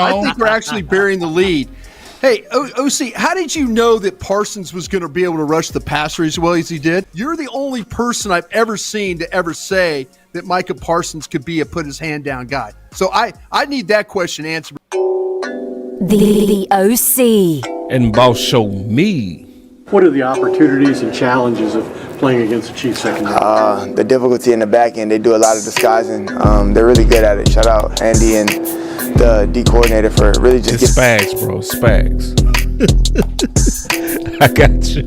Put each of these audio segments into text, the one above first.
I think we're actually burying the lead. Hey, OC, how did you know that Parsons was going to be able to rush the passer as well as he did? You're the only person I've ever seen to ever say that Micah Parsons could be a put his hand down guy. So I need that question answered. The OC. And boss, show me. What are the opportunities and challenges of playing against the Chiefs secondary? The difficulty in the back end, they do a lot of disguising. They're really good at it. Shout out Andy and the D coordinator for really just it's Spags, bro. Spags. I got you.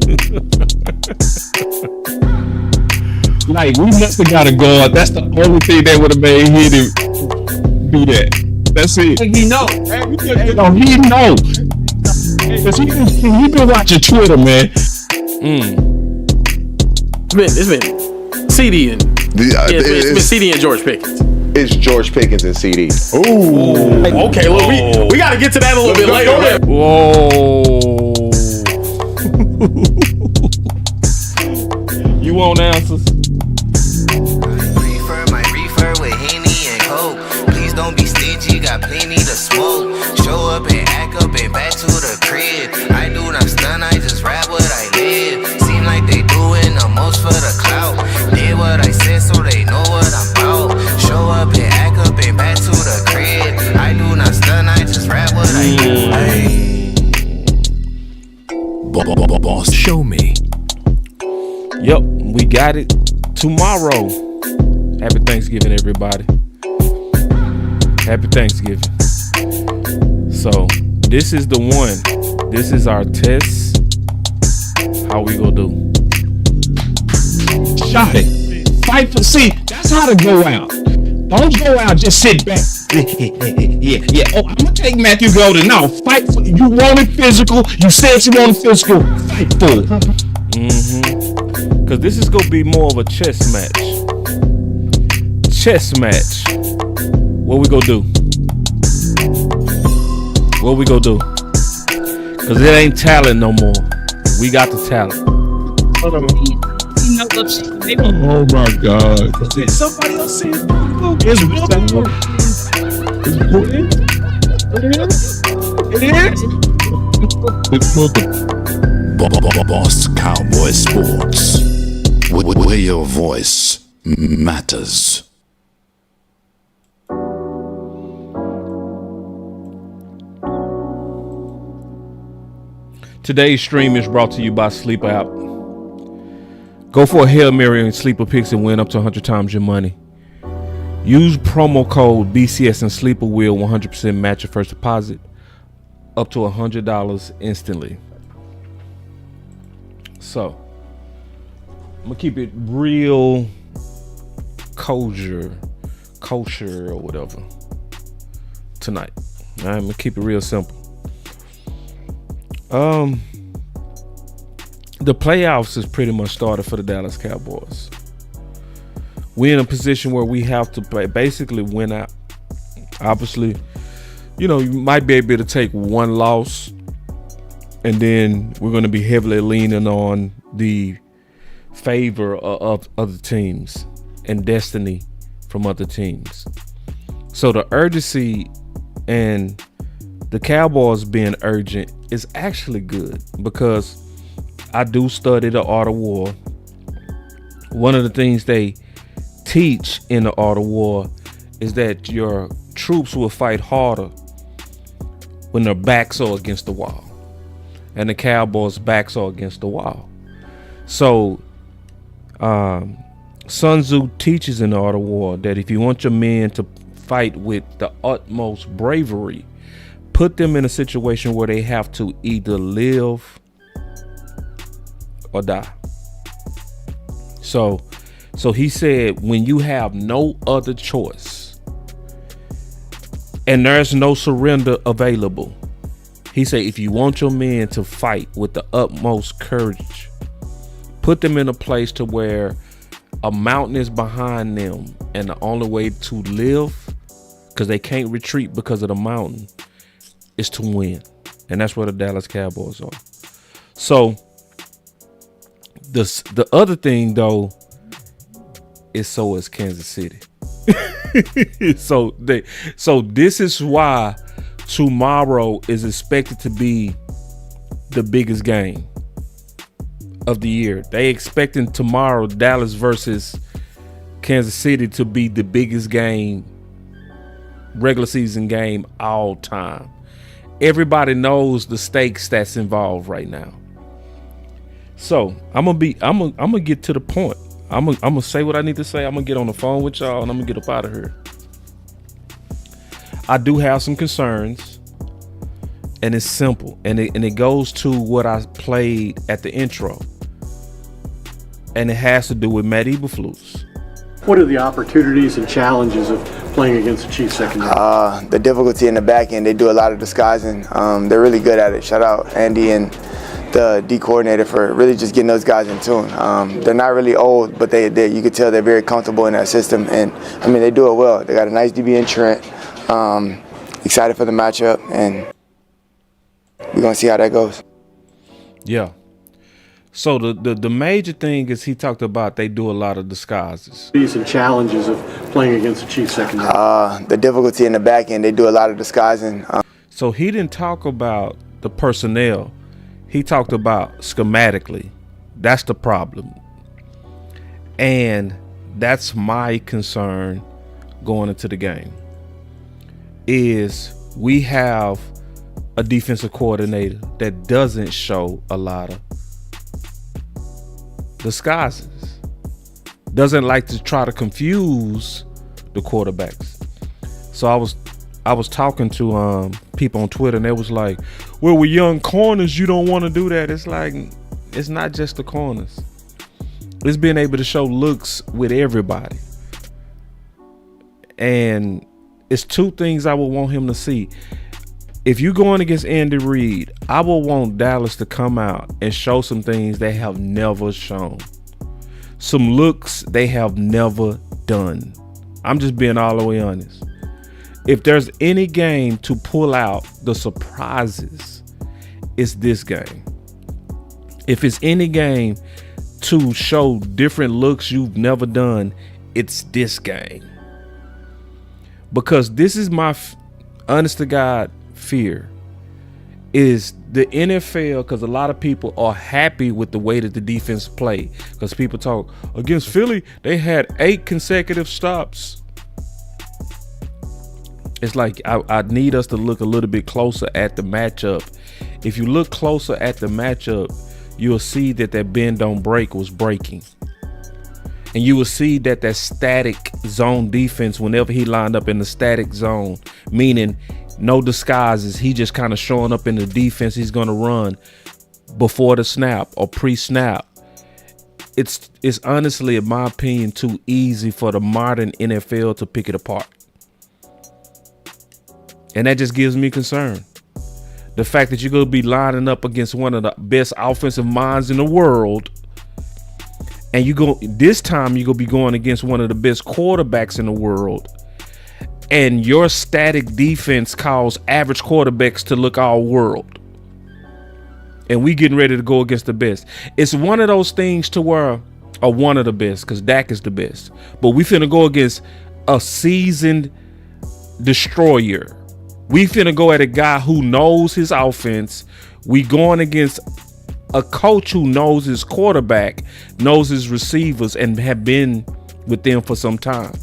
Like, we must have got a guard. That's the only thing that would have made him do that. That's it. He know. He know. Cause he been watching Twitter, man. It's been CD and it's been CD and George Pickens. It's George Pickens and CD. Ooh. Okay, well, we got to get to that a little bit later. Whoa. You want answers? My reefer with Henny and Coke. Please don't be stingy, got plenty to smoke. Show up and act up and back to the crib. I do not stun, I just rap what I live. Seem like they doing the most for the clout. Did what I said so they know what I'm about. Show up and act up and back to the crib. I do not stun, I just rap what I live. Boss, show me. Yep, we got it tomorrow. Happy Thanksgiving, everybody. Happy Thanksgiving. So, this is the one. This is our test. How we gonna do? Shot it. Fight for. See, that's how to go out. Don't go out, just sit back. Yeah. Oh, I'm gonna take Matthew Golden. No, fight for. You want it physical. You said you want it physical. Fight for it. Because this is gonna be more of a chess match. Chess match. What we gonna do? What we gonna do? Because it ain't talent no more. We got the talent. Oh my God. Somebody else said It's Boss Cowboy Sports, where your voice matters. Today's stream is brought to you by Sleep App. Go for a Hail Mary and Sleeper Picks and win up to 100 times your money. Use promo code BCS and Sleeper will 100% match your first deposit up to $100 instantly. So, I'm going to keep it real kosher or whatever tonight. All right, I'm going to keep it real simple. The playoffs is pretty much started for the Dallas Cowboys. We're in a position where we have to basically win out. Obviously, you might be able to take one loss, and then we're going to be heavily leaning on the favor of other teams and destiny from other teams. So the urgency and the Cowboys being urgent is actually good, because I do study the art of war. One of the things they teach in the art of war is that your troops will fight harder when their backs are against the wall, and the Cowboys' backs are against the wall. So Sun Tzu teaches in the art of war that if you want your men to fight with the utmost bravery, put them in a situation where they have to either live or die. So he said, when you have no other choice and there's no surrender available, he said, if you want your men to fight with the utmost courage, put them in a place to where a mountain is behind them, and the only way to live, because they can't retreat because of the mountain, is to win. And that's where the Dallas Cowboys are. So the other thing though is so is Kansas City. so this is why tomorrow is expected to be the biggest game of the year. They expecting tomorrow Dallas versus Kansas City to be the biggest game, regular season game all time. Everybody knows the stakes that's involved right now. So I'm gonna get to the point. I'm gonna say what I need to say. I'm gonna get on the phone with y'all and I'm gonna get up out of here. I do have some concerns, and it's simple, and it goes to what I played at the intro, and it has to do with Matt Eberflus. What are the opportunities and challenges of playing against the Chiefs secondary? The difficulty in the back end. They do a lot of disguising. They're really good at it. Shout out Andy and the D coordinator for really just getting those guys in tune. They're not really old, but they you can tell they're very comfortable in that system, and I mean they do it well. They got a nice DB in Trent. Excited for the matchup, and we're gonna see how that goes. Yeah. So the major thing is he talked about they do a lot of disguises. And challenges of playing against the Chiefs secondary. The difficulty in the back end. They do a lot of disguising. So he didn't talk about the personnel. He talked about schematically. That's the problem. And that's my concern going into the game. Is we have a defensive coordinator that doesn't show a lot of disguises, doesn't like to try to confuse the quarterbacks. So I was talking to people on Twitter, and they was like, well, with young corners you don't want to do that. It's like, it's not just the corners, it's being able to show looks with everybody. And it's two things I would want him to see. If you're going against Andy Reid, I will want Dallas to come out and show some things they have never shown. Some looks they have never done. I'm just being all the way honest. If there's any game to pull out the surprises, it's this game. If it's any game to show different looks you've never done, it's this game. Because this is my honest to God fear, is the NFL, because a lot of people are happy with the way that the defense play. Because people talk against Philly, they had 8 consecutive stops. It's like I need us to look a little bit closer at the matchup. If you look closer at the matchup, you'll see that bend don't break was breaking. And you will see that static zone defense, whenever he lined up in the static zone, meaning no disguises, he just kind of showing up in the defense he's going to run before the snap or pre-snap. It's honestly, in my opinion, too easy for the modern NFL to pick it apart. And that just gives me concern. The fact that you're going to be lining up against one of the best offensive minds in the world, and this time you're going to be going against one of the best quarterbacks in the world, and your static defense calls average quarterbacks to look all world. And we getting ready to go against the best. It's one of those things to where, or one of the best, because Dak is the best. But we finna go against a seasoned destroyer. We finna go at a guy who knows his offense. We going against a coach who knows his quarterback, knows his receivers, and have been with them for some time.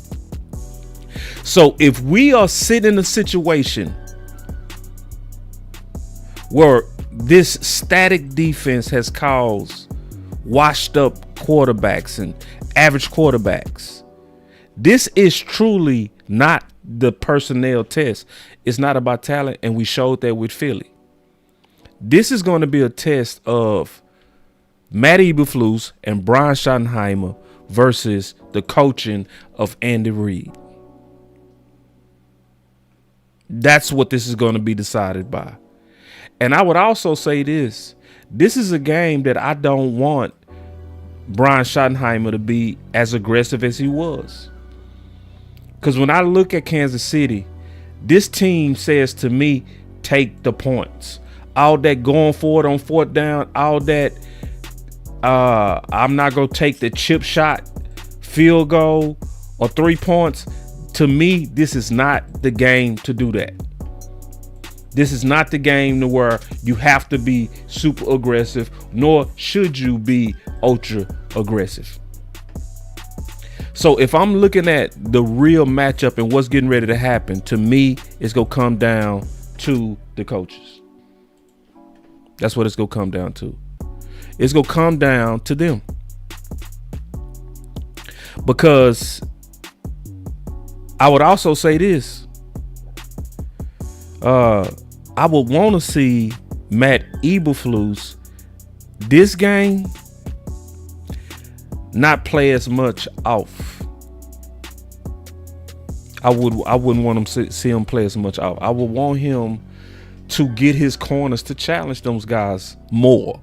So if we are sitting in a situation where this static defense has caused washed up quarterbacks and average quarterbacks, this is truly not the personnel test. It's not about talent, and we showed that with Philly. This is going to be a test of Matt Eberflus and Brian Schottenheimer versus the coaching of Andy Reid. That's what this is going to be decided by. And I would also say this is a game that I don't want Brian Schottenheimer to be as aggressive as he was. Because when I look at Kansas City, this team says to me, take the points. All that going forward on 4th down, all that I'm not going to take the chip shot, field goal, or 3 points. To me, this is not the game to do that. This is not the game to where you have to be super aggressive, nor should you be ultra aggressive. So if I'm looking at the real matchup and what's getting ready to happen, to me, it's going to come down to the coaches. That's what it's going to come down to. It's going to come down to them. Because I would also say this. I would want to see Matt Eberflus this game not play as much off. I wouldn't want him to see him play as much off. I would want him to get his corners to challenge those guys more.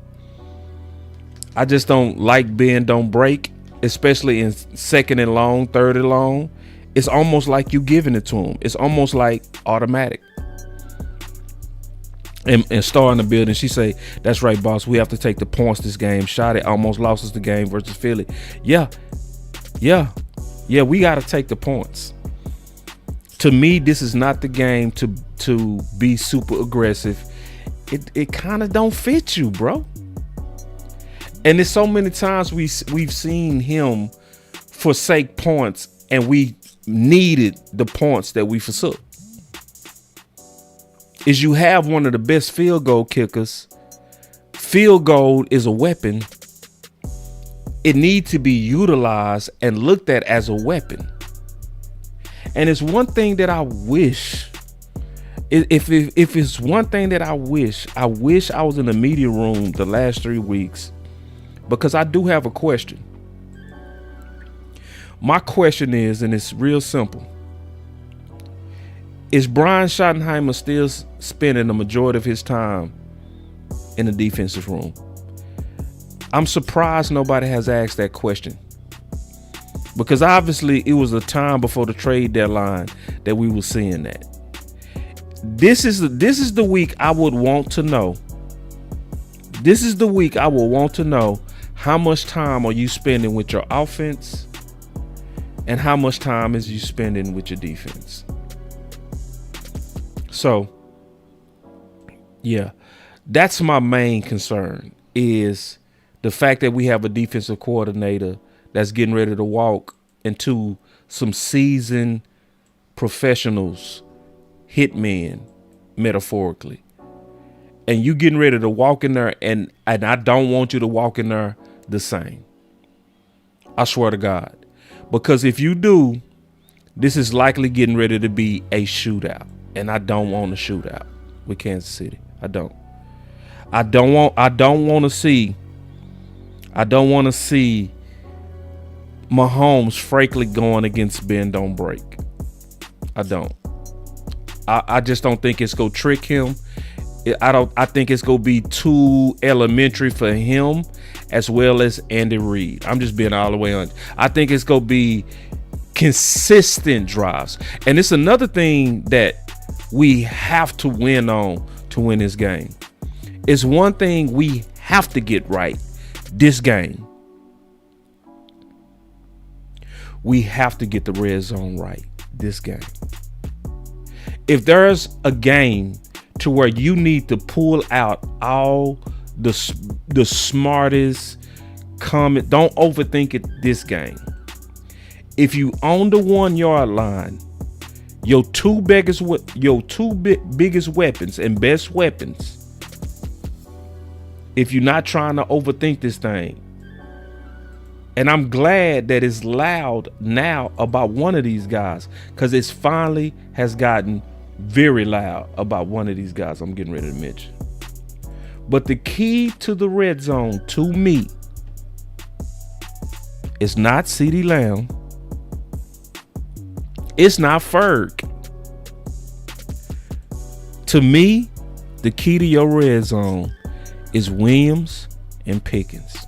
I just don't like bend, don't break, especially in second and long, third and long. It's almost like you giving it to him. It's almost like automatic. And Star in the building, she say, that's right, boss. We have to take the points this game. Shot it almost lost us the game versus Philly. Yeah, we got to take the points. To me, this is not the game to be super aggressive. It kind of don't fit you, bro. And there's so many times we've seen him forsake points, and we needed the points that we forsook. Is you have one of the best field goal kickers. Field goal is a weapon. It needs to be utilized and looked at as a weapon. And it's one thing that I wish, if it's one thing that I wish I was in the media room the last 3 weeks, because I do have a question. My question is, and it's real simple. Is Brian Schottenheimer still spending the majority of his time in the defensive room? I'm surprised nobody has asked that question. Because obviously it was a time before the trade deadline that we were seeing that. This is the week I would want to know. This is the week I will want to know how much time are you spending with your offense and how much time is you spending with your defense. So, yeah, that's my main concern, is the fact that we have a defensive coordinator that's getting ready to walk into some seasoned professionals, hitmen, metaphorically. And you getting ready to walk in there, and I don't want you to walk in there the same. I swear to God. Because if you do, this is likely getting ready to be a shootout. And I don't want a shootout with Kansas City. I don't want to see Mahomes frankly going against bend don't break. I don't. I just don't think it's gonna trick him. I think it's gonna be too elementary for him as well as Andy Reid. I'm just being all the way on. I think it's gonna be consistent drives. And it's another thing that we have to win on to win this game. It's one thing we have to get right this game. We have to get the red zone right this game. If there's a game to where you need to pull out all the smartest comment, don't overthink it this game. If you on the 1 yard line, your two biggest weapons and best weapons, if you're not trying to overthink this thing, and I'm glad that it's loud now about one of these guys, because it's finally has gotten very loud about one of these guys I'm getting ready to mention. But the key to the red zone to me is not CeeDee Lamb. It's not Ferg. To me, the key to your red zone is Williams and Pickens.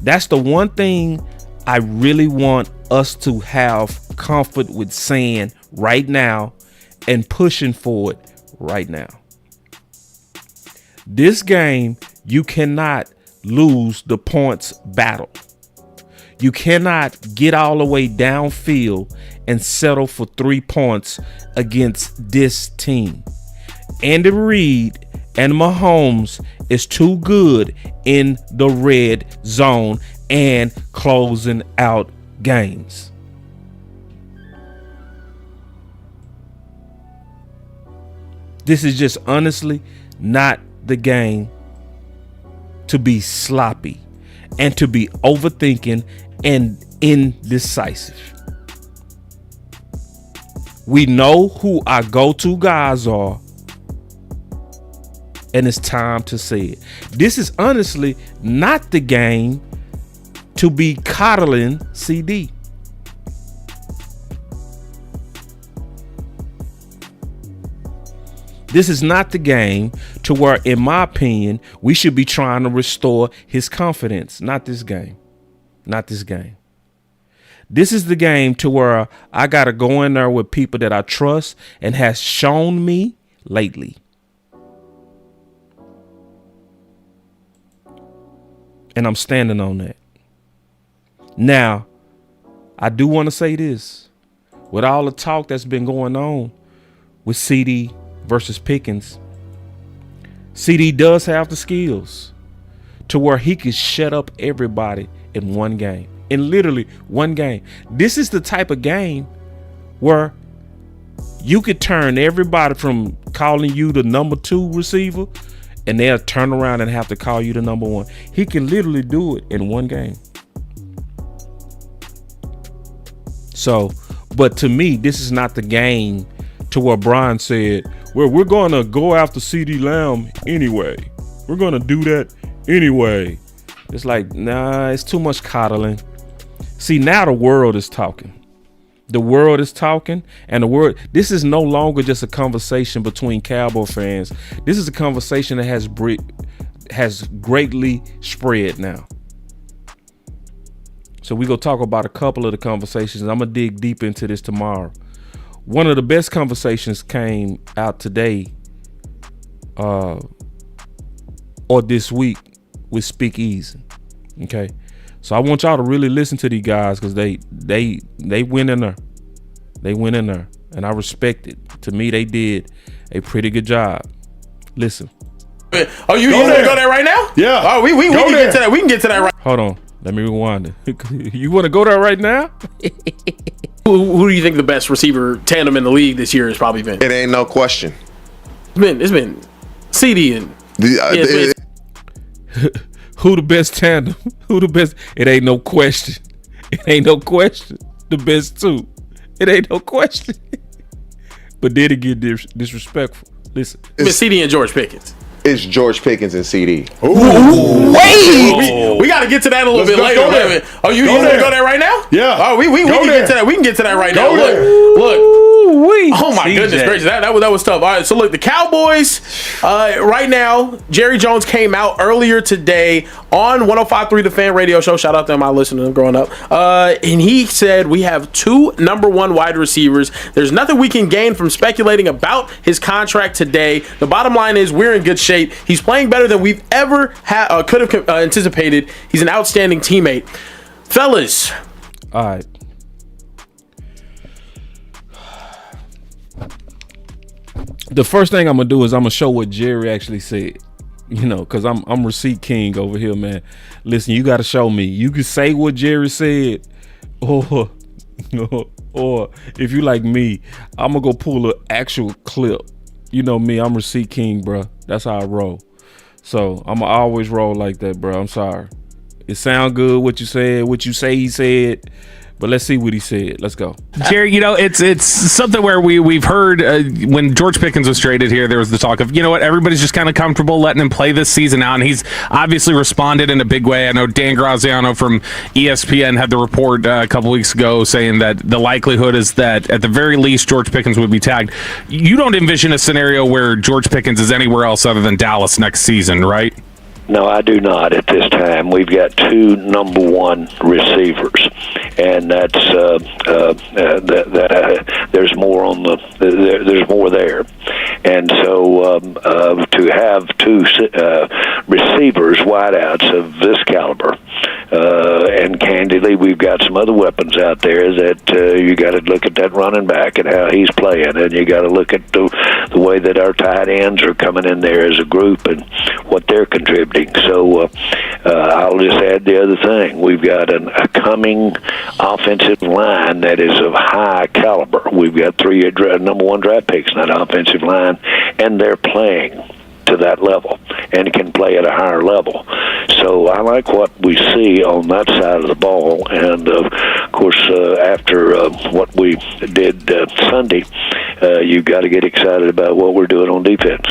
That's the one thing I really want us to have comfort with saying right now and pushing for it right now. This game, you cannot lose the points battle. You cannot get all the way downfield and settle for 3 points against this team. Andy Reid and Mahomes is too good in the red zone and closing out games. This is just honestly not the game to be sloppy and to be overthinking and indecisive. We know who our go-to guys are, and it's time to say it. This is honestly not the game to be coddling CD. This is not the game to where, in my opinion, we should be trying to restore his confidence. Not this game. Not this game. This is the game to where I got to go in there with people that I trust and has shown me lately. And I'm standing on that. Now, I do want to say this. With all the talk that's been going on with CD versus Pickens, CD does have the skills to where he could shut up everybody in one game. In literally one game. This is the type of game where you could turn everybody from calling you the number 2 receiver, and they'll turn around and have to call you the number 1. He can literally do it in one game. So, but to me, this is not the game to where Brian said, well, we're going to go after CD Lamb anyway. We're going to do that anyway. It's like, nah, it's too much coddling. See, now the world is talking. The world is talking, and this is no longer just a conversation between Cowboy fans. This is a conversation that has greatly spread now. So we go talk about a couple of the conversations. I'm going to dig deep into this tomorrow. One of the best conversations came out today or this week with Speak Easy. Okay. So I want y'all to really listen to these guys because they went in there. They went in there, and I respect it. To me, they did a pretty good job. Listen. Oh, you want to go there right now? Yeah. Oh, we can get to that. We can get to that right. Hold on. Let me rewind it. You want to go there right now? Who do you think the best receiver tandem in the league this year has probably been? It ain't no question. It's been CD and who the best tandem? Who the best? It ain't no question. It ain't no question. The best 2. It ain't no question. But did it get disrespectful? Listen. It's CD and George Pickens. It's George Pickens and CD. Ooh, wait! We got to get to that a little bit later. Oh, you want to go there right now? Yeah. Oh, we can get to that. We can get to that right now. Look. Oh my goodness gracious, that was tough. All right, so look, the Cowboys right now. Jerry Jones came out earlier today on 105.3 The Fan radio show. Shout out to my listeners growing up. And he said we have 2 number 1 wide receivers. There's nothing we can gain from speculating about his contract today. The bottom line is we're in good shape. He's playing better than we've ever could have anticipated. He's an outstanding teammate. Fellas. All right. The first thing I'm gonna do is I'm gonna show what Jerry actually said, because I'm receipt king over here, man. Listen, you got to show me. You can say what Jerry said, or if you like me, I'm gonna go pull an actual clip. You know me, I'm receipt king, bro. That's how I roll. So I'm gonna always roll like that, bro. I'm sorry. It sound good what you said, what you say he said. But let's see what he said. Let's go. Jerry, it's something where we've heard when George Pickens was traded here, there was the talk of, everybody's just kind of comfortable letting him play this season out, and he's obviously responded in a big way. I know Dan Graziano from ESPN had the report a couple weeks ago saying that the likelihood is that at the very least George Pickens would be tagged. You don't envision a scenario where George Pickens is anywhere else other than Dallas next season, right? No, I do not at this time. We've got 2 number 1 receivers, and that's there's more on there's more there, and so to have 2 receivers, wideouts of this caliber, and candidly, we've got some other weapons out there that you got to look at that running back and how he's playing, and you got to look at the way that our tight ends are coming in there as a group and what they're contributing. So I'll just add the other thing. We've got a coming offensive line that is of high caliber. We've got 3 number 1 draft picks in that offensive line, and they're playing to that level and can play at a higher level. So I like what we see on that side of the ball. And of course, after what we did Sunday, you've got to get excited about what we're doing on defense.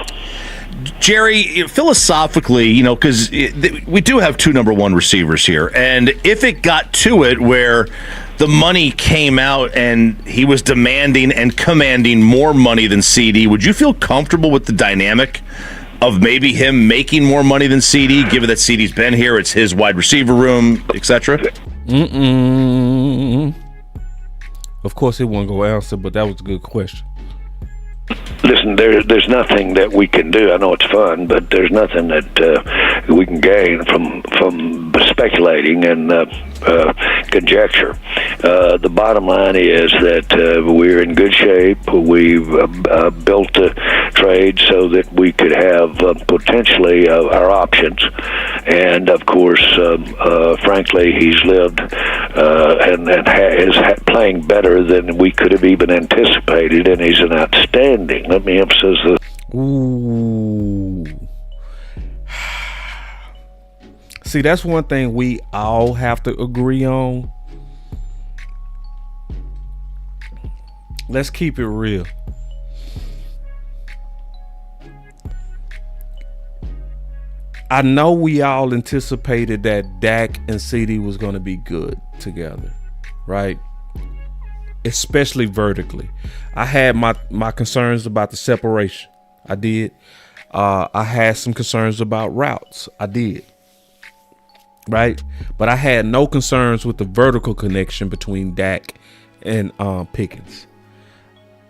Jerry, philosophically, because we do have 2 number 1 receivers here, and if it got to it where the money came out and he was demanding and commanding more money than CD, would you feel comfortable with the dynamic of maybe him making more money than CD, given that CD's been here, it's his wide receiver room, etc.? Of course, he wasn't going to answer, but that was a good question. Listen, there's nothing that we can do. I know it's fun, but there's nothing that we can gain from speculating and conjecture. The bottom line is that we're in good shape. We've built a trade so that we could have potentially our options. And, of course, frankly, he's lived and is playing better than we could have even anticipated, and he's an outstanding. Let me emphasize this. Ooh. See, that's one thing we all have to agree on. Let's keep it real. I know we all anticipated that Dak and CD was going to be good together, right? Especially vertically. I had my concerns about the separation. I did. I had some concerns about routes. I did. Right? But I had no concerns with the vertical connection between Dak and Pickens.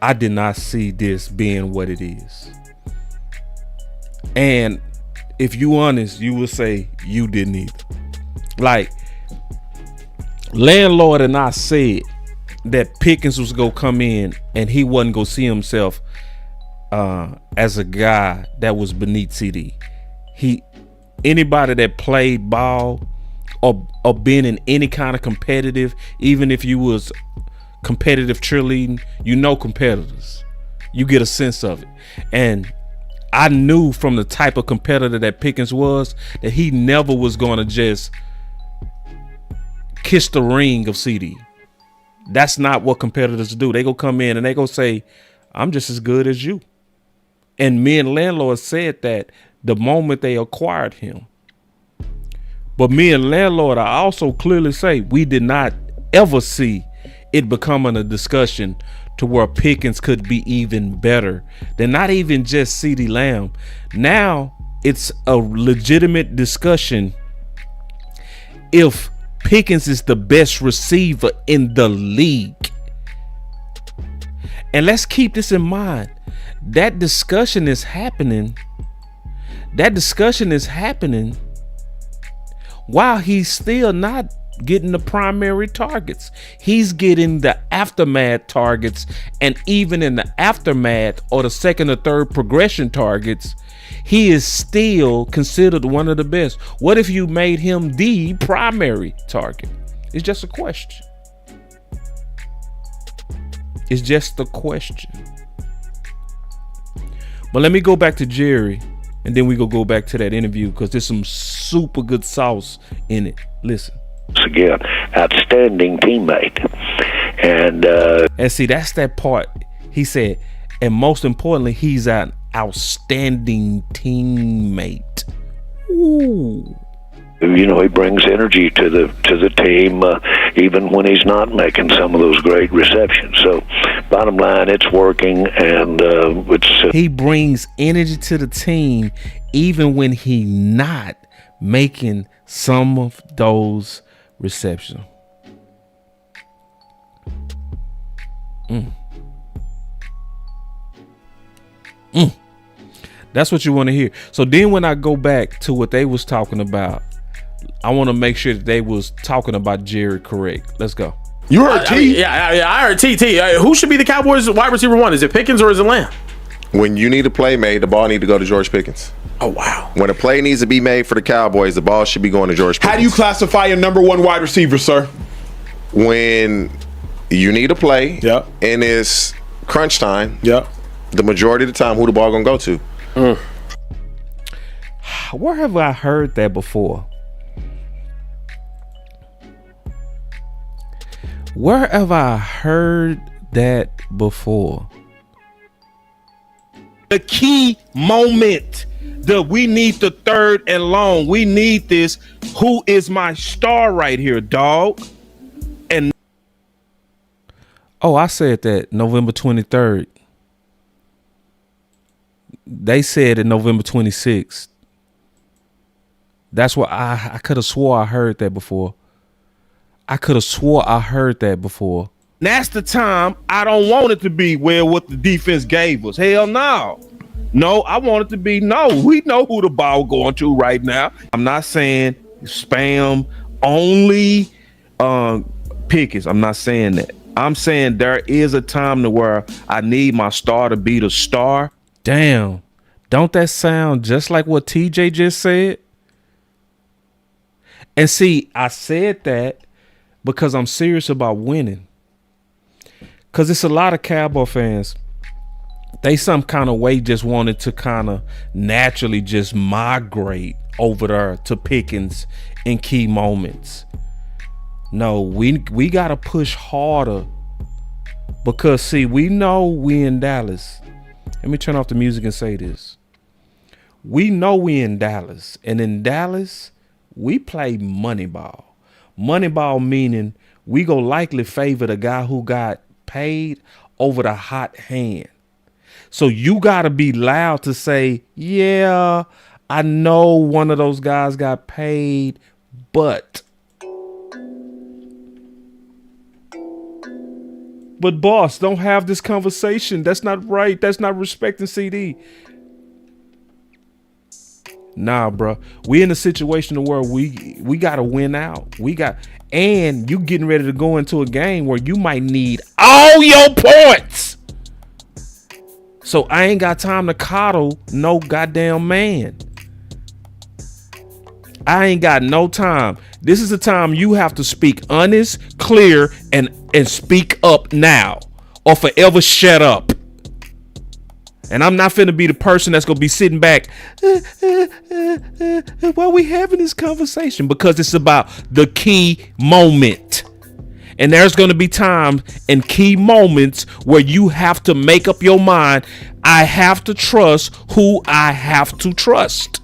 I did not see this being what it is. And if you honest, you will say you didn't either. Like, Landlord and I said that Pickens was gonna come in and he wasn't gonna see himself as a guy that was beneath CD. Anybody that played ball or been in any kind of competitive, even if you was competitive cheerleading, competitors. You get a sense of it. And I knew from the type of competitor that Pickens was that he never was gonna just kiss the ring of CD. That's not what competitors do. They go come in and they go say, I'm just as good as you. And me and Landlord said that the moment they acquired him. But me and Landlord, I also clearly say we did not ever see it becoming a discussion to where Pickens could be even better than not even just CD Lamb. Now it's a legitimate discussion if Pickens is the best receiver in the league. And let's keep this in mind. That discussion is happening. While he's still not getting the primary targets. He's getting the aftermath targets, and even in the aftermath or the second or third progression targets, he is still considered one of the best. What if you made him the primary target? It's just a question. It's just a question. But let me go back to Jerry, and then we go back to that interview because there's some super good sauce in it. Listen. Again, outstanding teammate. And see, that's that part. He said, and most importantly, he's an outstanding teammate. Ooh. He brings energy to the team, even when he's not making some of those great receptions. So, bottom line, it's working, and he brings energy to the team, even when he's not making some of those receptions. That's what you want to hear. So then when I go back to what they was talking about I want to make sure that they was talking about Jerry correct. Let's go. You heard T? I heard T. Who should be the Cowboys wide receiver one? Is it Pickens or is it Lamb? When you need a play made, the ball need to go to George Pickens. Oh, wow. When a play needs to be made for the Cowboys, the ball should be going to George Pickens. How do you classify your number one wide receiver, sir? When you need a play Yep. and it's crunch time, Yep. the majority of the time, who the ball going to go to? Where have I heard that before? Where have I heard that before? The key moment. We need the third and long. We need this. Who is my star right here, dog? And Oh, I said that November 23rd. They said it November 26th. That's what I could have swore I heard that before. that's the time I don't want it to be what the defense gave us. Hell no. No, I want it to be we know who the ball going to right now. I'm not saying spam only Pickens. I'm not saying that. I'm saying there is a time to where I need my star to be the star. Damn. Don't that sound just like what TJ just said? And see, I said that because I'm serious about winning. Because it's a lot of Cowboy fans. They some kind of way just wanted to kind of naturally just migrate over there to Pickens in key moments. No, we got to push harder. Because, see, we know we in Dallas. Let me turn off the music and say this. We know we in Dallas. And in Dallas, we play money ball. Money ball meaning we go likely favor the guy who got paid over the hot hand. So you got to be loud to say, yeah, I know one of those guys got paid, but boss, don't have this conversation. That's not right. That's not respecting CD. Nah, bro. We in a situation where we got to win out. And you getting ready to go into a game where you might need all your points. So I ain't got time to coddle no goddamn man. I ain't got no time. This is the time you have to speak honest, clear, and speak up now or forever shut up. And I'm not finna be the person that's gonna be sitting back while we having this conversation, because it's about the key moment. And there's gonna be times and key moments where you have to make up your mind. I have to trust who I have to trust.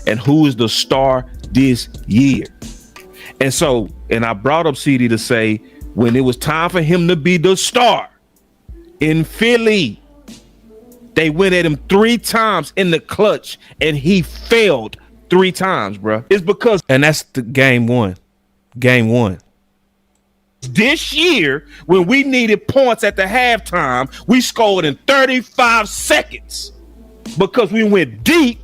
And who is the star this year. And I brought up CD to say, when it was time for him to be the star in Philly, they went at him 3 times in the clutch and he failed 3 times, bro. It's because, and that's the game one. This year, when we needed points at the halftime, we scored in 35 seconds because we went deep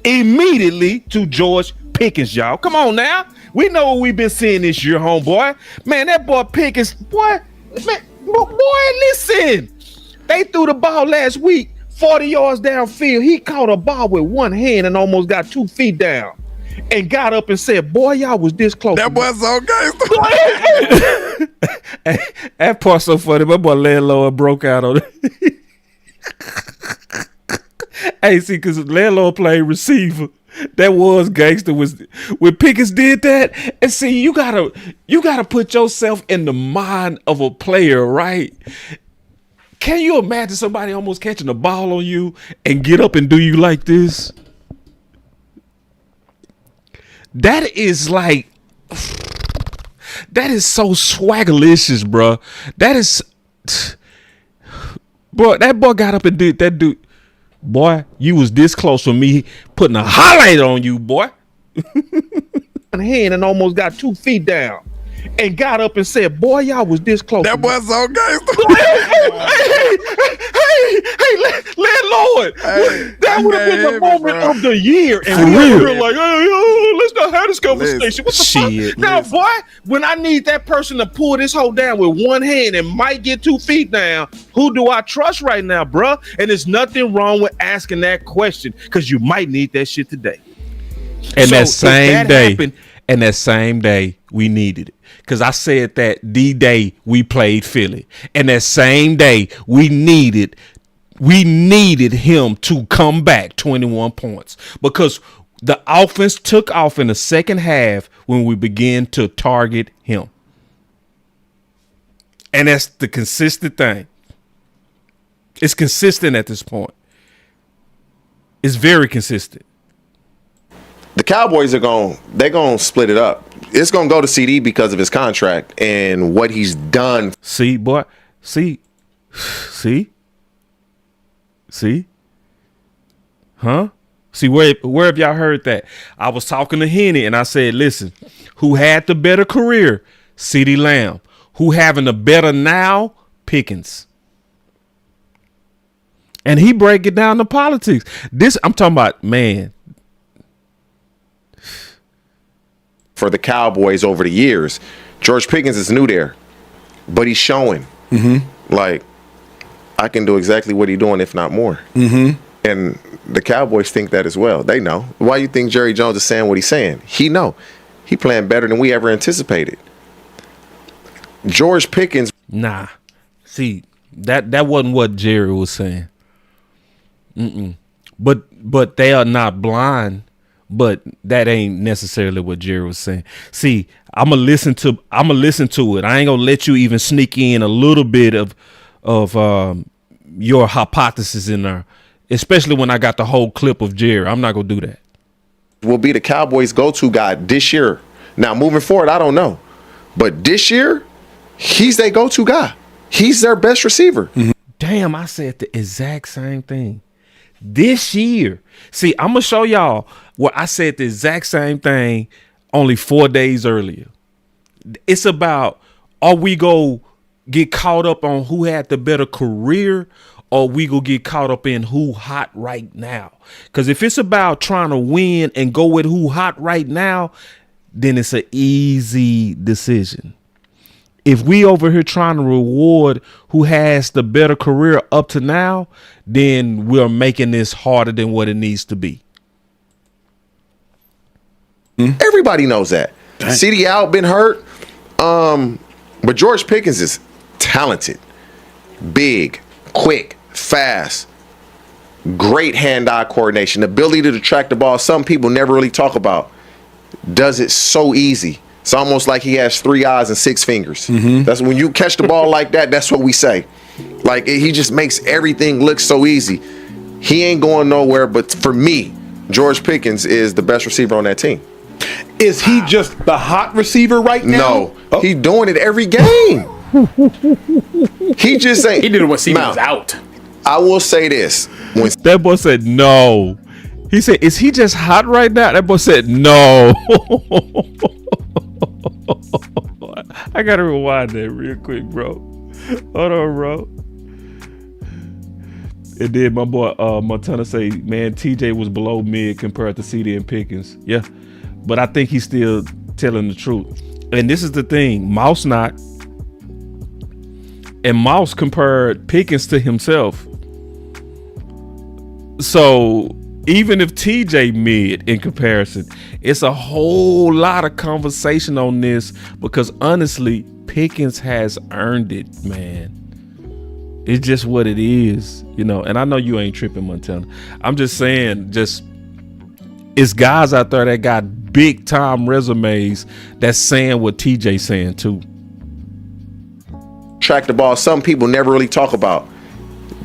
immediately to George Pickens, y'all. Come on now. We know what we've been seeing this year, homeboy. Man, that boy Pickens, boy, listen. They threw the ball last week, 40 yards downfield. He caught a ball with one hand and almost got 2 feet down and got up and said, boy, y'all was this close. That boy's so gangster. That part's so funny. My boy Landlord broke out on it. Hey, see, because Landlord played receiver. That was gangster. When Pickens did that, and see, you gotta put yourself in the mind of a player, right? Can you imagine somebody almost catching the ball on you and get up and do you like this? That is so swaggerlicious, bro. That boy got up and did that, dude. Boy, you was this close from me putting a highlight on you, boy. Hand and almost got 2 feet down and got up and said, "Boy, y'all was this close." That boy's so gangster. hey, landlord, that would have been the moment of the year, and we real. were like, "Hey, let's not have this conversation." What the Shit. fuck? Now, boy, when I need that person to pull this hoe down with one hand and might get 2 feet down, who do I trust right now, bruh? And there's nothing wrong with asking that question because you might need that shit today. And So, that if same that day, happened- and that same day, we needed it. Because I said that the day we played Philly. And that same day, we needed him to come back 21 points. Because the offense took off in the second half when we began to target him. And that's the consistent thing. It's consistent at this point. It's very consistent. The Cowboys are they're going to split it up. It's going to go to CD because of his contract and what he's done. See, boy. See. Huh? See, where have y'all heard that? I was talking to Henny and I said, listen, who had the better career? CeeDee Lamb. Who having the better now? Pickens. And he break it down to politics. I'm talking about, man. For the Cowboys over the years, George Pickens is new there, but he's showing like I can do exactly what he's doing, if not more. And the Cowboys think that as well. They know. Why you think Jerry Jones is saying what he's saying? He know. He playing better than we ever anticipated. George Pickens. Nah. See, that wasn't what Jerry was saying. But they are not blind. But that ain't necessarily what Jerry was saying. See, I'ma listen to it. I ain't gonna let you even sneak in a little bit of your hypothesis in there, especially when I got the whole clip of Jerry. I'm not gonna do that. Will be the Cowboys' go-to guy this year. Now, moving forward, I don't know, but this year, he's their go-to guy. He's their best receiver. Damn, I said the exact same thing. This year. See, I'm going to show y'all where I said the exact same thing only 4 days earlier. It's about, are we going to get caught up on who had the better career, or we going to get caught up in who hot right now? Because if it's about trying to win and go with who hot right now, then it's an easy decision. If we over here trying to reward who has the better career up to now, then we're making this harder than what it needs to be. Everybody knows that. CeeDee out been hurt, but George Pickens is talented, big, quick, fast, great hand-eye coordination, ability to track the ball. Some people never really talk about. Does it so easy. It's almost like he has 3 eyes and 6 fingers. That's when you catch the ball like that. That's what we say. Like, he just makes everything look so easy. He ain't going nowhere. But for me, George Pickens is the best receiver on that team. Is he just the hot receiver right now? No, he's doing it every game. He just ain't. He did it when CD was out. I will say this: when that boy said no, he said, "Is he just hot right now?" That boy said no. I gotta rewind that real quick, bro. Hold on, bro. And then my boy Montana say, man, TJ was below mid compared to CD and Pickens. Yeah, but I think he's still telling the truth. And this is the thing, Mouse not. And Mouse compared Pickens to himself. So even if TJ mid in comparison, it's a whole lot of conversation on this because honestly, Pickens has earned it, man. It's just what it is, you know. And I know you ain't tripping, Montana. I'm just saying, it's guys out there that got big time resumes that's saying what TJ saying too. Track the ball, some people never really talk about.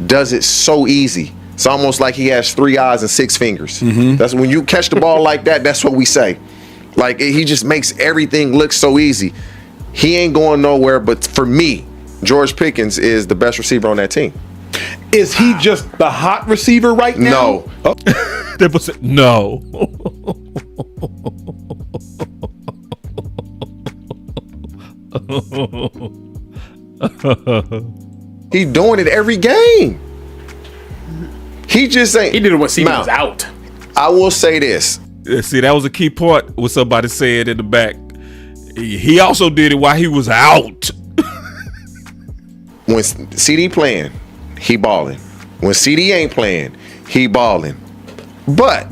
Does it so easy. It's almost like he has 3 eyes and 6 fingers. That's when you catch the ball like that. That's what we say. Like, he just makes everything look so easy. He ain't going nowhere. But for me, George Pickens is the best receiver on that team. Is he just the hot receiver right now? No. Oh. That was no. He doing it every game. He just ain't. He did it when CD was out. I will say this. See, that was a key part. What somebody said in the back. He also did it while he was out. When CD playing, he balling. When CD ain't playing, he balling. But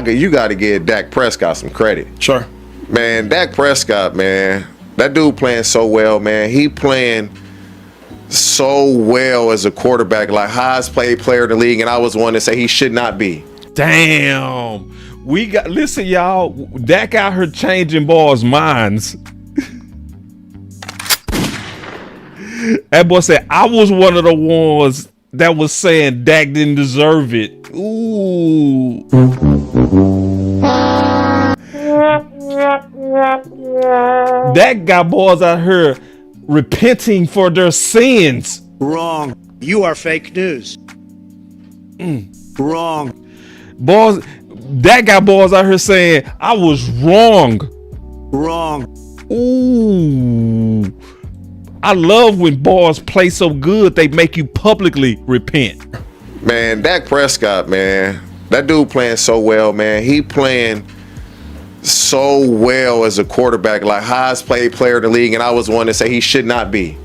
you got to give Dak Prescott some credit. Sure. Man, Dak Prescott, man, that dude playing so well, man. He playing so well as a quarterback, like highest paid player in the league, and I was one to say he should not be. Damn. Listen, y'all, Dak out here changing boys' minds. That boy said, I was one of the ones that was saying Dak didn't deserve it. Ooh. Dak got boys out here repenting for their sins. Wrong. You are fake news. Wrong. Boys, that got boys out here saying, I was wrong. Wrong. Ooh. I love when boys play so good they make you publicly repent. Man, Dak Prescott, man, that dude playing so well, man. He playing so well as a quarterback, like highest paid player in the league, and I was one to say he should not be.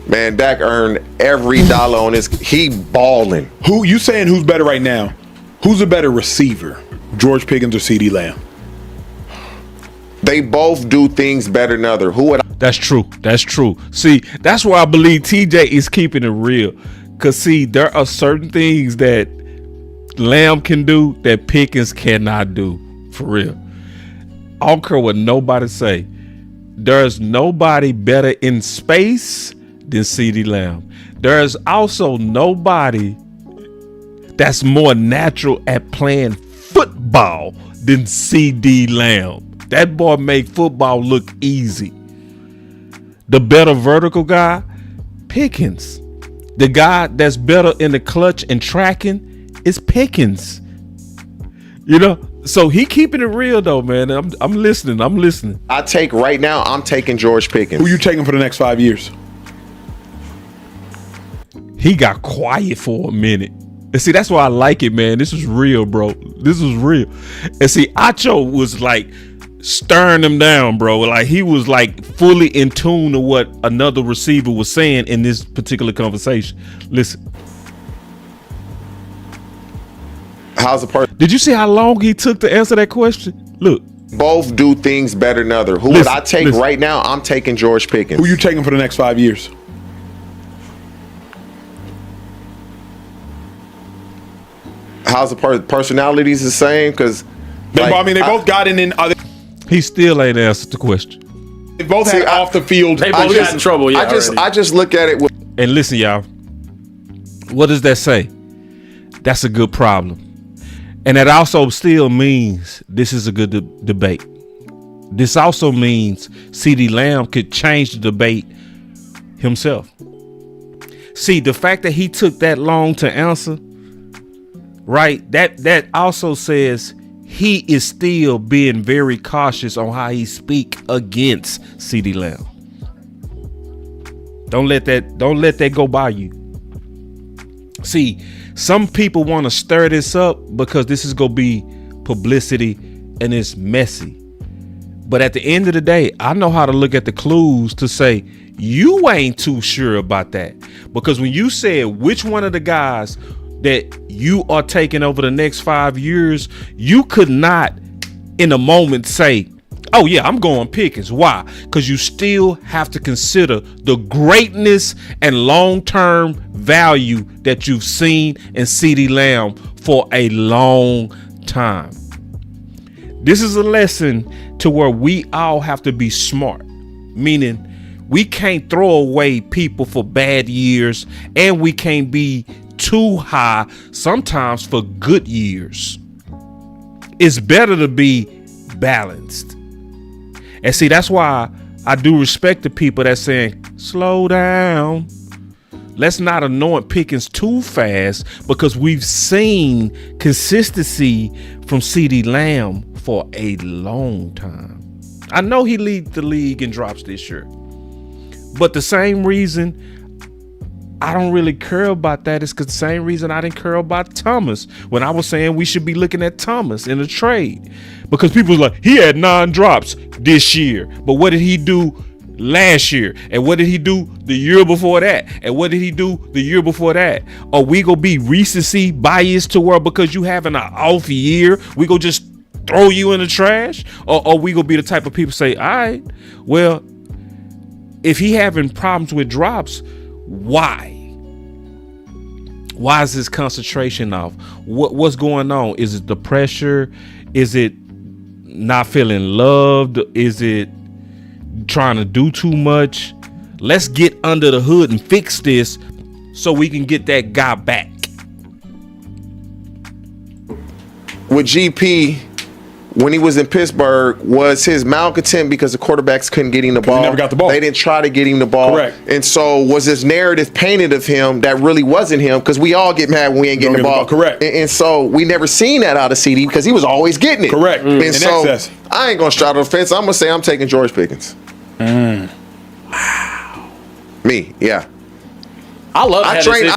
Man, Dak earned every dollar on his. He balling. Who you saying? Who's better right now? Who's a better receiver, George Pickens or CeeDee Lamb? They both do things better than other. Who would? That's true. That's true. See, that's why I believe TJ is keeping it real. Cause see, there are certain things that Lamb can do that Pickens cannot do. For real. I don't care what nobody say. There's nobody better in space than CeeDee Lamb. There's also nobody that's more natural at playing football than CeeDee Lamb. That boy make football look easy. The better vertical guy, Pickens. The guy that's better in the clutch and tracking is Pickens. You know, so he keeping it real though, man. I'm listening. I'm taking George Pickens. Who you taking for the next 5 years? He got quiet for a minute. And see, that's why I like it, man. This is real, bro. This is real. And see, Acho was like stirring him down, bro. Like he was like fully in tune to what another receiver was saying in this particular conversation. Listen. How's the person? Did you see how long he took to answer that question? Look. Both do things better than other. Who would I take right now? I'm taking George Pickens. Who you taking for the next 5 years? How's the personalities the same? Because they both got in. He still ain't answered the question. They both had off the field. They both got in trouble. Yeah, I just look at it. And listen, y'all. What does that say? That's a good problem. And that also still means this is a good debate. This also means CeeDee Lamb could change the debate himself. See, the fact that he took that long to answer, right? That also says he is still being very cautious on how he speak against CeeDee Lamb. Don't let that go by you. See, some people want to stir this up because this is going to be publicity and it's messy. But at the end of the day, I know how to look at the clues to say you ain't too sure about that. Because when you said which one of the guys that you are taking over the next 5 years, you could not in a moment say, oh yeah, I'm going Pickens. Why? Because you still have to consider the greatness and long-term value that you've seen in CeeDee Lamb for a long time. This is a lesson to where we all have to be smart, meaning we can't throw away people for bad years, and we can't be too high sometimes for good years. It's better to be balanced. And see, that's why I do respect the people that saying, slow down. Let's not anoint Pickens too fast, because we've seen consistency from CeeDee Lamb for a long time. I know he leads the league in drops this year. But the same reason I don't really care about that is because the same reason I didn't care about Thomas when I was saying we should be looking at Thomas in a trade. Because people was like, he had 9 drops this year. But what did he do last year? And what did he do the year before that? And what did he do the year before that? Are we going to be recency biased to where because you having an off year, we going to just throw you in the trash? Or we going to be the type of people say, all right, well, if he having problems with drops, why? Why is his concentration off? What's going on? Is it the pressure? Is it not feeling loved? Is it trying to do too much? Let's get under the hood and fix this so we can get that guy back. With GP, when he was in Pittsburgh, was his malcontent because the quarterbacks couldn't get him the ball? He never got the ball. They didn't try to get him the ball. Correct. And so was this narrative painted of him that really wasn't him? Because we all get mad when we ain't getting the ball. Correct. And so we never seen that out of CD because he was always getting it. Correct. And In so excess. I ain't going to straddle the fence. I'm going to say I'm taking George Pickens. Wow. Me, yeah. I love I that trained.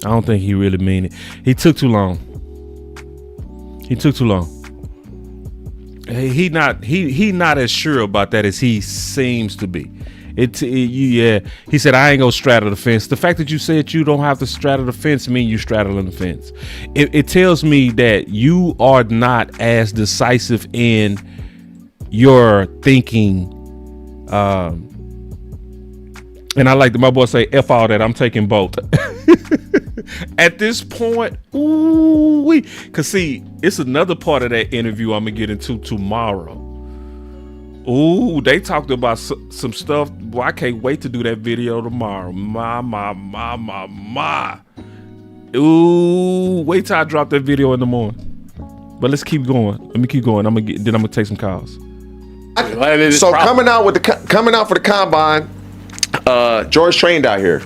I don't think he really mean it. He took too long. He not as sure about that as he seems to be. Yeah. He said, I ain't gonna straddle the fence. The fact that you said you don't have to straddle the fence means you straddling the fence. It tells me that you are not as decisive in your thinking. And I like that my boy say, F all that, I'm taking both. At this point, cause see, it's another part of that interview I'm gonna get into tomorrow. They talked about some stuff. Boy, I can't wait to do that video tomorrow. My. Wait till I drop that video in the morning. But let's keep going. Let me keep going. I'm gonna take some calls. So coming out for the combine, George trained out here,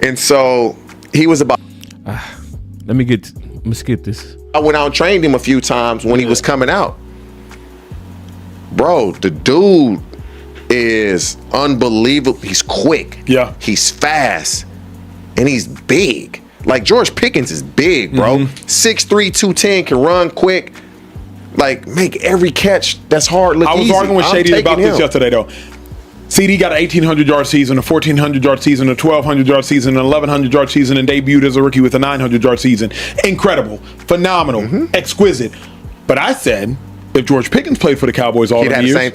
and so he was about. Let me skip this. I went out and trained him a few times when he was coming out. Bro, the dude is unbelievable. He's quick. Yeah. He's fast. And he's big. Like George Pickens is big, bro. 6'3", 210, can run quick. Like, make every catch that's hard look easy. I was arguing with Shady about this yesterday, though. CD got an 1,800-yard season, a 1,400-yard season, a 1,200-yard season, an 1,100-yard season, and debuted as a rookie with a 900-yard season. Incredible, phenomenal, exquisite. But I said, if George Pickens played for the Cowboys all the years, he'd have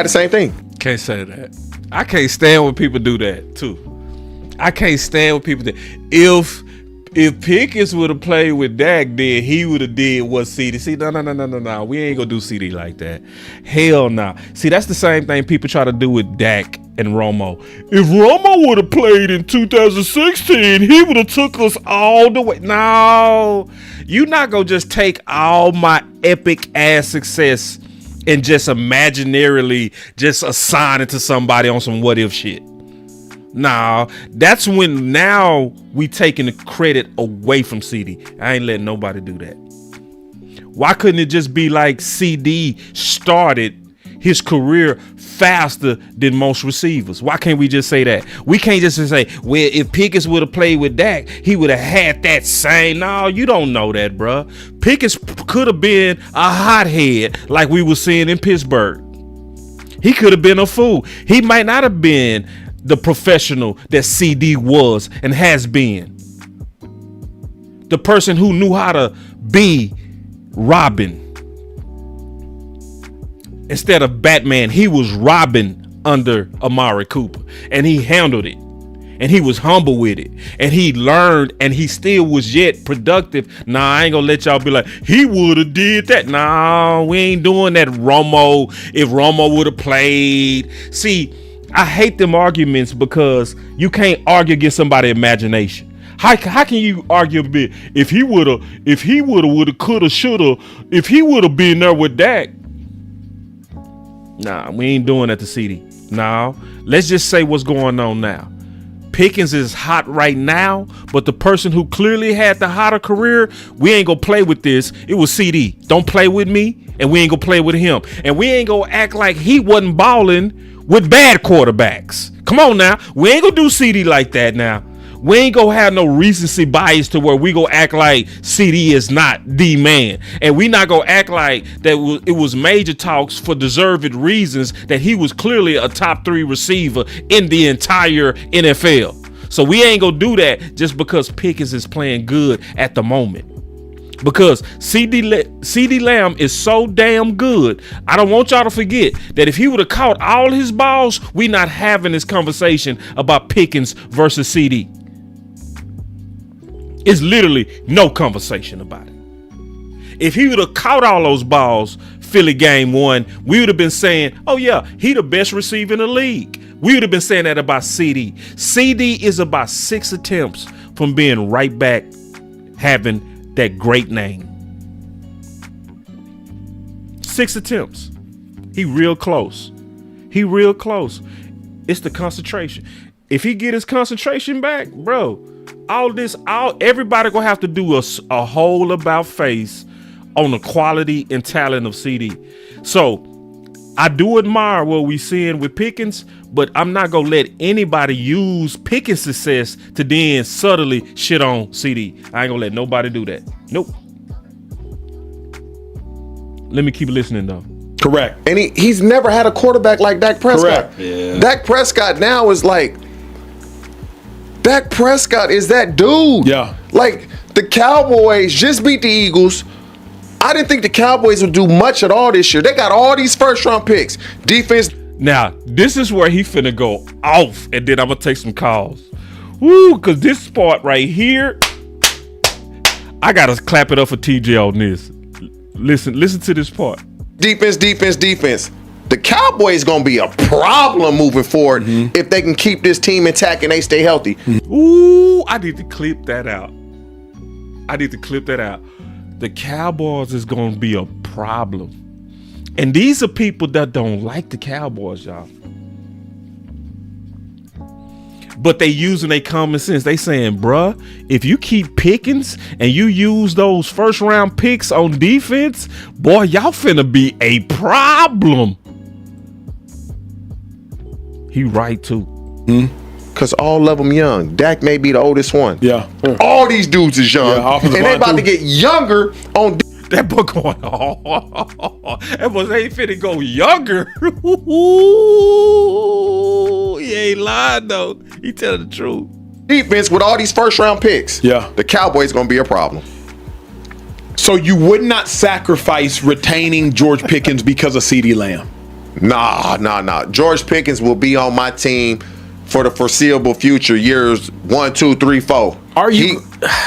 the same thing. Can't say that. I can't stand when people do that too. I can't stand when people do. If Pickens would have played with Dak, then he would have did what CD. See, no. We ain't gonna do CD like that. Hell no. See, that's the same thing people try to do with Dak and Romo. If Romo would have played in 2016, he would have took us all the way. No, you not gonna just take all my epic ass success and just imaginarily just assign it to somebody on some what if shit. Nah, that's when now we taking the credit away from CD. I ain't letting nobody do that. Why couldn't it just be like CD started his career faster than most receivers? Why can't we just say that? We can't just say, well, if Pickens would have played with Dak, he would have had that same. No, you don't know that, bruh. Pickens could have been a hothead like we were seeing in Pittsburgh. He could have been a fool. He might not have been the professional that CD was and has been. The person who knew how to be Robin. Instead of Batman, he was Robin under Amari Cooper. And he handled it. And he was humble with it. And he learned, and he still was yet productive. Nah, I ain't gonna let y'all be like, he would have did that. Nah, we ain't doing that, Romo. If Romo would have played. See, I hate them arguments because you can't argue against somebody's imagination. How can you argue a bit? If he woulda, coulda, shoulda, if he woulda been there with Dak. Nah, we ain't doing that to CD. Nah, let's just say what's going on now. Pickens is hot right now, but the person who clearly had the hotter career, we ain't gonna play with this. It was CD. Don't play with me, and we ain't gonna play with him. And we ain't gonna act like he wasn't balling with bad quarterbacks. Come on now. We ain't gonna do CD like that now. We ain't gonna have no recency bias to where we gonna act like CD is not the man. And we not gonna act like that it was major talks for deserved reasons that he was clearly a top 3 receiver in the entire NFL. So we ain't gonna do that just because Pickens is playing good at the moment. Because CD Lamb is so damn good. I don't want y'all to forget that if he would have caught all his balls, we not having this conversation about Pickens versus CD. It's literally no conversation about it. If he would have caught all those balls, Philly game 1, we would have been saying, oh yeah, he the best receiver in the league. We would have been saying that about CD. CD is about 6 attempts from being right back having that great name. 6 attempts. He real close. It's the concentration. If he get his concentration back, bro, everybody gonna have to do a whole about face on the quality and talent of CD. So I do admire what we seeing with Pickens, but I'm not gonna let anybody use Pickens' success to then subtly shit on CD. I ain't gonna let nobody do that. Nope. Let me keep listening though. Correct. And he's never had a quarterback like Dak Prescott. Correct. Yeah. Dak Prescott now is like, Dak Prescott is that dude. Yeah. Like, the Cowboys just beat the Eagles. I didn't think the Cowboys would do much at all this year. They got all these first-round picks. Defense. Now, this is where he finna go off, and then I'm gonna take some calls. Woo, because this part right here, I gotta clap it up for TJ on this. Listen to this part. Defense. The Cowboys gonna be a problem moving forward if they can keep this team intact and they stay healthy. Ooh, I need to clip that out. The Cowboys is gonna be a problem. And these are people that don't like the Cowboys, y'all. But they using their common sense. They saying, bruh, if you keep Pickens and you use those first round picks on defense, boy, y'all finna be a problem. He right too. Cause all of them young. Dak may be the oldest one. Yeah. All these dudes is young. Yeah, and they about to get younger on that boy going that boy ain't finna go younger. He ain't lying though. He telling the truth. Defense with all these first round picks. Yeah. The Cowboys gonna be a problem. So you would not sacrifice retaining George Pickens because of CeeDee Lamb? Nah. George Pickens will be on my team for the foreseeable future, years 1, 2, 3, 4. Are you?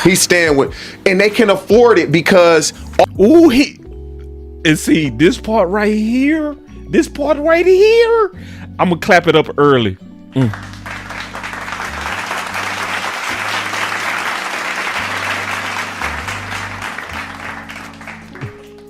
He's staying with, and they can afford it because. And see this part right here. I'm gonna clap it up early.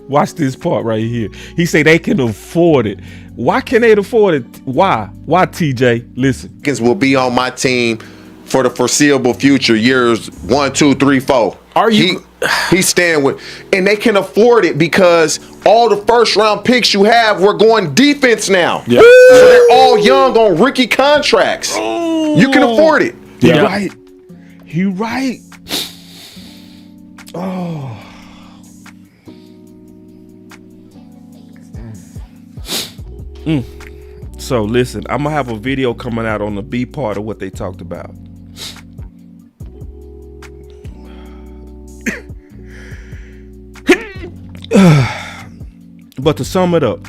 Watch this part right here. He say they can afford it. Why can they afford it? Why, TJ? Listen. Pickens will be on my team for the foreseeable future, years 1, 2, 3, 4. Are you? He's staying with, and they can afford it because all the first round picks you have, we're going defense now. Yeah. So they're all young on rookie contracts. You can afford it. Yeah. He right. Oh. So listen, I'm gonna have a video coming out on the B part of what they talked about. But to sum it up,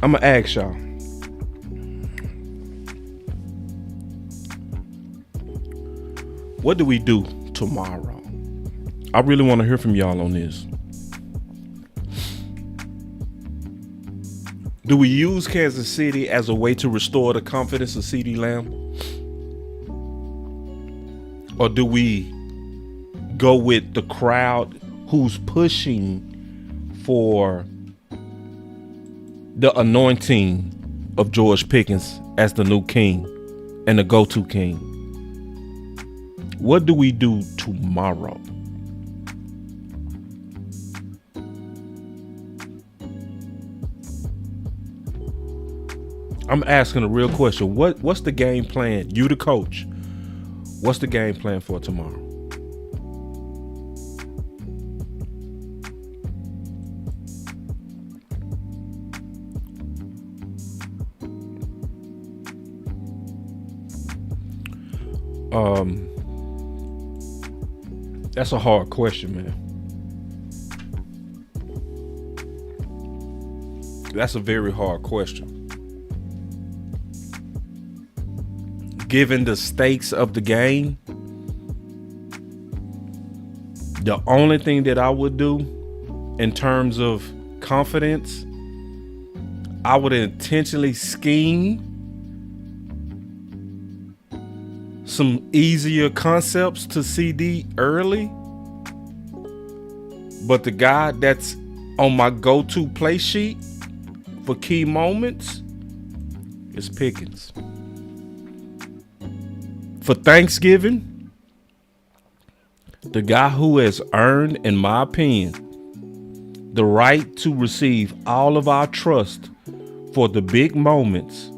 I'm gonna ask y'all, what do we do tomorrow? I really want to hear from y'all on this. Do we use Kansas City as a way to restore the confidence of CeeDee Lamb? Or do we go with the crowd who's pushing for the anointing of George Pickens as the new king and the go-to king. What do we do tomorrow? I'm asking a real question. What's the game plan? You the coach. What's the game plan for tomorrow? That's a hard question, man. That's a very hard question. Given the stakes of the game, the only thing that I would do in terms of confidence, I would intentionally scheme some easier concepts to CD early. But the guy that's on my go-to play sheet for key moments is Pickens. For Thanksgiving, the guy who has earned, in my opinion, the right to receive all of our trust for the big moments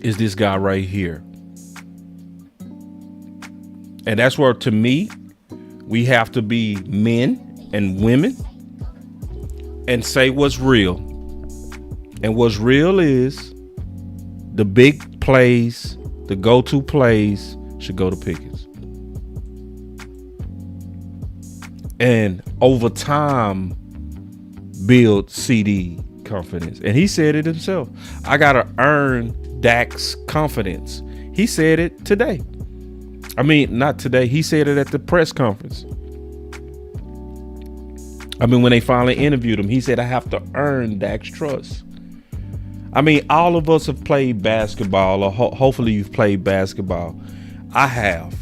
is this guy right here. And that's where, to me, we have to be men and women and say what's real. And what's real is the big plays, the go-to plays should go to Pickens. And over time, build CD confidence. And he said it himself. I got to earn Dak's confidence. He said it today. I mean, not today. He said it at the press conference. I mean, when they finally interviewed him, he said, I have to earn Dak's trust. I mean, all of us have played basketball, or hopefully you've played basketball. I have.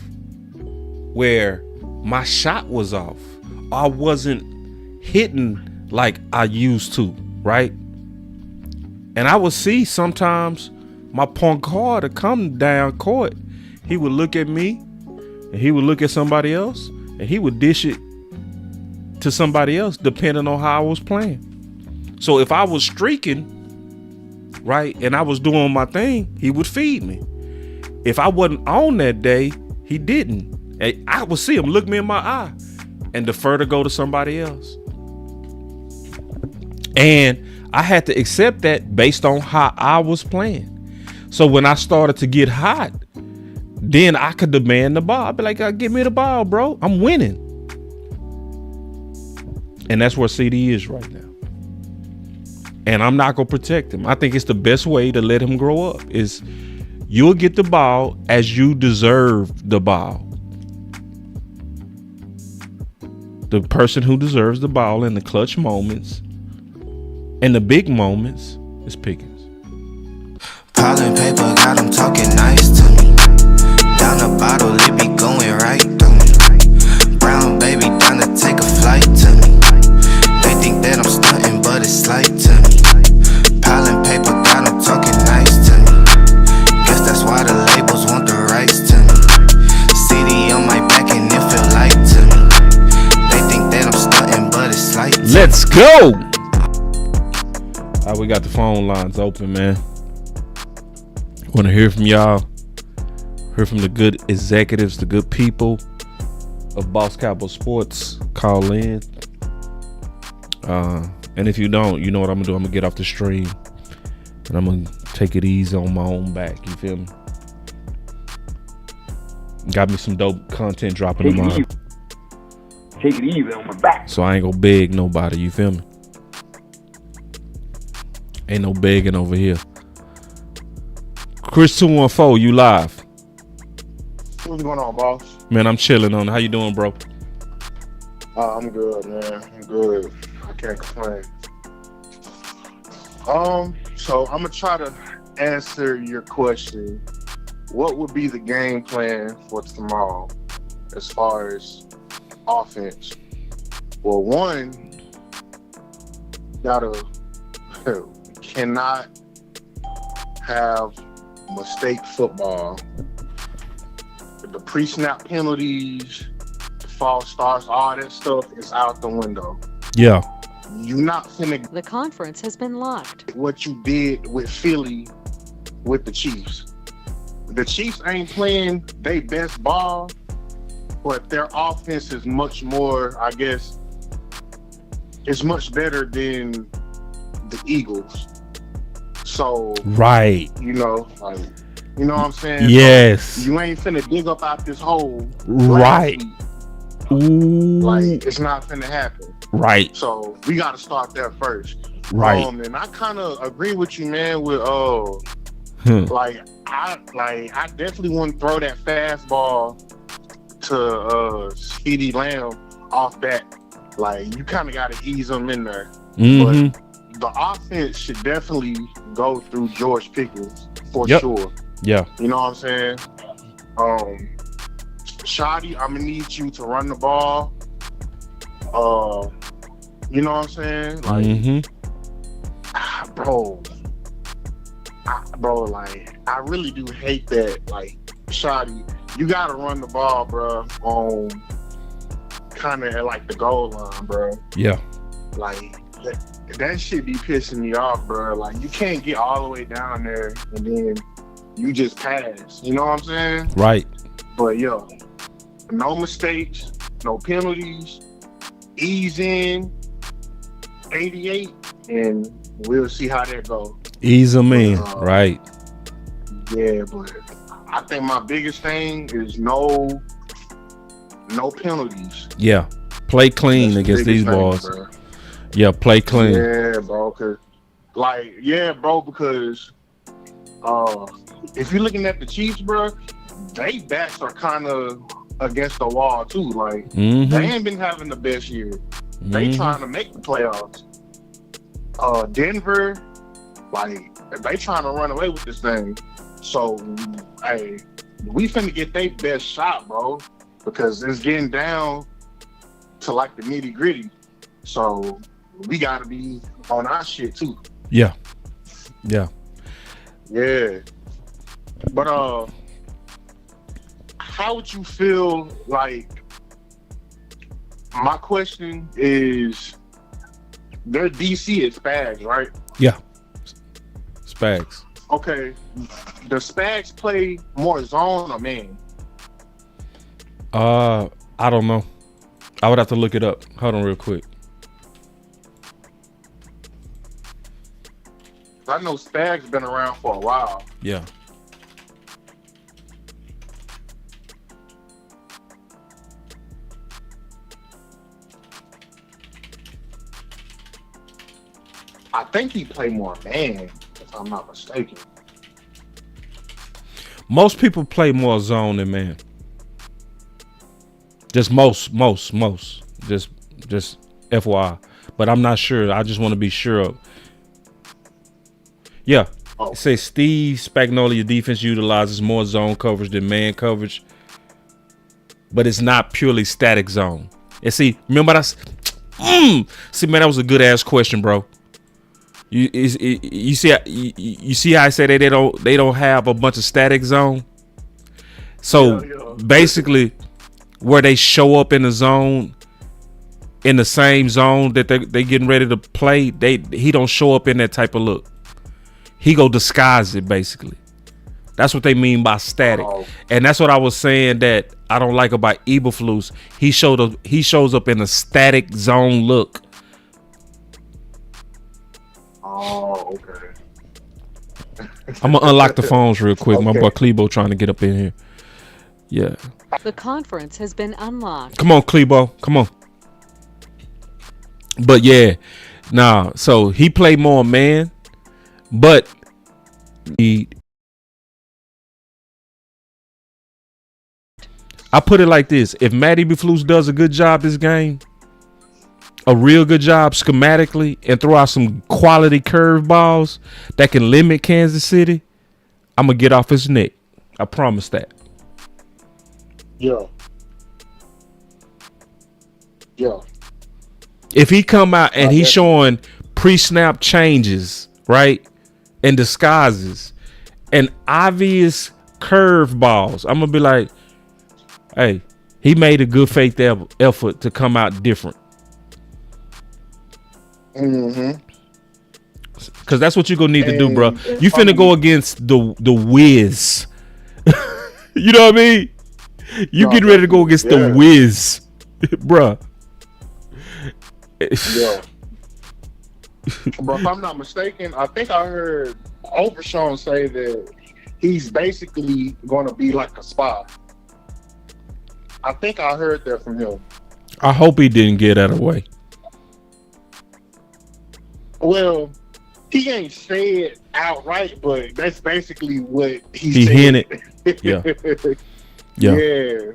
Where my shot was off. I wasn't hitting like I used to, right? And I would see sometimes my point guard to come down court. He would look at me, and he would look at somebody else, and he would dish it to somebody else depending on how I was playing. So if I was streaking, right, and I was doing my thing, he would feed me. If I wasn't on that day, he didn't. And I would see him look me in my eye and defer to go to somebody else. And I had to accept that based on how I was playing. So when I started to get hot, then I could demand the ball. I'd be like, give me the ball, bro. I'm winning. And that's where CD is right now. And I'm not going to protect him. I think it's the best way to let him grow up is you'll get the ball as you deserve the ball. The person who deserves the ball in the clutch moments and the big moments is Pickens. Piling paper got them talking nice to me. Down the bottle, it be going right through me. Brown baby down to take a flight to me. They think that I'm stunting, but it's slight to me. Piling paper got them talking nice to me. Guess that's why the labels want the rights to me. CD on my back and it feel light to me. They think that I'm stunting, but it's slight to me. Let's go! All right, we got the phone lines open, man. Want to hear from y'all. Hear from the good executives, the good people of Boss Cowboy Sports. Call in. And if you don't, you know what I'm going to do. I'm going to get off the stream. And I'm going to take it easy on my own back. You feel me? Got me some dope content dropping tomorrow. Take it easy on my back. So I ain't going to beg nobody. You feel me? Ain't no begging over here. Chris 214, you live. What's going on, boss? Man, I'm chilling on. How you doing, bro? I'm good, man. I'm good. I can't complain. So I'm gonna try to answer your question. What would be the game plan for tomorrow as far as offense? Well, one, gotta cannot have mistake football. The pre-snap penalties, the false starts, all that stuff is out the window. Yeah. You're not finna The conference has been locked. what you did with Philly with the Chiefs. The Chiefs ain't playing their best ball, but their offense is much more, I guess, it's much better than the Eagles. So, Right. you know, like, you know what I'm saying? Yes. So you ain't finna dig up out this hole. Right. Ooh. Like, it's not finna happen. Right. So we got to start there first. Right. And I kind of agree with you, man. With I definitely want to throw that fastball to Speedy Lamb off that. Like, you kind of got to ease him in there. Mm-hmm. But the offense should definitely go through George Pickens for Yep. sure. Yeah. You know what I'm saying? Shotty, I'm gonna need you to run the ball. You know what I'm saying? Like, I really do hate that. Like, Shotty, you gotta run the ball, bro, on kind of at like the goal line, bro. Yeah. Like, that shit be pissing me off, bro. Like, you can't get all the way down there and then you just pass. You know what I'm saying? Right. But yo, no mistakes, no penalties, ease in 88, and we'll see how that goes. Ease them in. Right. Yeah, but I think my biggest thing is no penalties. Yeah. Play clean That's the against these biggest thing, balls. bro. Yeah. Play clean. Yeah, bro. Because if you're looking at the Chiefs, bro, they backs are kind of against the wall too. Like, Mhm. they ain't been having the best year. They Mhm. trying to make the playoffs. Denver, like, they trying to run away with this thing. So, hey, we finna get their best shot, bro, because it's getting down to like the nitty gritty. So we gotta be on our shit too. Yeah. Yeah. Yeah. But how would you feel like, my question is, their DC is Spags, right? Yeah. Spags. Okay. Does Spags play more zone or man? I don't know. I would have to look it up. Hold on real quick. I know Spags been around for a while. Yeah. I think he play more man, if I'm not mistaken. Most people play more zone than man. Just most. Just FYI. But I'm not sure. I just want to be sure of. Yeah. It says Steve Spagnuolo defense utilizes more zone coverage than man coverage. But it's not purely static zone. And see, remember that's see, man, that was a good ass question, bro. You see how I said they don't have a bunch of static zone. So basically, where they show up in the zone, in the same zone that they getting ready to play, he don't show up in that type of look. He go disguise it basically. That's what they mean by static, and that's what I was saying that I don't like about Eberflus. He shows up in a static zone look. Oh, okay. I'm gonna unlock the phones real quick. My boy Klebo trying to get up in here. Yeah. The conference has been unlocked. Come on, Klebo. Come on. But yeah, nah. So he played more man, but I put it like this: if Matty Eberflus does a good job this game, a real good job schematically, and throw out some quality curveballs that can limit Kansas City, I'm gonna get off his neck. I promise that. Yeah. Yo. If he come out and he's showing pre-snap changes, right, and disguises, and obvious curve balls, I'm gonna be like, hey, he made a good faith effort to come out different. Mm-hmm. Because that's what you're gonna need to do, bro. You finna go against the Wiz. You know what I mean? You getting ready to go against the Wiz, bruh. Yeah. But if I'm not mistaken, I think I heard Overshawn say that he's basically going to be like a spy. I think I heard that from him. I hope he didn't get out of the way. Well, he ain't said outright, but that's basically what he said. Hinted. Yeah. Yeah.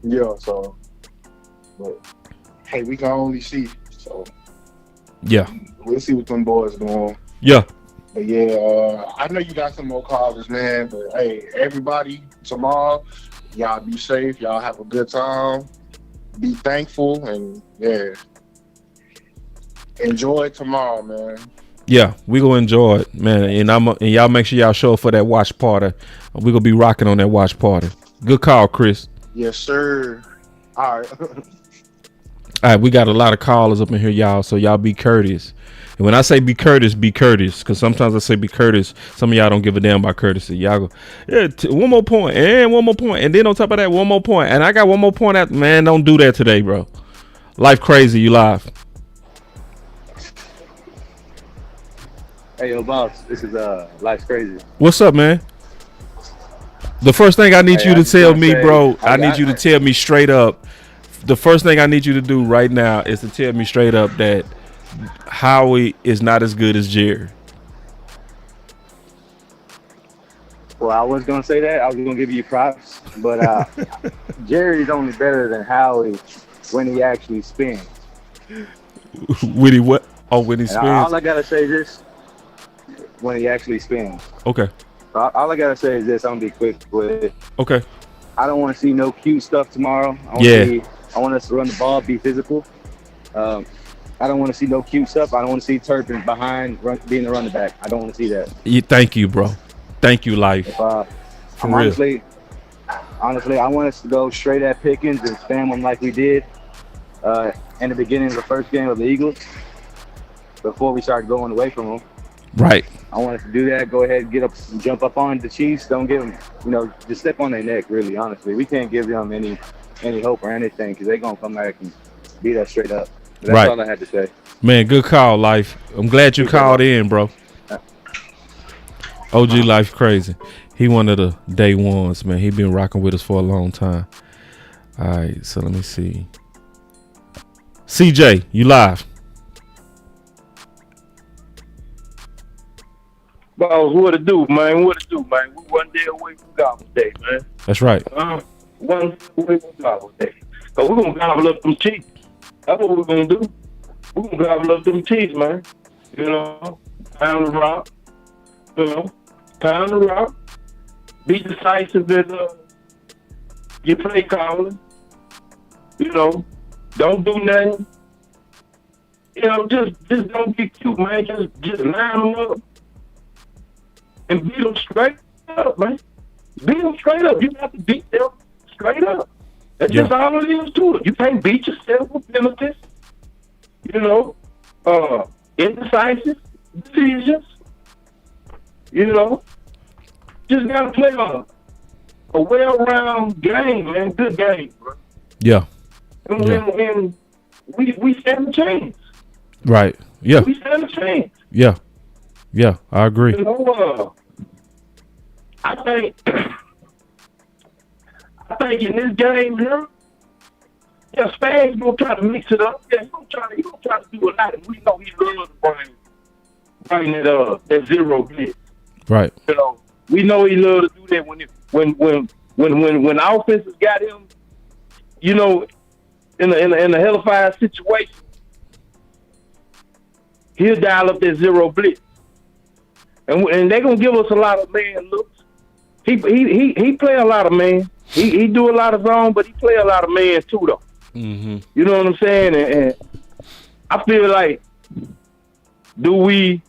Yeah. So, but hey, we can only see. So, yeah, we'll see what them boys doing. Yeah. But yeah, I know you got some more callers, man. But hey, everybody, tomorrow, y'all be safe. Y'all have a good time. Be thankful, and yeah, enjoy tomorrow, man. Yeah, we gonna enjoy it, man. And y'all make sure y'all show up for that watch party. We gonna be rocking on that watch party. Good call, Chris. Yes, sir. All right. All right, we got a lot of callers up in here, y'all. So y'all be courteous. And when I say be courteous, because sometimes I say be courteous. Some of y'all don't give a damn about courtesy. Y'all go, yeah, one more point, and one more point, and then on top of that, one more point, and I got one more point. Out, man, don't do that today, bro. Life crazy, you live. Hey, yo, boss. This is Life's Crazy. What's up, man? The first thing I need you to tell me, bro, I need you to tell me straight up. The first thing I need you to do right now is to tell me straight up that Howie is not as good as Jerry. Well, I was going to say that. I was going to give you props. But Jerry's only better than Howie when he actually spins. When he what? Oh, when he spins? All I got to say is this. When he actually spins. Okay. All I got to say is this. I'm going to be quick with it. Okay. I don't want to see no cute stuff tomorrow. I want us to run the ball, be physical. I don't want to see no cute stuff. I don't want to see Turpin behind being the running back. I don't want to see that. Thank you, bro. Thank you, Life. For real. Honestly, I want us to go straight at Pickens and spam him like we did in the beginning of the first game of the Eagles before we started going away from them. Right. I want us to do that. Go ahead and get up, jump up on the Chiefs. Don't give them, just step on their neck, really, honestly. We can't give them any hope or anything because they're going to come back and beat us straight up. But that's all I had to say. Man, good call, Life. I'm glad you called in, bro. OG Life crazy. He one of the day ones, man. He been rocking with us for a long time. All right, so let me see. CJ, you live. Well, what to do, man? What to do, man? We one day away from Gobble Day, man. That's right. One day away from Gobble Day. So we're going to gobble up them cheeks. That's what we're going to do. We're going to gobble up them cheeks, man. Pound the rock. Pound the rock. Be decisive as your play calling. Don't do nothing. Just don't get cute, man. Just line them up. And beat them straight up, man. Beat them straight up. You have to beat them straight up. That's just all it is to it. You can't beat yourself with penalties. Indecisive decisions. Just gotta play a well-rounded game, man. Good game, bro. Yeah. And we stand a chance. Right. Yeah. We stand a chance. Yeah. Yeah, I agree. I think in this game here, Spags gonna try to mix it up. Yeah, he gonna try to do a lot, and we know he loves to bring that zero blitz. Right. We know he loves to do that when offenses got him, in a hellified situation. He'll dial up that zero blitz. And they're gonna give us a lot of man looks. He play a lot of man. He do a lot of zone, but he play a lot of man too, though. Mm-hmm. You know what I'm saying? And I feel like do we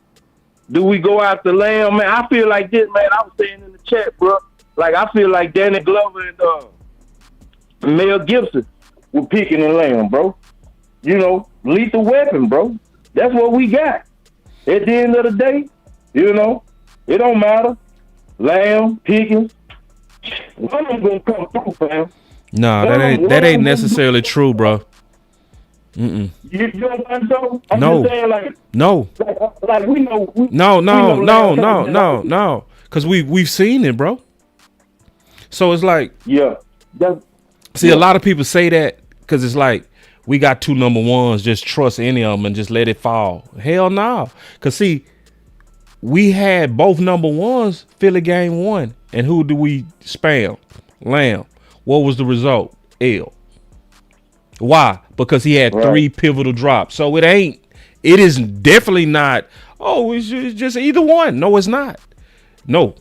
go after Lamb, man? I feel like this, man. I was saying in the chat, bro. Like I feel like Danny Glover and Mel Gibson were picking and Lamb, bro. You know, lethal weapon, bro. That's what we got. At the end of the day, you know, it don't matter. Lamb, Pickens, one of them gonna come through, fam. Nah, that ain't necessarily true, bro. Mm-mm. You don't think so? I'm No. just saying, like, No. like we know. No. Because we've seen it, bro. So it's like, yeah. See, a lot of people say that because it's like we got 2 number ones. Just trust any of them and just let it fall. Hell no. Because see, we had both number ones Philly game 1, and who do we spam? Lamb. What was the result? L. Why? Because he had 3 pivotal drops. So it is definitely not, it's just either one. No, it's not. No,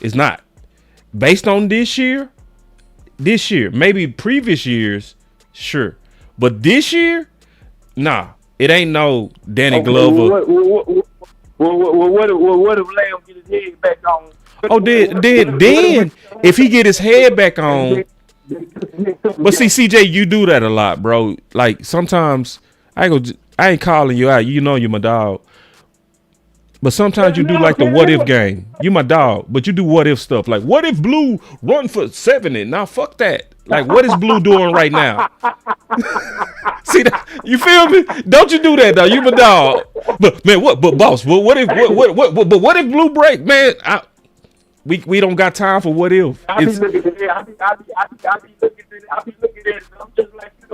it's not. Based on this year, maybe previous years, sure. But this year, nah, it ain't no Danny Glover. What if Lamb get his head back on? Then if he get his head back on. But see, CJ, you do that a lot, bro. Like sometimes I ain't calling you out. You know you're my dog. But sometimes you do like the what if game. You my dog, but you do what if stuff. Like what if Blue run for 70? Now fuck that. Like what is Blue doing right now? See that? You feel me? Don't you do that though? You my dog. But man, but boss, what if Blue break, man? We don't got time for what if. I be looking at it. I'm just like, you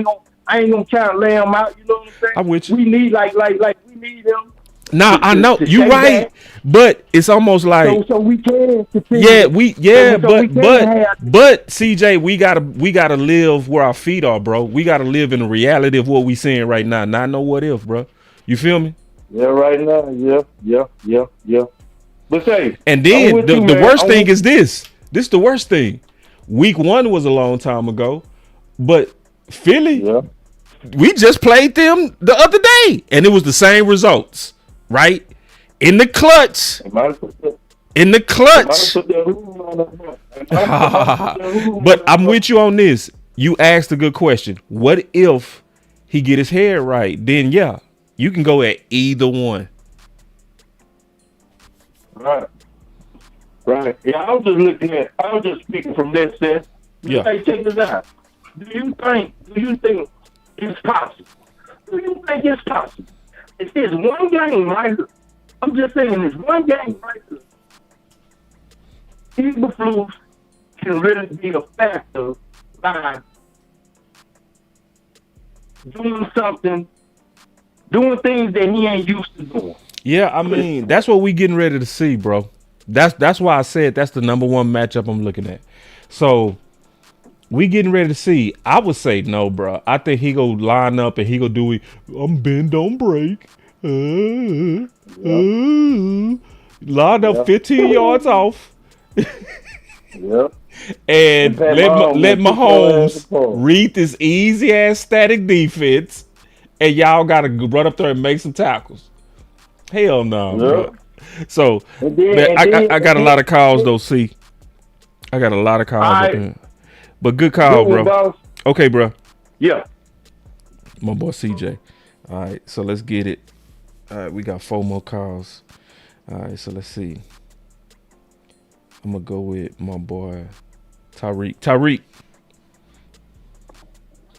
know, I ain't gonna count Lamb out. You know what I'm saying? I'm with you. We need like we need him. Nah, I know you right, but it's almost like so we can. But CJ, we gotta live where our feet are, bro. We gotta live in the reality of what we seeing right now. Not know what if, bro. You feel me? Yeah, right now. Yeah. But say, and then the worst thing is this. This is the worst thing. Week 1 was a long time ago, but Philly, we just played them the other day, and it was the same results, right? In the clutch. But I'm with you on this. You asked a good question. What if he get his head right? Then yeah, you can go at either one. Right. Yeah, I was just speaking from that sense. Yeah. Hey, check this out. Do you think it's possible? Do you think it's possible? If there's one game right here, I'm just saying there's one game right here, Eberflus can really be a factor by doing things that he ain't used to doing. Yeah, I mean, that's what we getting ready to see, bro. That's why I said that's the number 1 matchup I'm looking at. So we getting ready to see. I would say no, bro. I think he go line up and he go do it. I'm bend, don't break. Line up 15 yards off. And let Mahomes read this easy ass static defense, and y'all gotta run up there and make some tackles. Hell no, bro. So I got a lot of calls though. See, I got a lot of calls, but good call, bro. Okay, bro. Yeah, my boy CJ. All right, so let's get it. All right, we got 4 more calls. All right, so let's see. I'm gonna go with my boy Tyreek.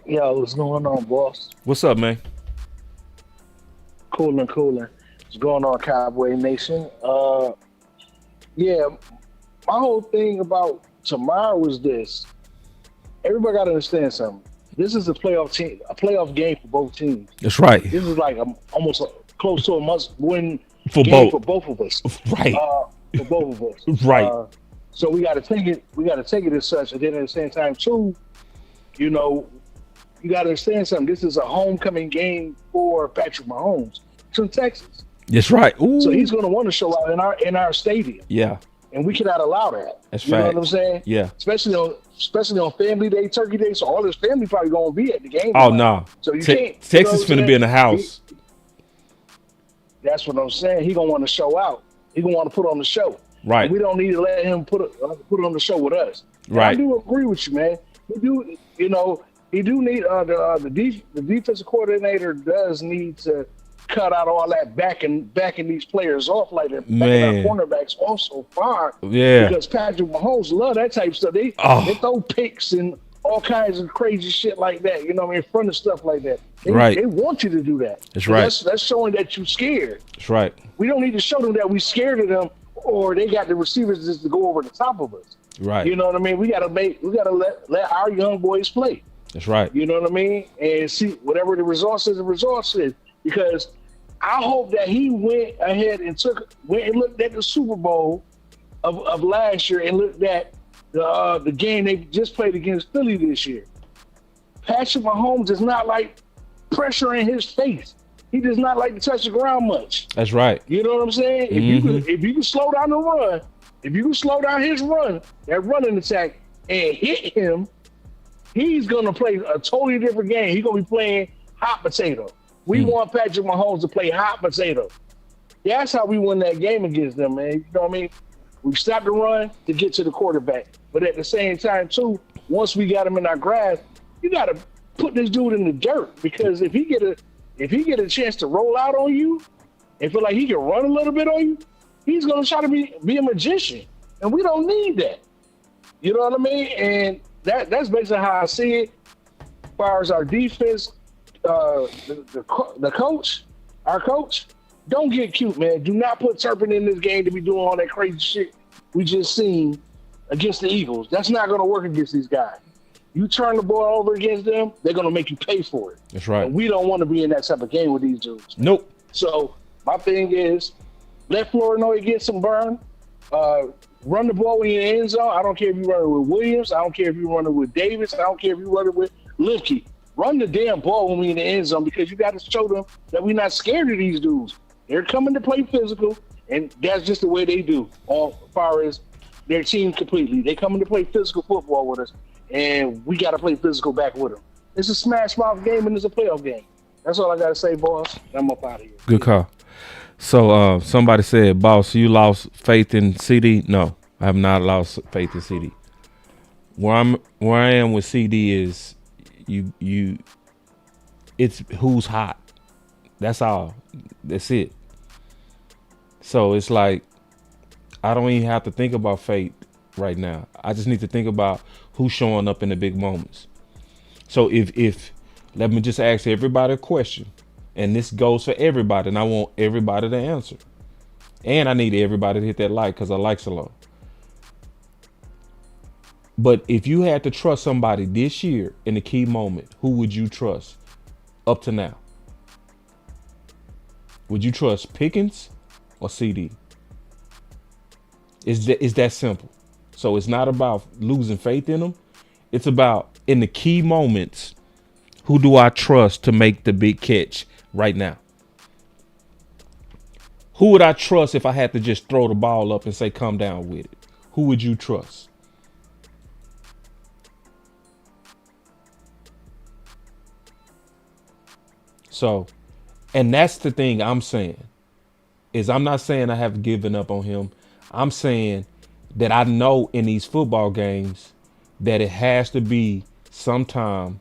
Yo, what's going on, boss? What's up, man? Coolin'. What's going on, Cowboy Nation? Yeah, my whole thing about tomorrow is this. Everybody got to understand something. This is a playoff game for both teams. That's right. This is like almost close to a must-win for game for both of us. Right. For both of us. Right. So we got to take it. We got to take it as such, and then at the same time, too, you know, you got to understand something. This is a homecoming game for Patrick Mahomes. It's in Texas. That's right. Ooh. So he's going to want to show out in our stadium. Yeah. And we cannot allow that. That's you fact. know what I'm saying? Yeah. Especially on Family Day, Turkey Day. So all his family probably going to be at the game. Oh no. So you can't. Texas finna be in the house. That's what I'm saying. He gonna want to show out. He gonna want to put on the show. Right. And we don't need to let him put on the show with us. And Right. I do agree with you, man. He do, you know, he do need the defensive coordinator does need to cut out all that backing these players off like they're backing Man. our cornerbacks off so far. Yeah. Because Patrick Mahomes love that type of stuff. They throw picks and all kinds of crazy shit like that. You know what I mean? In front of stuff like that. Right. They want you to do that. That's right. That's showing that you're scared. That's right. We don't need to show them that we scared of them or they got the receivers just to go over the top of us. Right. You know what I mean? We gotta let our young boys play. That's right. You know what I mean? And see whatever the results is, because I hope that he went ahead and went and looked at the Super Bowl of last year and looked at the game they just played against Philly this year. Patrick Mahomes does not like pressure in his face. He does not like to touch the ground much. That's right. You know what I'm saying? If you can slow down the run, if you can slow down his run, that running attack, and hit him, he's gonna play a totally different game. He's gonna be playing hot potato. We want Patrick Mahomes to play hot potato. That's how we win that game against them, man. You know what I mean? We stop the run to get to the quarterback. But at the same time, too, once we got him in our grasp, you got to put this dude in the dirt, because if he get a chance to roll out on you and feel like he can run a little bit on you, he's gonna try to be a magician, and we don't need that. You know what I mean? And that's basically how I see it. As far as our defense, the coach, our coach, don't get cute, man. Do not put Turpin in this game to be doing all that crazy shit we just seen against the Eagles. That's not gonna work against these guys. You turn the ball over against them, they're gonna make you pay for it. That's right. And we don't want to be in that type of game with these dudes. Nope. So my thing is, let Flournoy get some burn. Run the ball when you're in the end zone. I don't care if you run it with Williams. I don't care if you run it with Davis. I don't care if you run it with Lipke. Run the damn ball when we're in the end zone, because you got to show them that we're not scared of these dudes. They're coming to play physical, and that's just the way they do as far as their team completely. They coming to play physical football with us, and we got to play physical back with them. It's a smash mouth game, and it's a playoff game. That's all I got to say, boss. I'm up out of here. Good call. So somebody said, boss, you lost faith in CD? No, I have not lost faith in CD. Where I am with CD is it's who's hot. That's all. That's it. So it's like I don't even have to think about faith right now. I just need to think about who's showing up in the big moments. So if let me just ask everybody a question. And this goes for everybody, and I want everybody to answer. And I need everybody to hit that like, because I likes a lot. But if you had to trust somebody this year in a key moment, who would you trust up to now? Would you trust Pickens or CD? It's that simple. So it's not about losing faith in them. It's about, in the key moments, who do I trust to make the big catch right now? Who would I trust if I had to just throw the ball up and say, come down with it? Who would you trust? So, and that's the thing I'm saying, is I'm not saying I have given up on him. I'm saying that I know in these football games that it has to be sometime,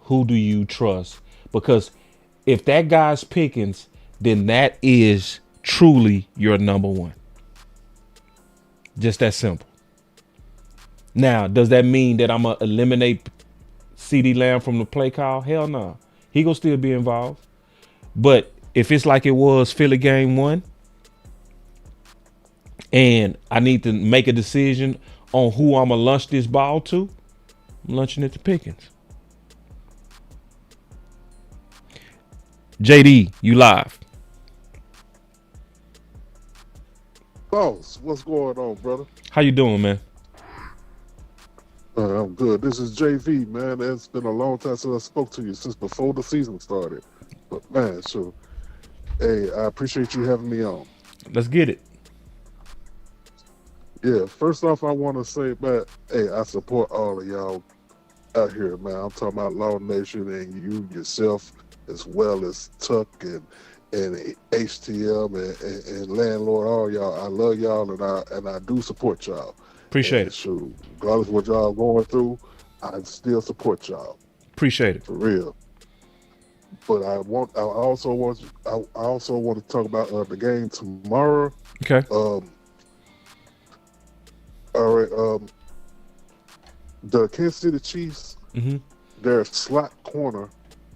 who do you trust? Because if that guy's Pickens, then that is truly your number one. Just that simple. Now, does that mean that I'm going to eliminate CeeDee Lamb from the play call? Hell no. He going to still be involved. But if it's like it was Philly game 1, and I need to make a decision on who I'm going to launch this ball to, I'm launching it to Pickens. JD, you live. Boss, what's going on, brother? How you doing, man? I'm good. This is JV, man. It's been a long time since I spoke to you, since before the season started. But, man, so, hey, I appreciate you having me on. Let's get it. Yeah, first off, I want to say, man, hey, I support all of y'all out here, man. I'm talking about Law Nation and you yourself, as well as Tuck and and HTM and landlord, all y'all. I love y'all, and I do support y'all. Appreciate it. Shoot, regardless of what y'all going through, I still support y'all Appreciate it. for real. But I also want to talk about the game tomorrow. Okay. All right. The Kansas City Chiefs, Mm-hmm. their slot corner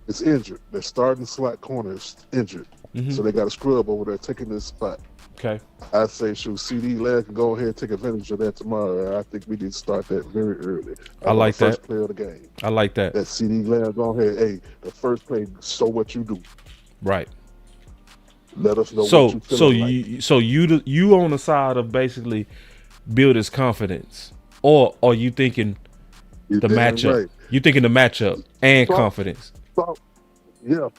is injured. Their starting slot corner is injured. Mhm. So they got a scrub over there taking this spot. Okay. I say, shoot, CD Lamb can go ahead and take advantage of that tomorrow. I think we need to start that very early. I like the first that. play of the game. I like that. That CD Lamb go ahead. Hey, the first play, so what you do. Right. Let us know what you feeling like. You on the side of basically build his confidence, or are you thinking the damn matchup? right. You thinking the matchup and So- confidence? Yeah.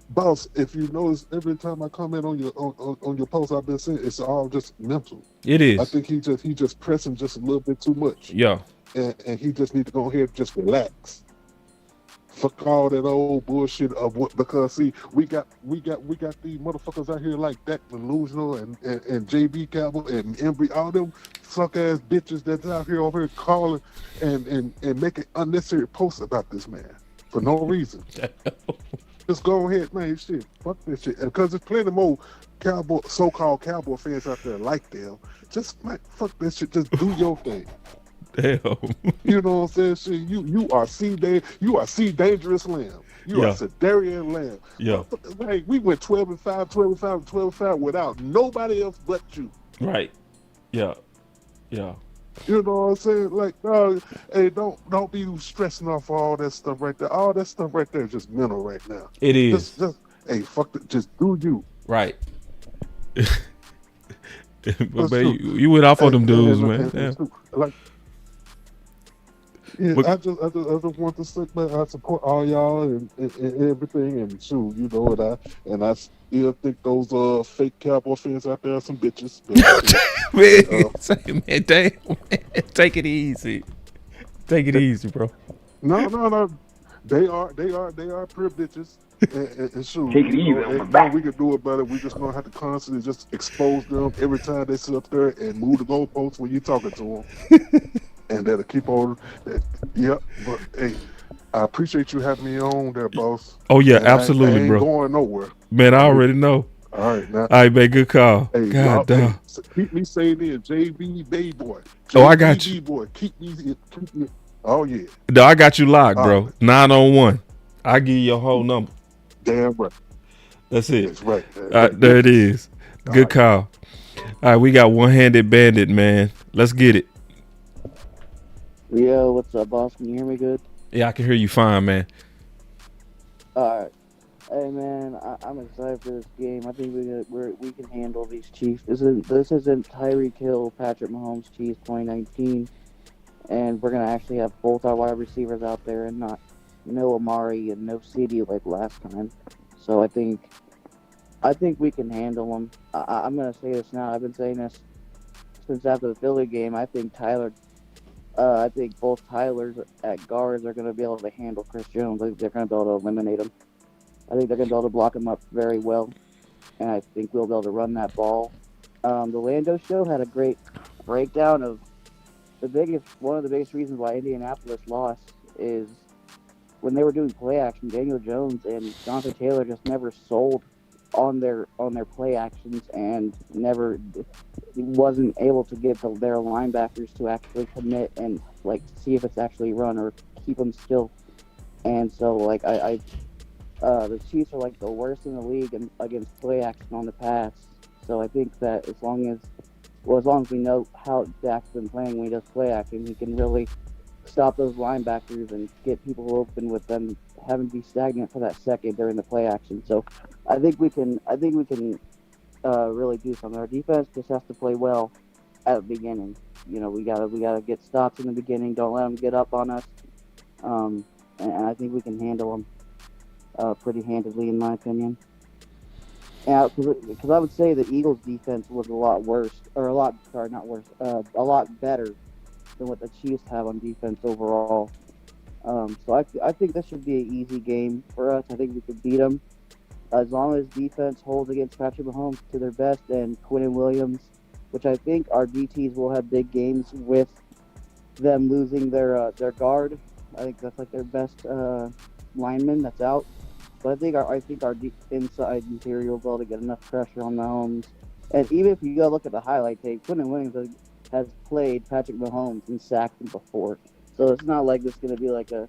Boss, if you notice, every time I comment on your post, I've been saying it's all just mental. It is. I think he just pressing just a little bit too much. Yeah. And he just need to go ahead and just relax. Fuck all that old bullshit of what, because see, we got these motherfuckers out here like that, Delusional and JB Cowboy and Embry, all them suck ass bitches that's out here over here calling and making unnecessary posts about this man for no reason. Just go ahead, man. Shit, fuck this shit. Because there's plenty more so-called cowboy fans out there like them. Just man, fuck this shit. Just do your thing. Damn. You know what I'm saying? Shit, you are C Dangerous Lamb. You Yeah. are Sedarian Lamb. Yeah. Hey, we went 12-5, 12-5, 12-5 without nobody else but you. Right. Yeah. Yeah. You know what I'm saying? Like, hey, don't be stressing off all that stuff right there. All that stuff right there is just mental right now. It is. Just hey, fuck it. Just do you. Right. But man, you went off on them dudes, man. Damn. Like, yeah, I just want to say, man, I support all y'all and everything, and shoot, you know, and I still think those fake cowboy fans out there are some bitches. Man, damn, man. Take it easy. Take it easy, bro. No. They are pure bitches. And shoot, Take it easy on my back. we can do about it. We just gonna have to constantly just expose them every time they sit up there and move the goalposts when you're talking to them. And that'll keep on. Yep. But hey, I appreciate you having me on there, boss. Oh yeah, And absolutely, I ain't bro. going nowhere. Man, I already know. All right, now. All right, man. Good call. Hey, God damn. hey, keep me saying in JB Bay Boy. Oh, I got you. Boy, keep me. Oh yeah. No, I got you locked, bro. 901. I give you your whole number. Damn right. That's it. That's right. There it is. Good call. All right, we got One-Handed Bandit, man. Let's get it. Yo, what's up, boss? Can you hear me good? Yeah, I can hear you fine, man. All right. Hey, man, I'm excited for this game. I think we can handle these Chiefs. This isn't Tyreek Hill, Patrick Mahomes Chiefs 2019, and we're gonna actually have both our wide receivers out there and not no Amari and no CD like last time. So I think we can handle them. I'm gonna say this now. I've been saying this since after the Philly game. I think both Tylers at guards are going to be able to handle Chris Jones. I think they're going to be able to eliminate him. I think they're going to be able to block him up very well, and I think we'll be able to run that ball. The Lando show had a great breakdown of one of the biggest reasons why Indianapolis lost is when they were doing play action. Daniel Jones and Jonathan Taylor just never sold on their play actions and never wasn't able to get their linebackers to actually commit and like see if it's actually run or keep them still. And so like the Chiefs are like the worst in the league against play action on the pass. So I think that as long as we know how Dak's been playing when he does play action, he can really stop those linebackers and get people open with them having to be stagnant for that second during the play action. So I think we can really do something. Our defense just has to play well at the beginning. You know, we gotta get stops in the beginning. Don't let them get up on us. And I think we can handle them pretty handedly, in my opinion. Because I would say the Eagles' defense was a lot better than what the Chiefs have on defense overall. So I think this should be an easy game for us. I think we could beat them. as long as defense holds against Patrick Mahomes to their best and Quinnen Williams, which I think our DTs will have big games with them losing their guard. I think that's like their best lineman that's out. But I think our inside interior will be able to get enough pressure on Mahomes. And even if you go look at the highlight tape, Quinnen Williams has played Patrick Mahomes and sacked him before. So it's not like this is going to be like a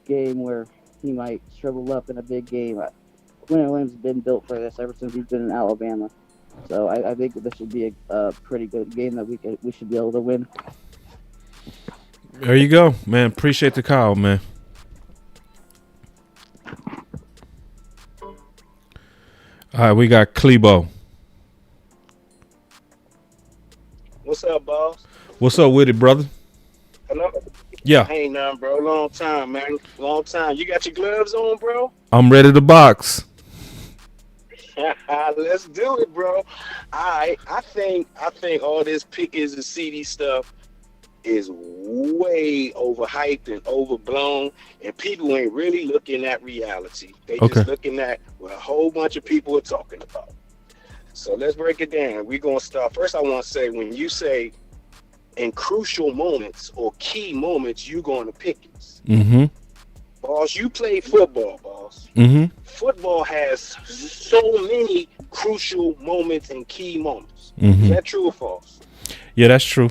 game where he might shrivel up in a big game. Quinnen Williams has been built for this ever since he's been in Alabama. So I think that this should be a pretty good game that we should be able to win. There you go, man. Appreciate the call, man. All right, we got Klebo. What's up, boss? What's up with it, brother? Hello? Yeah. Ain't nothing, bro. Long time, man. Long time. You got your gloves on, bro? I'm ready to box. Let's do it, bro. I think all this Pickens and CD stuff is way overhyped and overblown, and people ain't really looking at reality. They just looking at what a whole bunch of people are talking about. So let's break it down. We're gonna start. First, I want to say, when you say in crucial moments or key moments, you going to Pickens. Mm-hmm. Boss, you play football, boss. Mm-hmm. Football has so many crucial moments and key moments. Mm-hmm. Is that true or false? Yeah, that's true.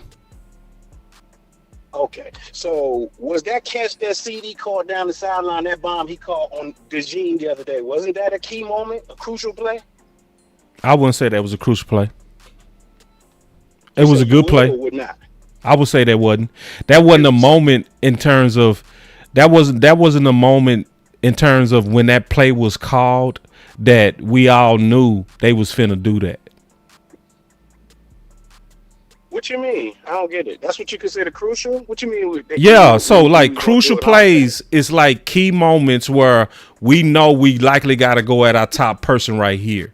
Okay, so was that catch that CD caught down the sideline, that bomb he caught on DeJean the other day, wasn't that a key moment, a crucial play? I wouldn't say that was a crucial play. It was a good play. Would not. I would say that wasn't. That wasn't a moment in terms of that wasn't a moment in terms of when that play was called that we all knew they was finna do that. What you mean? I don't get it. That's what you consider crucial? What you mean? Yeah, so like crucial plays is like key moments where we know we likely got to go at our top person right here.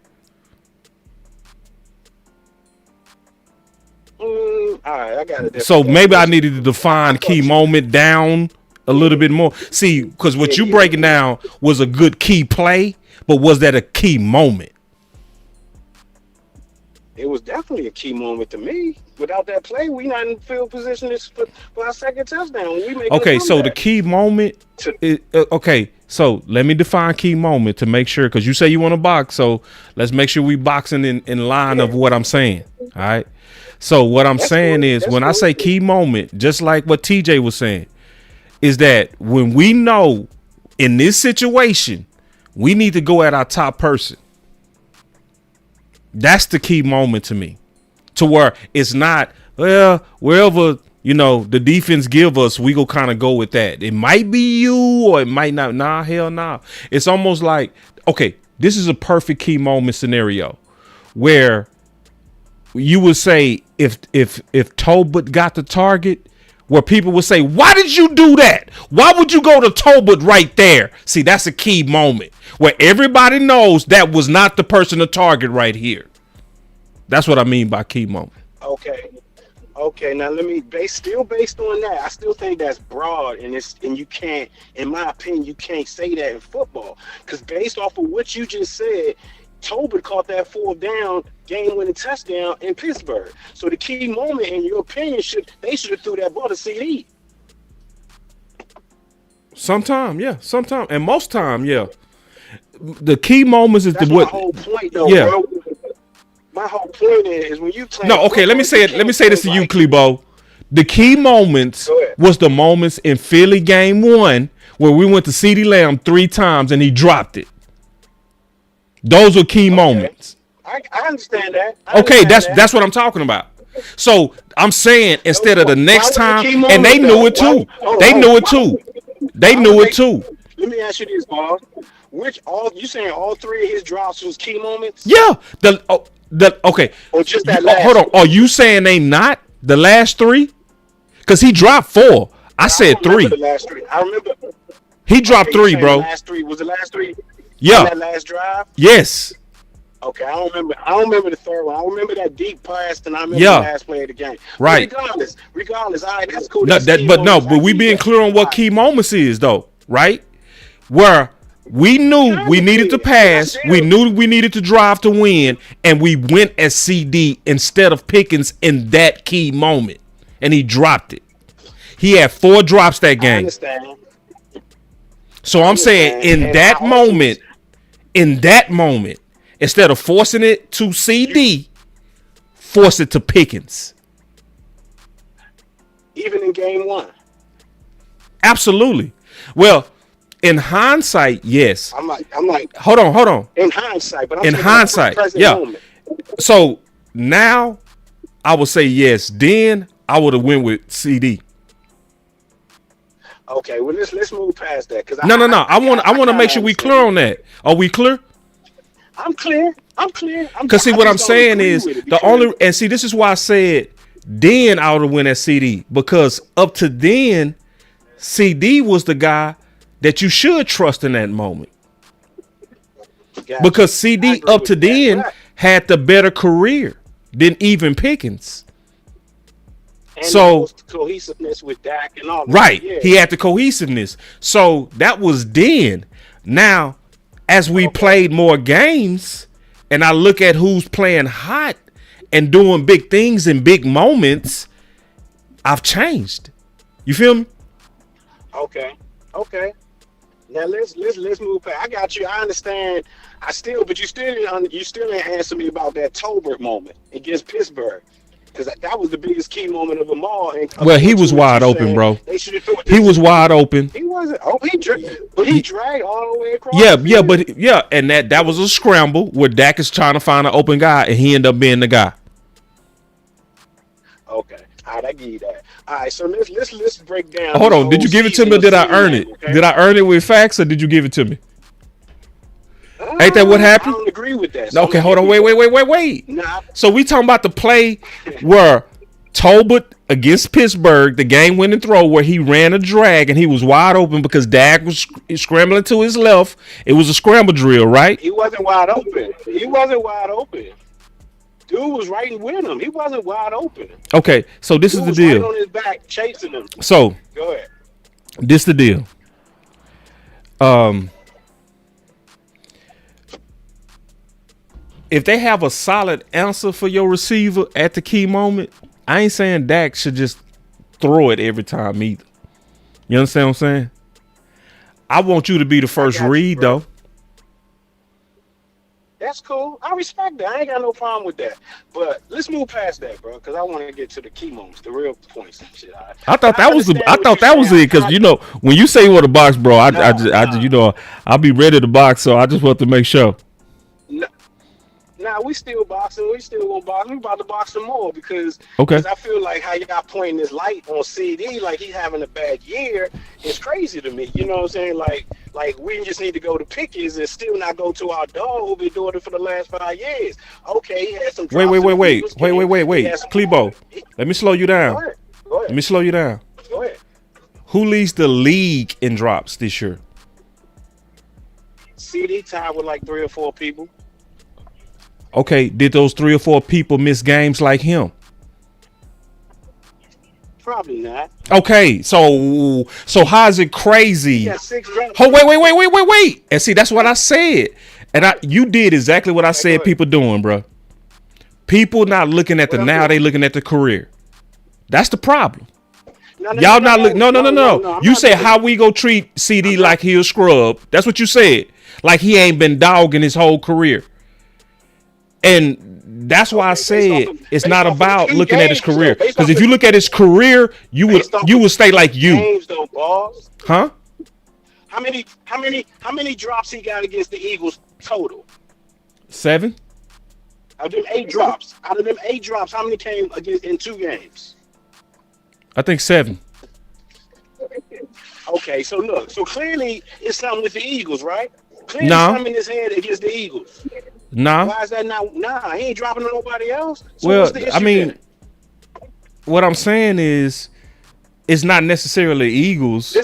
All right, I got it. So maybe I needed to define key moment down a little bit more. See, because what you breaking down was a good key play, but was that a key moment? It was definitely a key moment to me. Without that play, we not in field position for our second touchdown. We make Okay, so the key moment is, okay, so let me define key moment to make sure, because you say you want to box, so let's make sure we boxing in line of what I'm saying. All right. So what I'm saying is when I say key moment, just like what TJ was saying, is that when we know in this situation, we need to go at our top person. That's the key moment to me, to where it's not, well, wherever, you know, the defense give us, we go kind of go with that. It might be you or it might not. Nah, hell nah. It's almost like, okay, this is a perfect key moment scenario where you would say if Tolbert got the target, where people would say, why did you do that? Why would you go to Tolbert right there? See, that's a key moment where everybody knows that was not the person to target right here. That's what I mean by key moment. Okay. Now let me based on that, I still think that's broad, and you can't, in my opinion, you can't say that in football, because based off of what you just said, Tolbert caught that 4th down game-winning touchdown in Pittsburgh. So the key moment, in your opinion, they should have threw that ball to CD. Sometime, yeah. Sometime, and most time, yeah. The key moments is That's my whole point, though, yeah. bro. My whole point is when you play. No, okay. Let me say it. Let me say this to you, Klebo. The key moments was the moments in Philly game 1 where we went to CeeDee Lamb 3 times and he dropped it. Those were key moments. I understand that. That's what I'm talking about. So I'm saying instead of the next time, and they knew it too. They knew it too. They knew it too. Let me ask you this, boss. You saying all 3 of his drops was key moments? Yeah. Okay. Or just that last hold on. Are you saying they not the last 3? Because he dropped 4. I said 3. The last 3. I remember. He dropped 3, bro. The last 3 was the last 3. Yeah. That last drive. Yes. Okay, I don't remember the third one. I remember that deep pass, and I remember the last play of the game. Right. But regardless, all right, that's cool. But we being clear on what key moments is, though, right? Where We knew we needed to pass. We knew we needed to drive to win, and we went as CD instead of Pickens in that key moment, and he dropped it. He had 4 drops that game. I understand. So I'm saying in that moment, instead of forcing it to CD, force it to Pickens. Even in game 1. Absolutely. Well, in hindsight, yes. I'm like, hold on. In hindsight, but I'm in hindsight, yeah. Moment. So now I would say yes. Then I would have went with CD. Okay, well let's move past that because no. I want to make sure we clear on that. Are we clear? I'm clear. Because see, what I'm saying is the only and see this is why I said then I would have went at CD because up to then CD was the guy that you should trust in that moment. Gotcha. Because CD up to then had the better career than even Pickens. And so cohesiveness with Dak and all that. Right. Yeah. He had the cohesiveness. So that was then. Now, as we played more games and I look at who's playing hot and doing big things in big moments, I've changed. You feel me? Okay. Now let's move past. I got you. I understand. But you still didn't answer me about that Tolbert moment against Pittsburgh, because that was the biggest key moment of them all. And well, he was wide open, bro. He was wide open. He wasn't. Oh, he dragged all the way across. Yeah, and that was a scramble where Dak is trying to find an open guy, and he ended up being the guy. Okay. All right, I give you that. All right, so let's break down. Hold on, did you give it to me or did I earn it? Okay? Did I earn it with facts or did you give it to me? Ain't that what happened? I don't agree with that. So okay, hold on, wait. Nah. So we talking about the play where Tolbert against Pittsburgh, the game-winning throw where he ran a drag and he was wide open because Dak was scrambling to his left. It was a scramble drill, right? He wasn't wide open. Dude was right with him. He wasn't wide open. Okay, so this is the deal. Right on his back, chasing him. So, go ahead. This the deal. If they have a solid answer for your receiver at the key moment, I ain't saying Dak should just throw it every time either. You understand what I'm saying? I want you to be the first read, though. That's cool. I respect that. I ain't got no problem with that. But let's move past that, bro, because I want to get to the key moments, the real points and shit. I thought that was it, because you know when you say you want to box, bro, I just you know I'll be ready to box, so I just want to make sure. Nah, we still boxing. We still gonna box. We about to box some more because I feel like how y'all pointing this light on CD like he's having a bad year is crazy to me. You know what I'm saying? Like we just need to go to Pickens and still not go to our dog who been doing it for the last 5 years. Okay, he had some. Wait. Klebo, let me slow you down. Go ahead. Let me slow you down. Go ahead. Who leads the league in drops this year? CD tied with like 3 or 4 people. Okay, did those 3 or 4 people miss games like him? Probably not. Okay, so how is it crazy? Yeah, 6 drops. Oh, wait. And see, that's what I said. And you did exactly what I said people doing, bro. People not looking at they looking at the career. That's the problem. Y'all not look. No. You say how we go treat CD like he a scrub. That's what you said. Like he ain't been dogging his whole career. And that's why I said it's not about looking at his career. Because if you look at his career, you would stay like you. Games though, boss. Huh? How many drops he got against the Eagles total? 7. Out of them 8 drops, how many came against in 2 games? I think 7. Okay, so look, clearly it's something with the Eagles, right? Clearly something in his head against the Eagles. Nah. Why is that not? Nah, he ain't dropping to nobody else. So well, what's the issue I mean, then? What I'm saying is, it's not necessarily Eagles.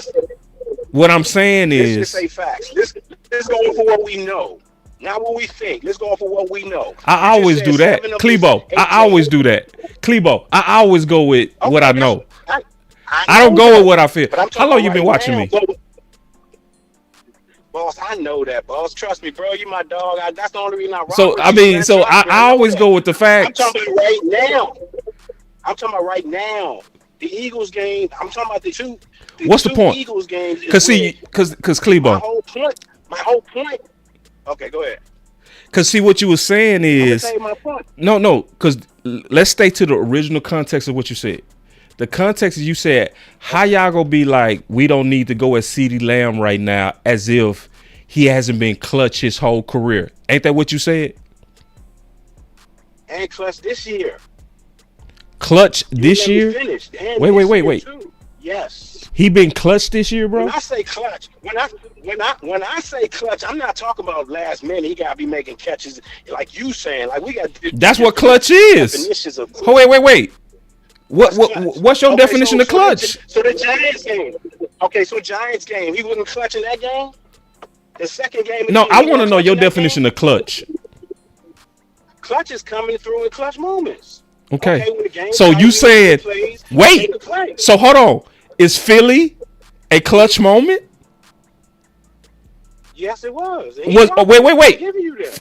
What I'm saying is, let's just say facts. Let's go for what we know, not what we think. Let's go for what we know. I always do that, Klebo. I always do that, Klebo. I always go with what I know. I don't go with what I feel. How long you been watching me? Boss, I know that, boss. Trust me, bro. You my dog. That's the only reason I rock So with I you, mean, man. so Trust me, I know always that. go with the I'm facts. talking about right now. I'm talking about right now. The Eagles game. I'm talking about the two. What's the point? Eagles games. Cause see, cause Clebo. My whole point. Okay, go ahead. Cause see, what you were saying is Say my point. no. Cause let's stay to the original context of what you said. The context is you said, how y'all gonna be like, we don't need to go at CeeDee Lamb right now, as if he hasn't been clutch his whole career. Ain't that what you said? And clutch this year. Clutch this year? Wait. Yes. He been clutch this year, bro? When I say clutch, when I say clutch, I'm not talking about last minute. He gotta be making catches like you saying. Like we got. That's what clutch is. Definitions of clutch. Oh, wait. What's your definition of clutch? So the Giants game. Okay, so Giants game. He wasn't clutch in that game. The second game. No, I want to know your definition of clutch. Clutch is coming through in clutch moments. Okay. When the game So you said, plays, wait. So hold on. Is Philly a clutch moment? Yes, it was.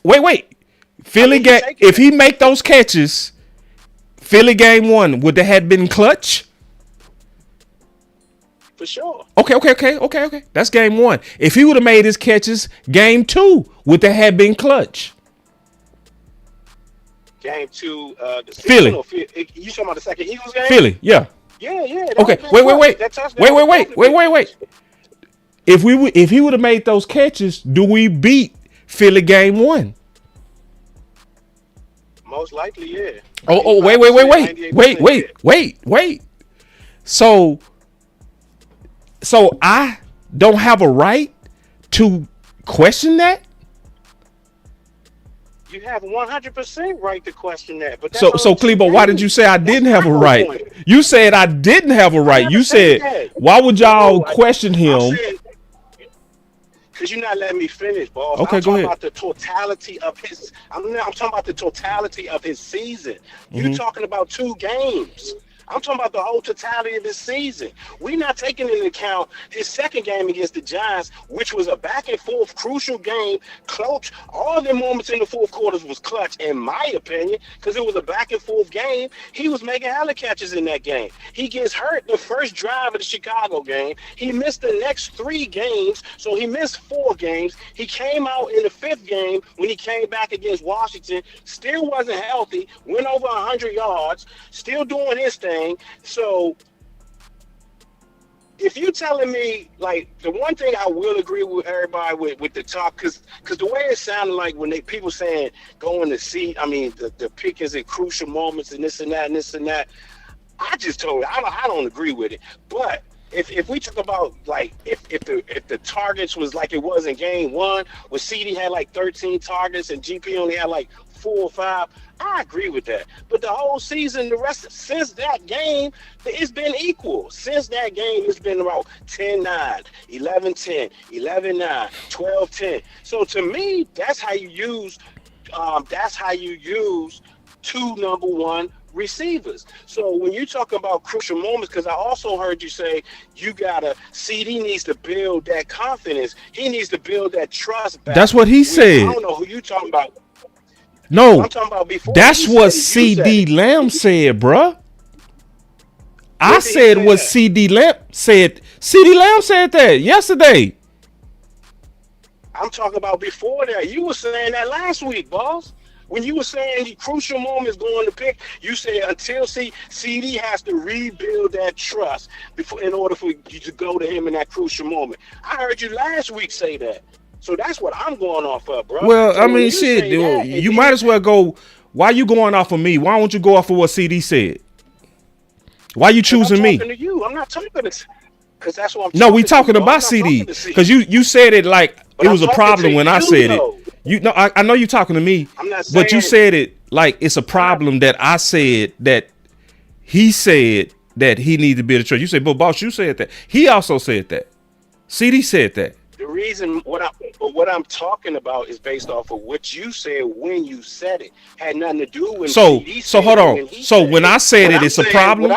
Wait. Philly game. If he make those catches, Philly game 1, would that have been clutch? For sure. Okay. That's game 1. If he would have made his catches, game 2, would that have been clutch? Game 2, Philly. You talking about the second Eagles game? Philly, yeah. Yeah. Okay, wait. If he would have made those catches, do we beat Philly game 1? Most likely, yeah. Oh, wait. So I don't have a right to question that? You have 100% right to question that. But So Clebo, why did you say I didn't have a right? You said I didn't have a right. You said, why would y'all question him? Because you're not letting me finish, boss. Okay, go ahead. I'm talking about the totality of his. I'm talking about the totality of his season. You're talking about 2 games. I'm talking about the whole totality of his season. We're not taking into account his second game against the Giants, which was a back and forth crucial game. Close. All the moments in the fourth quarters was clutch, in my opinion, because it was a back and forth game. He was making hella catches in that game. He gets hurt the first drive of the Chicago game. He missed the next 3 games, so he missed 4 games. He came out in the 5th game when he came back against Washington, still wasn't healthy, went over 100 yards, still doing his thing. So if you telling me, like, the one thing I will agree with everybody with the talk, because the way it sounded like when people saying going to see, I mean, the pick is in crucial moments and this and that and this and that, I just told you I don't agree with it. But if we talk about, like, if the targets was like it was in game 1, where CD had like 13 targets and GP only had like 4 or 5, I agree with that. But the whole season, since that game, it's been equal. Since that game, it's been about 10-9, 11-10, 11-9, 12-10. So to me, that's how you use 2 number 1 receivers. So when you talk about crucial moments, because I also heard you say CD needs to build that confidence. He needs to build that trust back. That's what he said. I don't know who you talking about. No, I'm talking about before. That's what CeeDee Lamb said, bruh. I said what CeeDee Lamb said. CeeDee Lamb said that yesterday. I'm talking about before that. You were saying that last week, boss. When you were saying the crucial moments going to pick, you said until CD has to rebuild that trust in order for you to go to him in that crucial moment. I heard you last week say that. So that's what I'm going off of, bro. Well, so I mean, shit, dude, you might as well go. Why you going off of me? Why don't you go off of what CD said? Why you choosing me? I'm talking to you. I'm not talking to, because that's what I'm. No, we talking about CD. Because you said it like it was a problem when I said it. You know, I know you talking to me, but you said it like it's a problem that I said that he said that he needed to be the church. You said, but boss, you said that. He also said that. CD said that. The reason what I'm talking about is based off of what you said when you said it. Had nothing to do with. So hold on. So when I said it, it's a problem.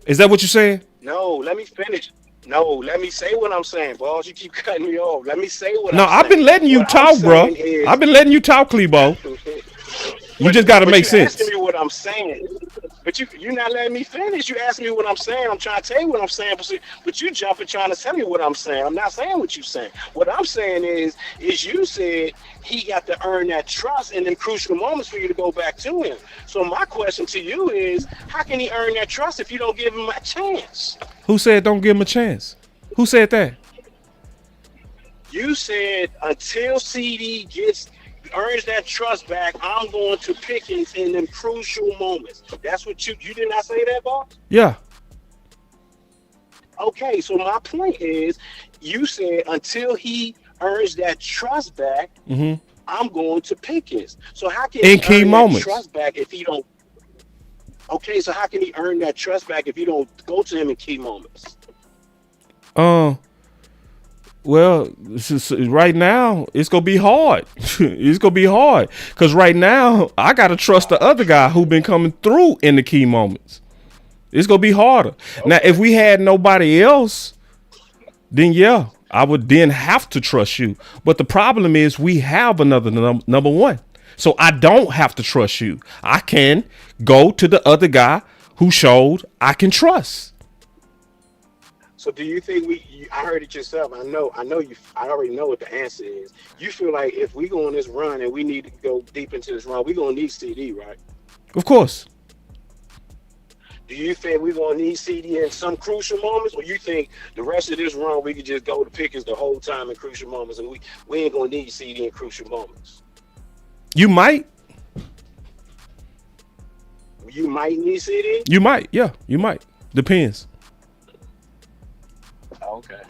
Is that what you're saying? No, let me finish. No, let me say what I'm saying, boss. You keep cutting me off. Let me say what No, I'm I've saying. been letting you What I'm talk, bro. saying is, I've been letting you talk, Klebo. You just got to but make you asking sense. me what I'm saying. But you're not letting me finish. You asking me what I'm saying. I'm trying to tell you what I'm saying, but you jumping trying to tell me what I'm saying. I'm not saying what you're saying. What I'm saying is you said he got to earn that trust in them crucial moments for you to go back to him. So my question to you is, how can he earn that trust if you don't give him a chance? Who said don't give him a chance? Who said that? You said until CD earns that trust back, I'm going to Pickens in them crucial moments. That's what you did not say that, boss? Yeah. Okay, so my point is, you said until he earns that trust back, Mm-hmm. I'm going to Pickens. So how can In he key earn moments. that trust back if he don't? Okay, so how can he earn that trust back if you don't go to him in key moments? Well, right now it's gonna be hard. It's gonna be hard because right now I gotta trust the other guy who been coming through in the key moments. It's gonna be harder. Okay. Now, if we had nobody else, then yeah, I would then have to trust you. But the problem is we have another number one, so I don't have to trust you. I can go to the other guy who showed I can trust. So do you think I heard it yourself. I know you. I already know what the answer is. You feel like if we go on this run and we need to go deep into this run, we're going to need CD, right? Of course. Do you think we're going to need CD in some crucial moments, or you think the rest of this run we could just go to Pickens the whole time in crucial moments and we ain't going to need CD in crucial moments? You might. You might need CD? You might, yeah. You might. Depends. Okay.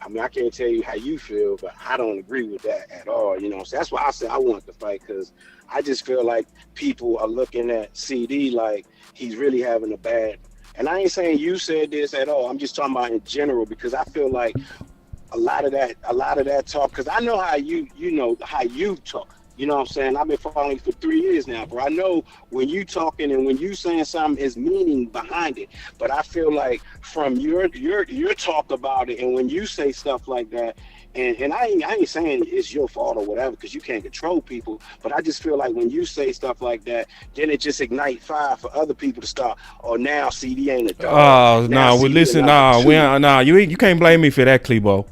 I mean, I can't tell you how you feel, but I don't agree with that at all. You know, so that's why I said I want to fight, because I just feel like people are looking at CD like he's really having a bad. And I ain't saying you said this at all. I'm just talking about in general, because I feel like a lot of that talk. Because I know how you talk. You know what I'm saying? I've been following you for 3 years now, bro. I know when you talking and when you saying something, is meaning behind it. But I feel like from your talk about it, and when you say stuff like that, and I ain't saying it's your fault or whatever, because you can't control people. But I just feel like when you say stuff like that, then it just ignite fire for other people to start. Or now CD ain't a dog. Oh no, well listen, you can't blame me for that, Klebo.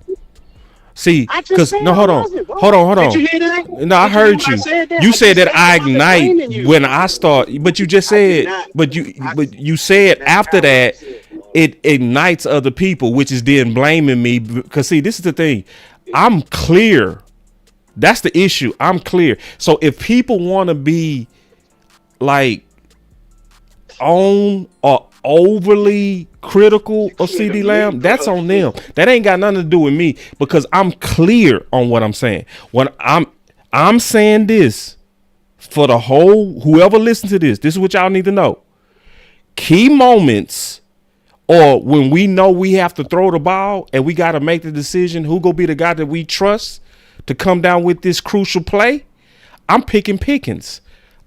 See, because hold on. Did you hear that? No, I heard you. You said that I ignite when I start, but you just said, but you said after that it ignites other people, which is then blaming me. Because see, this is the thing, I'm clear. That's the issue. I'm clear. So if people want to be like on or overly critical of CD Lamb, that's on them. That ain't got nothing to do with me, because I'm clear on what I'm saying. When I'm saying this for the whole, whoever listens to this is what y'all need to know. Key moments, or when we know we have to throw the ball and we got to make the decision who gonna be the guy that we trust to come down with this crucial play, I'm picking Pickens.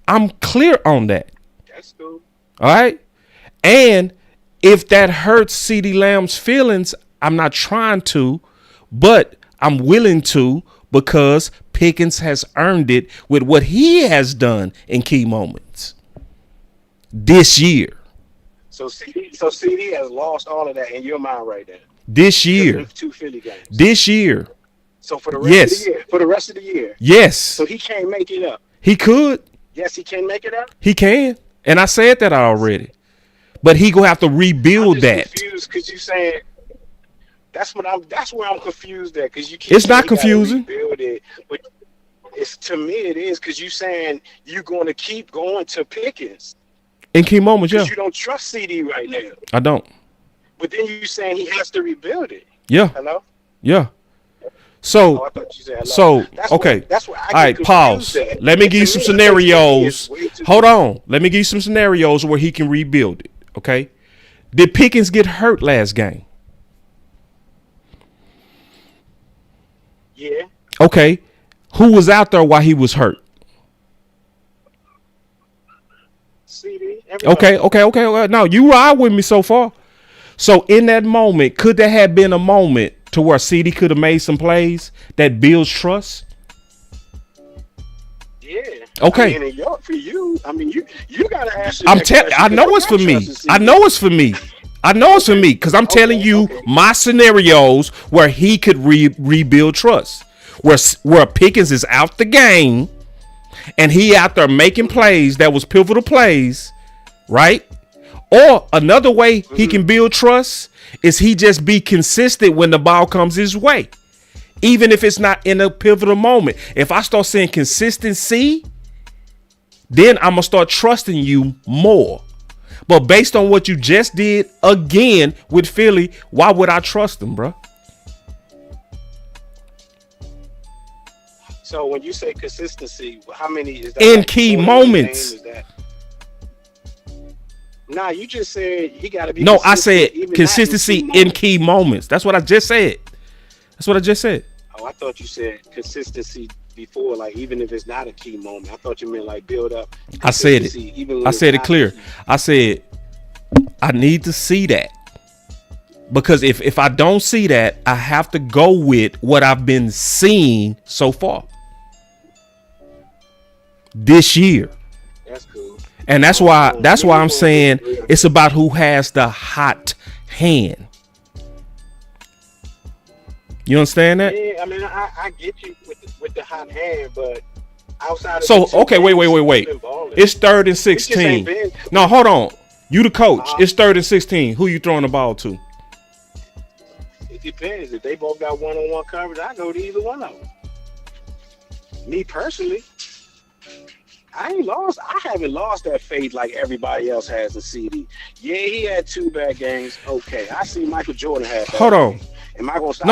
I'm clear on that. That's cool. All right. And if that hurts CD Lamb's feelings, I'm not trying to, but I'm willing to, because Pickens has earned it with what he has done in key moments this year. So CD has lost all of that in your mind right now. This year. 2 Philly games. This year. So for the rest of the year. For the rest of the year. Yes. So he can't make it up. He could. Yes, he can make it up. He can. And I said that already. But he gonna have to rebuild that. Confused because you saying that's where I'm confused at, because you keep. It's not confusing. Rebuild it, but it's, to me it is, because you saying you're going to keep going to Pickens in key moments. Yeah. You don't trust CD right now. I don't. But then you saying he has to rebuild it. Yeah. Hello. Yeah. So, I thought you said hello. That's okay. That's what I all right, pause. Let me give you some scenarios. Hold on. Let me give you some scenarios where he can rebuild it. Okay. Did Pickens get hurt last game? Yeah. Okay. Who was out there while he was hurt? CD. Okay. No, you ride with me so far. So in that moment, could there have been a moment to where CD could have made some plays that builds trust? Yeah. Okay. I mean, for you, I mean, you gotta ask. I know it's for me. I know it's for me. I know it's for me because I'm telling you my scenarios where he could rebuild trust, where Pickens is out the game and he out there making plays that was pivotal plays, right? Or another way he can build trust is he just be consistent when the ball comes his way, even if it's not in a pivotal moment. If I start seeing consistency, then I'm gonna start trusting you more. But based on what you just did again with Philly, why would I trust him, bro? So when you say consistency, how many is that? In key moments. Nah, you just said he got to be. No, I said consistency in key moments. That's what I just said. That's what I just said. Oh, I thought you said consistency before, like even if it's not a key moment. I thought you meant like build up. I said it. I said it clear. I said I need to see that. Because if I don't see that, I have to go with what I've been seeing so far this year. That's cool. And that's why I'm saying it's about who has the hot hand. You understand that? Yeah, I mean, I get you with the hot hand, but outside of so okay, wait. It's 3rd and 16. No, hold on. You the coach. It's 3rd and 16. Who you throwing the ball to? It depends. If they both got one-on-one coverage, I go to either one of them. Me personally, I haven't lost that faith like everybody else has in CD. Yeah, he had 2 bad games. Okay, I see Michael Jordan had. Hold on. Am I gonna stop?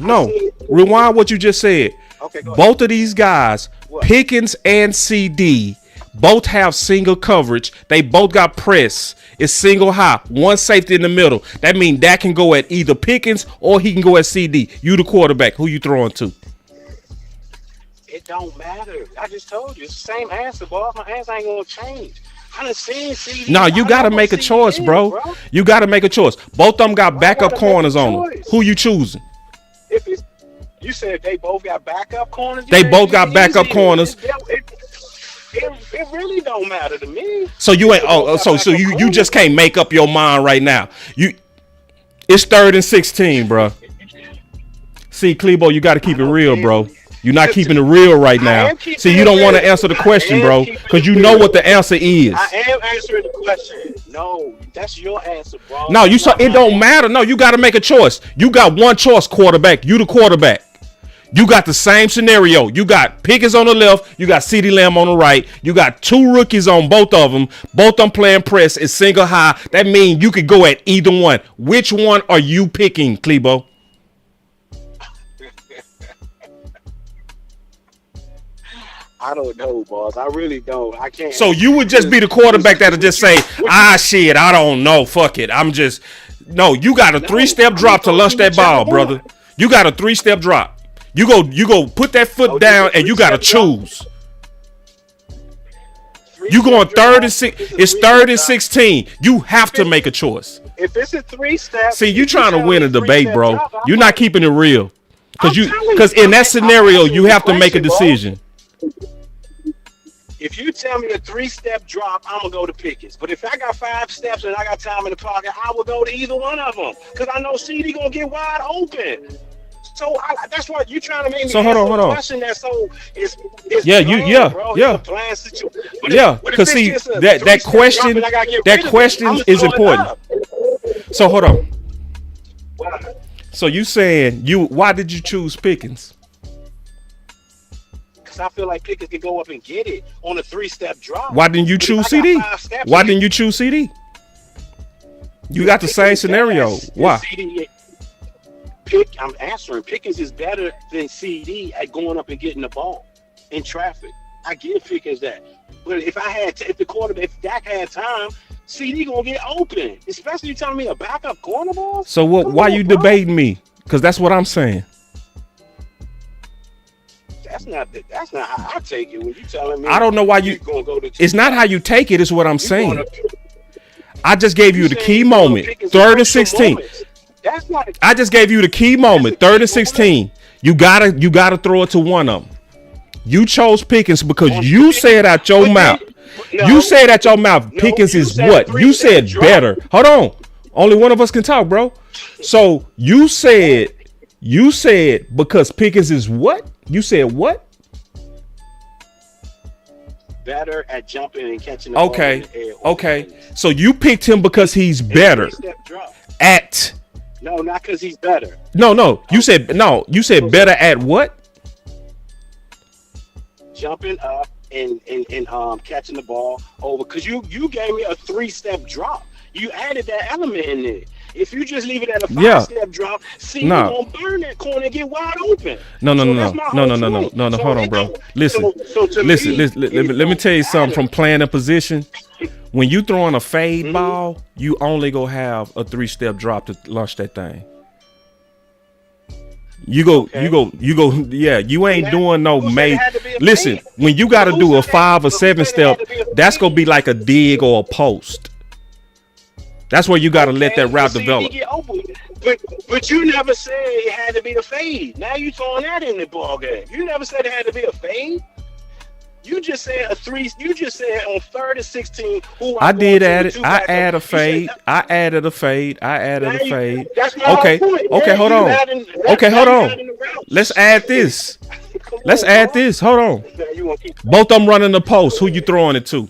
No. Rewind what you just said. Okay, go ahead. Both of these guys, Pickens and CD, both have single coverage. They both got press. It's single high, one safety in the middle. That means that can go at either Pickens or he can go at CD. You the quarterback. Who you throwing to? It don't matter. I just told you. It's the same answer, boy. My answer ain't gonna change. I done seen CD. No, you got to make a choice, bro. You got to make a choice. Both of them got backup corners on them. Who you choosing? If it's, you said they both got backup corners. They both got backup corners. It really don't matter to me. So you ain't. So you just can't make up your mind right now. It's 3rd and 16, bro. See, Klebo, you got to keep it real, bro. You're not keeping it real right now. See, you don't want to answer the question, bro, because you know what the answer is. I am answering the question. No, that's your answer, bro. No, it don't matter. No, you got to make a choice. You got one choice, quarterback. You the quarterback. You got the same scenario. You got Pickens on the left. You got CeeDee Lamb on the right. You got 2 rookies on both of them. Both of them playing press. It's single high. That means you could go at either one. Which one are you picking, Klebo? I don't know, boss. I really don't. I can't. So you would just be the quarterback that'll just say, shit, I don't know. Fuck it. No, you got a 3-step drop to launch that ball, brother. You got a 3-step drop. You go put that foot down and you got to choose. You going 3rd and 6. It's 3rd and 16. You have to make a choice. If it's a 3-step. See, you trying to win a debate, bro. You're not keeping it real. Because in that scenario, you have to make a decision. If you tell me a 3-step drop, I'm gonna go to Pickens. But if I got 5 steps and I got time in the pocket, I will go to either one of them because I know CD gonna get wide open. So that's what you trying to make me. So hold on. Question that it's yeah, bland, bro. yeah. Because see that question is important. So hold on. So you saying why did you choose Pickens? I feel like Pickens can go up and get it on a 3-step drop. Why didn't you choose CD? Why didn't you choose CD? You got the same scenario. Why? I'm answering. Pickens is better than CD at going up and getting the ball in traffic. I give Pickens that. But if Dak had time, CD gonna get open. Especially you telling me a backup cornerball. So why you debating me? Because that's what I'm saying. That's not how I take it when you telling me. I don't know why you. Gonna go to it's not how you take it. It's what I'm saying. I just gave you the key moment. 3rd and 16. That's not. I just gave you the key moment. 3rd and 16. You gotta throw it to one of them. You chose Pickens because you said out your mouth. You said out your mouth, Pickens is what? You said better. Hold on. Only one of us can talk, bro. So you said because Pickens is what? You said what? Better at jumping and catching the ball in the air. Okay. So you picked him because he's better at. No, not because he's better. No. You said better at what? Jumping up and catching the ball over. Because you gave me a 3-step drop. You added that element in there. If you just leave it at a 5-step drop, see, you're gonna burn that corner and get wide open. No. Hold on, bro. Listen. Let me tell you something from playing a position. When you throwing a fade ball, you only go have a 3-step drop to launch that thing. You go. Yeah, you ain't doing no major. Listen, when you got to do a 5 or 7-step, that's gonna be like a dig or a post. That's where you got to let that route develop. But you never said it had to be a fade. Now you throwing that in the ball game. You never said it had to be a fade. You just said a 3. You just said on 3rd and 16. I did add it. I added a fade. I added a fade. That's my whole point. Okay, hold on. Let's add this. Hold on. Both of them running the post. Who you throwing it to?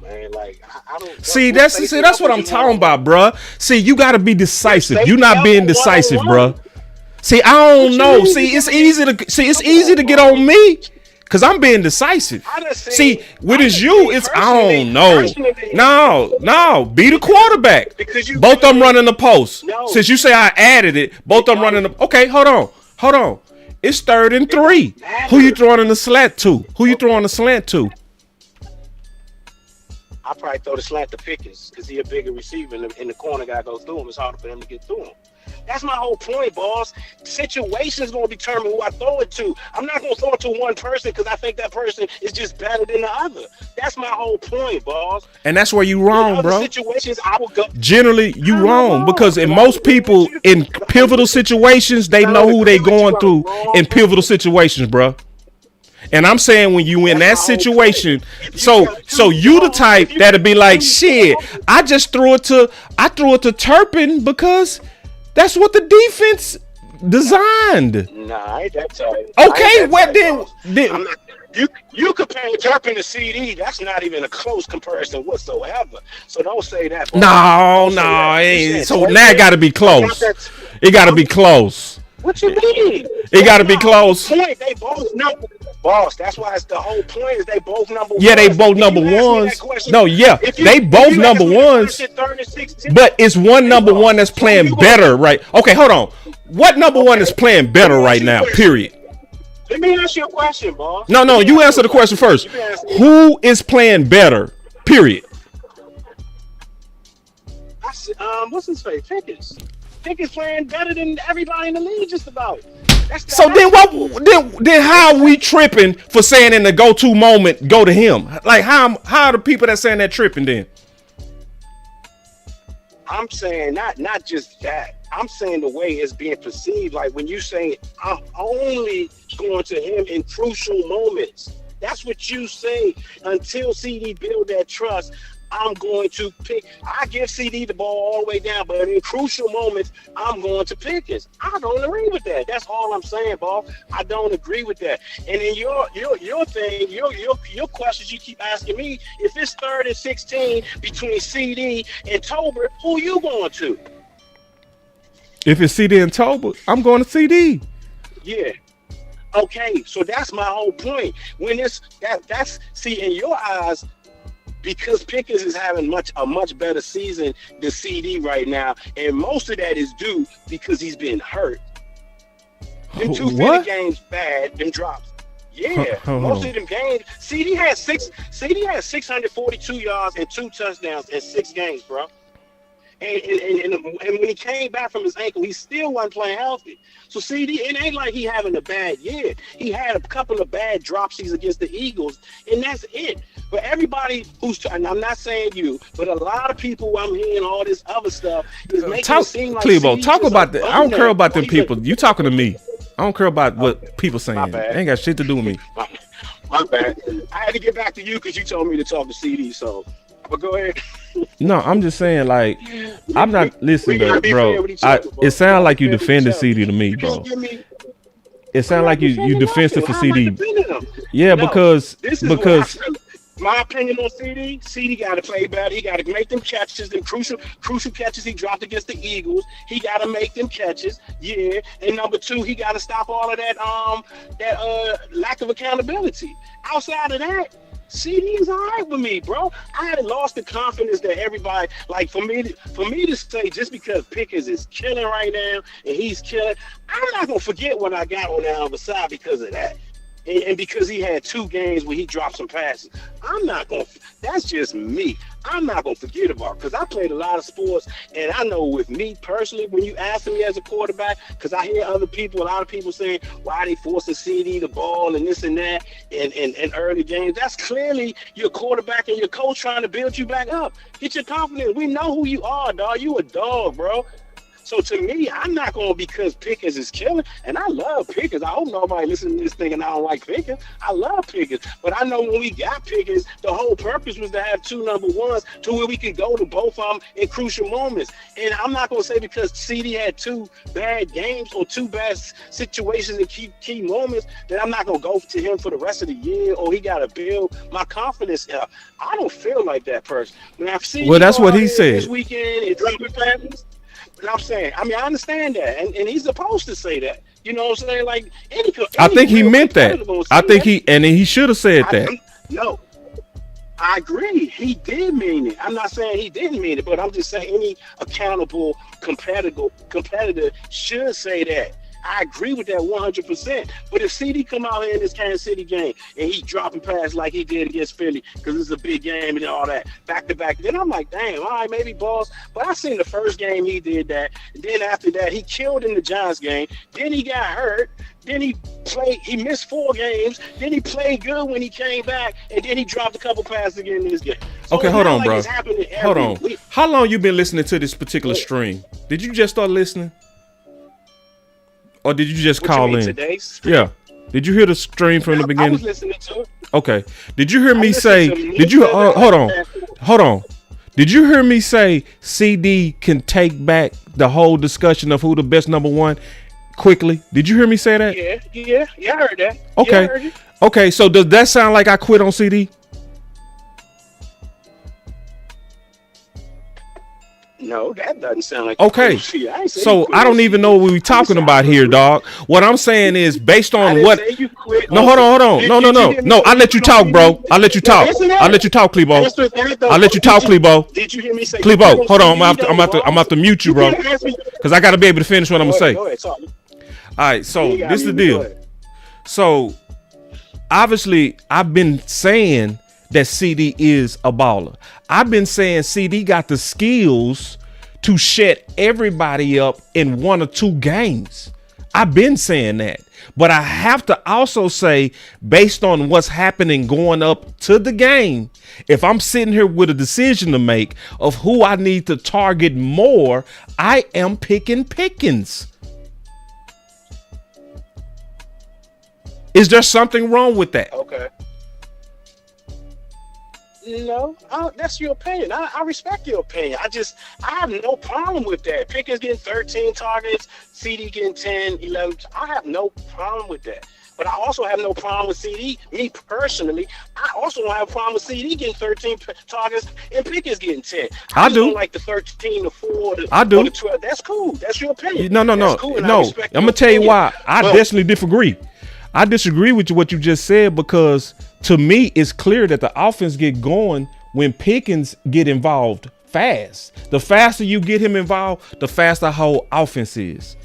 Man, like I don't see that's what I'm talking about, bruh. See, you gotta be decisive. You're not being decisive, bruh. See, I don't know. See, it's easy to get on me because I'm being decisive. See, with you, it's I don't know. No, be the quarterback. Both of them running the post. Since you say I added it, both of them running the. Okay, hold on. It's 3rd and 3. Who you throwing in the slant to? I probably throw the slant to Pickens because he's a bigger receiver and the corner guy goes through him. It's harder for him to get through him. That's my whole point, boss. Situation is going to determine who I throw it to. I'm not going to throw it to one person because I think that person is just better than the other. That's my whole point, boss. And that's where you wrong, bro. Situations, I will go. Generally, you wrong because in most people in pivotal situations, they know who they going through in pivotal situations, bro. And I'm saying when you in that situation, so you the type that'll be like, shit, I threw it to Turpin because that's what the defense designed. Nah, ain't that tight. Okay, what then? You comparing Turpin to CD, that's not even a close comparison whatsoever. So don't say that. No, ain't. So now it got to be close. It got to be close. What you mean? It got to be close. They both know. Boss, that's why it's the whole point is they both number ones. Yeah, they both number ones. No, yeah, they both number ones. But it's one number one that's playing better, right? Okay, hold on. What number one is playing better right now, period? Let me ask you a question, boss. No, you answer the question first. Who is playing better, period? What's his face? Pickens playing better than everybody in the league just about. So then how are we tripping for saying in the go-to moment go to him? Like how are the people that saying that tripping then? I'm saying not just that. I'm saying the way it's being perceived. Like when you say I'm only going to him in crucial moments. That's what you say until CD build that trust. I'm going to pick. I give CD the ball all the way down, but in crucial moments, I'm going to Pickens. I don't agree with that. That's all I'm saying, boss. I don't agree with that. And then your thing, your questions you keep asking me, if it's 3rd and 16 between CD and Tolbert, who you going to? If it's CD and Tolbert, I'm going to CD. Yeah. Okay, so that's my whole point. When that's in your eyes. Because Pickens is having a much better season than CD right now, and most of that is due because he's been hurt. Them 250 games bad, them drops. Yeah, most of them games. CD has 642 yards and 2 touchdowns in 6 games, bro. And when he came back from his ankle, he still wasn't playing healthy. So CD, it ain't like he having a bad year. He had a couple of bad dropsies against the Eagles, and that's it. But everybody who's trying, I'm not saying you, but a lot of people, I'm hearing all this other stuff is making it seem like Clebo, CD talk was about that. I don't care about them He's people. You talking to me. I don't care about what people saying. It bad. ain't got shit to do with me. My bad. I had to get back to you because you told me to talk to CD. So, but go ahead. No, I'm just saying, like, I'm not listening, gotta be bro. fair with each other, bro. It sounds like you Fair with defended each other. CD to me, You bro. can't give me. It sounds like you defensive for How am I CD. defending him? Yeah, No, because this is what I feel. My opinion on CD. CD got to play better. He got to make them catches, them crucial catches he dropped against the Eagles. He got to make them catches. Yeah, and number two, he got to stop all of that lack of accountability. Outside of that, CD is all right with me, bro. I had lost the confidence that everybody, like, for me to say just because Pickens is killing right now and he's killing, I'm not gonna forget what I got on the other side because of that. And because he had 2 games where he dropped some passes. That's just me. I'm not going to forget about it because I played a lot of sports, and I know with me personally, when you ask me as a quarterback, because I hear a lot of people saying, why they forcing CD the ball and this and that in early games. That's clearly your quarterback and your coach trying to build you back up. Get your confidence. We know who you are, dog. You a dog, bro. So to me, I'm not going because Pickens is killing, and I love Pickens. I hope nobody listening to this thing and I don't like Pickens. I love Pickens, but I know when we got Pickens, the whole purpose was to have 2 number ones to where we can go to both of them in crucial moments. And I'm not going to say because CD had 2 bad games or 2 bad situations in key moments that I'm not going to go to him for the rest of the year or he got to build my confidence up. I don't feel like that person. When I've seen that's what he said this weekend and dropping passes. And I'm saying, I understand that, and he's supposed to say that. You know what I'm saying? Like I think he meant that. I think he should have said that. No, I agree. He did mean it. I'm not saying he didn't mean it, but I'm just saying any accountable competitor should say that. I agree with that 100%. But if CD come out here in this Kansas City game and he dropping passes like he did against Philly because it's a big game and all that back to back, then I'm like, damn, all right, maybe balls. But I seen the first game he did that. And then after that, he killed in the Giants game. Then he got hurt. Then he missed 4 games. Then he played good when he came back. And then he dropped a couple passes again in this game. So Okay, hold on, like bro. Hold on. week. How long you been listening to this particular stream? Did you just start listening? Or did you just What you call mean, in? today's stream? Yeah. Did you hear the stream from the I beginning? was listening to it. Okay. Did you hear me listened say? to Did you? most of it. Hold on. Did you hear me say CD can take back the whole discussion of who the best number one quickly? Did you hear me say that? Yeah, I heard that. Yeah, I Okay. heard you. Okay. So does that sound like I quit on CD? No, that doesn't sound like Okay. See, I ain't say you So quit I on don't even know what we talking about here, dog. What I'm saying is based I on didn't what. say you quit No, on- hold on. Did- No. did you hear me No, say I let you quit talk, on bro. CD? I let you No, talk. answer that. I let you talk, Clebo. Answer that, though. I let you talk, Did Clebo. Did you hear me say Clebo, quit hold on. CD, I'm gonna have to mute you, bro, can't ask me- because I got to be able to finish what I'm gonna say. Go ahead, talk. All right, so You got this is the me, go deal. ahead. So obviously, I've been saying that CD is a baller. I've been saying CD got the skills to shut everybody up in 1 or 2 games. I've been saying that. But I have to also say, based on what's happening going up to the game, if I'm sitting here with a decision to make of who I need to target more, I am picking Pickens. Is there something wrong with that? Okay. No, that's your opinion. I respect your opinion. I have no problem with that. Pickens getting 13 targets, CD getting 10, 11. I have no problem with that. But I also have no problem with CD. Me personally, I also don't have a problem with CD getting 13 targets and Pickens getting 10. I just do. don't like the 13 to 4. I do. Or the 12. That's cool. That's your opinion. No. That's cool, and I I'm respect gonna your tell you opinion. why. I But- definitely disagree. I disagree with what you just said because to me it's clear that the offense get going when Pickens get involved fast. The faster you get him involved, the faster our whole offense is.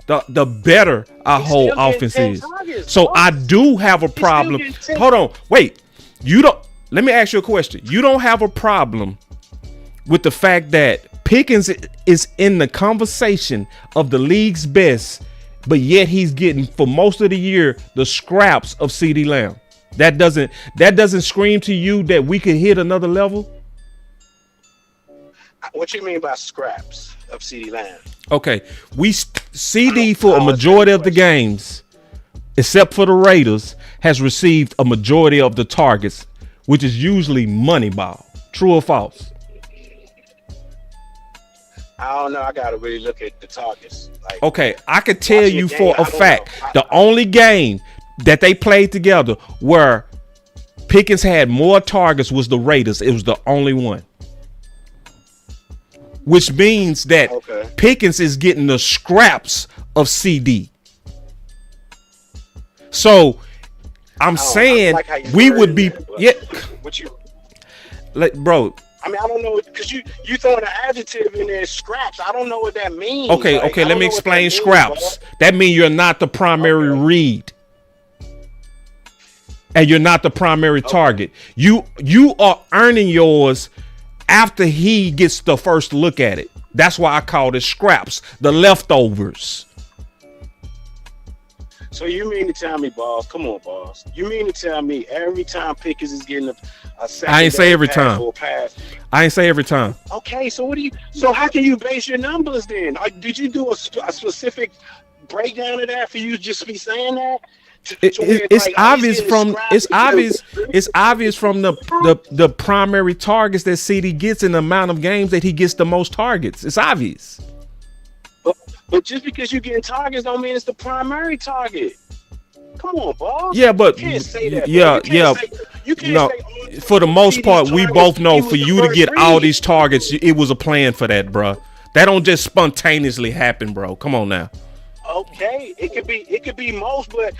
The better our whole still getting offense 10 is. targets, So bro. I do have a problem. getting 10 Hold on, wait. You don't. Let me ask you a question. You don't have a problem with the fact that Pickens is in the conversation of the league's best, but yet he's getting for most of the year the scraps of CeeDee Lamb. That doesn't scream to you that we could hit another level? What you mean by scraps of CeeDee Lamb? Okay, CD for a majority of the games, except for the Raiders, has received a majority of the targets, which is usually Moneyball. True or false? I don't know. I gotta really look at the targets. Like, okay, I could tell you for a fact the only game that they played together where Pickens had more targets was the Raiders. It was the only one. Which means that Pickens is getting the scraps of CD. So I'm saying we would be bro. I mean, I don't know, because you throwing an adjective in there, scraps. I don't know what that means. Okay, let me explain scraps. That means you're not the primary read. And you're not the primary target. You are earning yours after he gets the first look at it. That's why I call it scraps, the leftovers. So you mean to tell me, boss? Come on, boss. You mean to tell me every time Pickens is getting a second? I ain't say every time. Pass. I ain't say every time. Okay, so what do you? So how can you base your numbers then? Did you do a specific breakdown of that for you just to be saying that? It's obvious from the primary targets that CD gets in the amount of games that he gets the most targets. It's obvious. But just because you're getting targets don't mean it's the primary target. Come on, boss. Yeah, but you can't say that, no. For the most part, we both know for you to get all these targets, it was a plan for that, bro. That don't just spontaneously happen, bro. Come on now. Okay, it could be most, but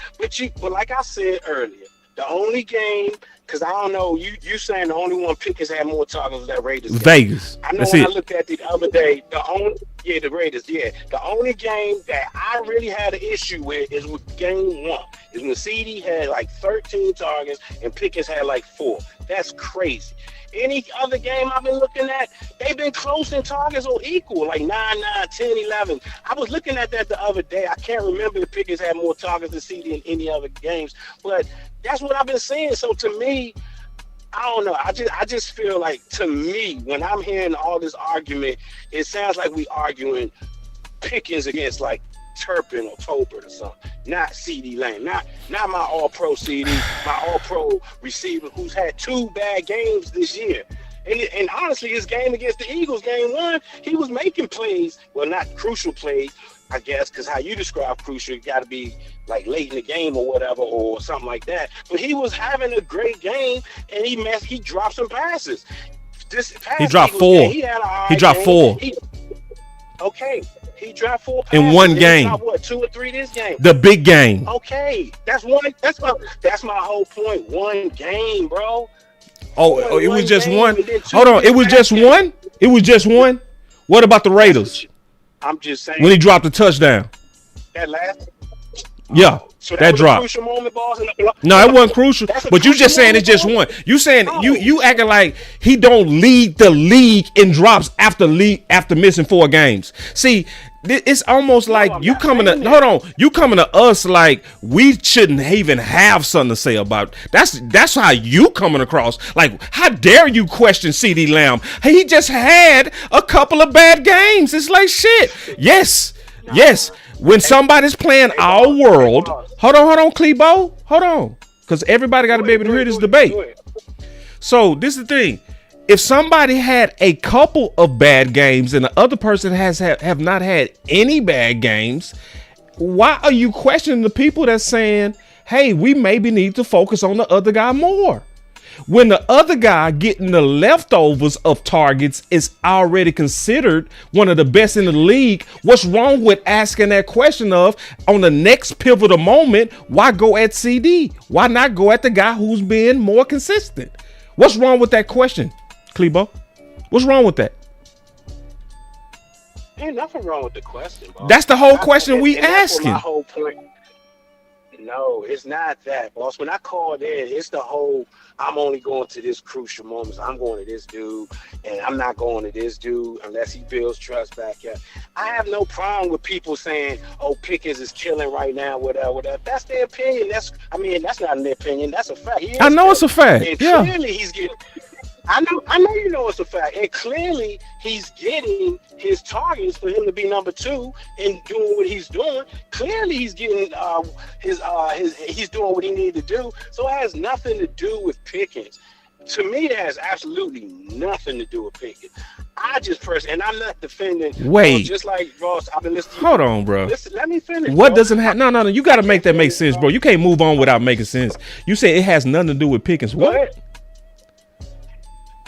like I said earlier, the only game, because I don't know, you saying the only one Pickens had more targets was that Raiders game. Vegas. I know That's when it. I looked at the other day, the Raiders, the only game that I really had an issue with is with game 1. Is when CD had like 13 targets and Pickens had like 4. That's crazy. Any other game I've been looking at, they've been close in targets or equal, like 9, 10, 11. I was looking at that the other day. I can't remember if Pickens had more targets than CD in any other games, but that's what I've been seeing. So to me, I don't know. I just feel like, to me, when I'm hearing all this argument, it sounds like we arguing Pickens against like Turpin or Tolbert or something, not CD Lamb, not my all-pro CD, my all-pro receiver who's had 2 bad games this year. And honestly, his game against the Eagles, game 1, he was making plays, well, not crucial plays, I guess, because how you describe crucial, it got to be like late in the game or whatever, or something like that. But he was having a great game, and he dropped some passes. He dropped 4. He dropped 4. Okay. He dropped 4 passes in one game. What, 2 or 3 this game? The big game. Okay, that's one. That's my whole point. One game, bro. Oh, it was just one. Hold on, it was just one. It was just one. What about the Raiders? I'm just saying. When he dropped the touchdown. That last. Yeah. So that was drop. A crucial moment, boss, in the no, it wasn't crucial. But you just saying it's just one. You saying you acting like he don't lead the league in drops after missing 4 games. See, it's almost like you coming to you coming to us like we shouldn't even have something to say about. That's how you coming across. Like, how dare you question CD Lamb? He just had a couple of bad games. It's like shit. Yes. When somebody's playing our world, hold on, Klebo, hold on, because everybody got to be able to hear this debate. So this is the thing: if somebody had a couple of bad games and the other person have not had any bad games, why are you questioning the people that's saying, "Hey, we maybe need to focus on the other guy more"? When the other guy getting the leftovers of targets is already considered one of the best in the league, what's wrong with asking that question of, on the next pivotal moment, why go at CD? Why not go at the guy who's been more consistent? What's wrong with that question, Klebo? What's wrong with that? Ain't nothing wrong with the question, bro. That's the whole question we asking. My whole point. No, it's not that, boss. When I called in, it's the whole I'm only going to this crucial moments. I'm going to this dude, and I'm not going to this dude unless he builds trust back up. I have no problem with people saying, "Oh, Pickens is killing right now," whatever. That's their opinion. That's not their opinion. That's a fact. I know it's a fact. And Yeah. clearly he's getting. I know you know it's a fact, and clearly he's getting his targets for him to be number 2 and doing what he's doing. Clearly he's getting he's doing what he needed to do. So it has nothing to do with Pickens. To me, it has absolutely nothing to do with Pickens. I just and I'm not defending. Wait. Just like Ross, I've been listening. Hold on, bro. Listen, let me finish. What bro. doesn't have? No. You got to make that make sense, bro. You can't move on without making sense. You say it has nothing to do with Pickens. What?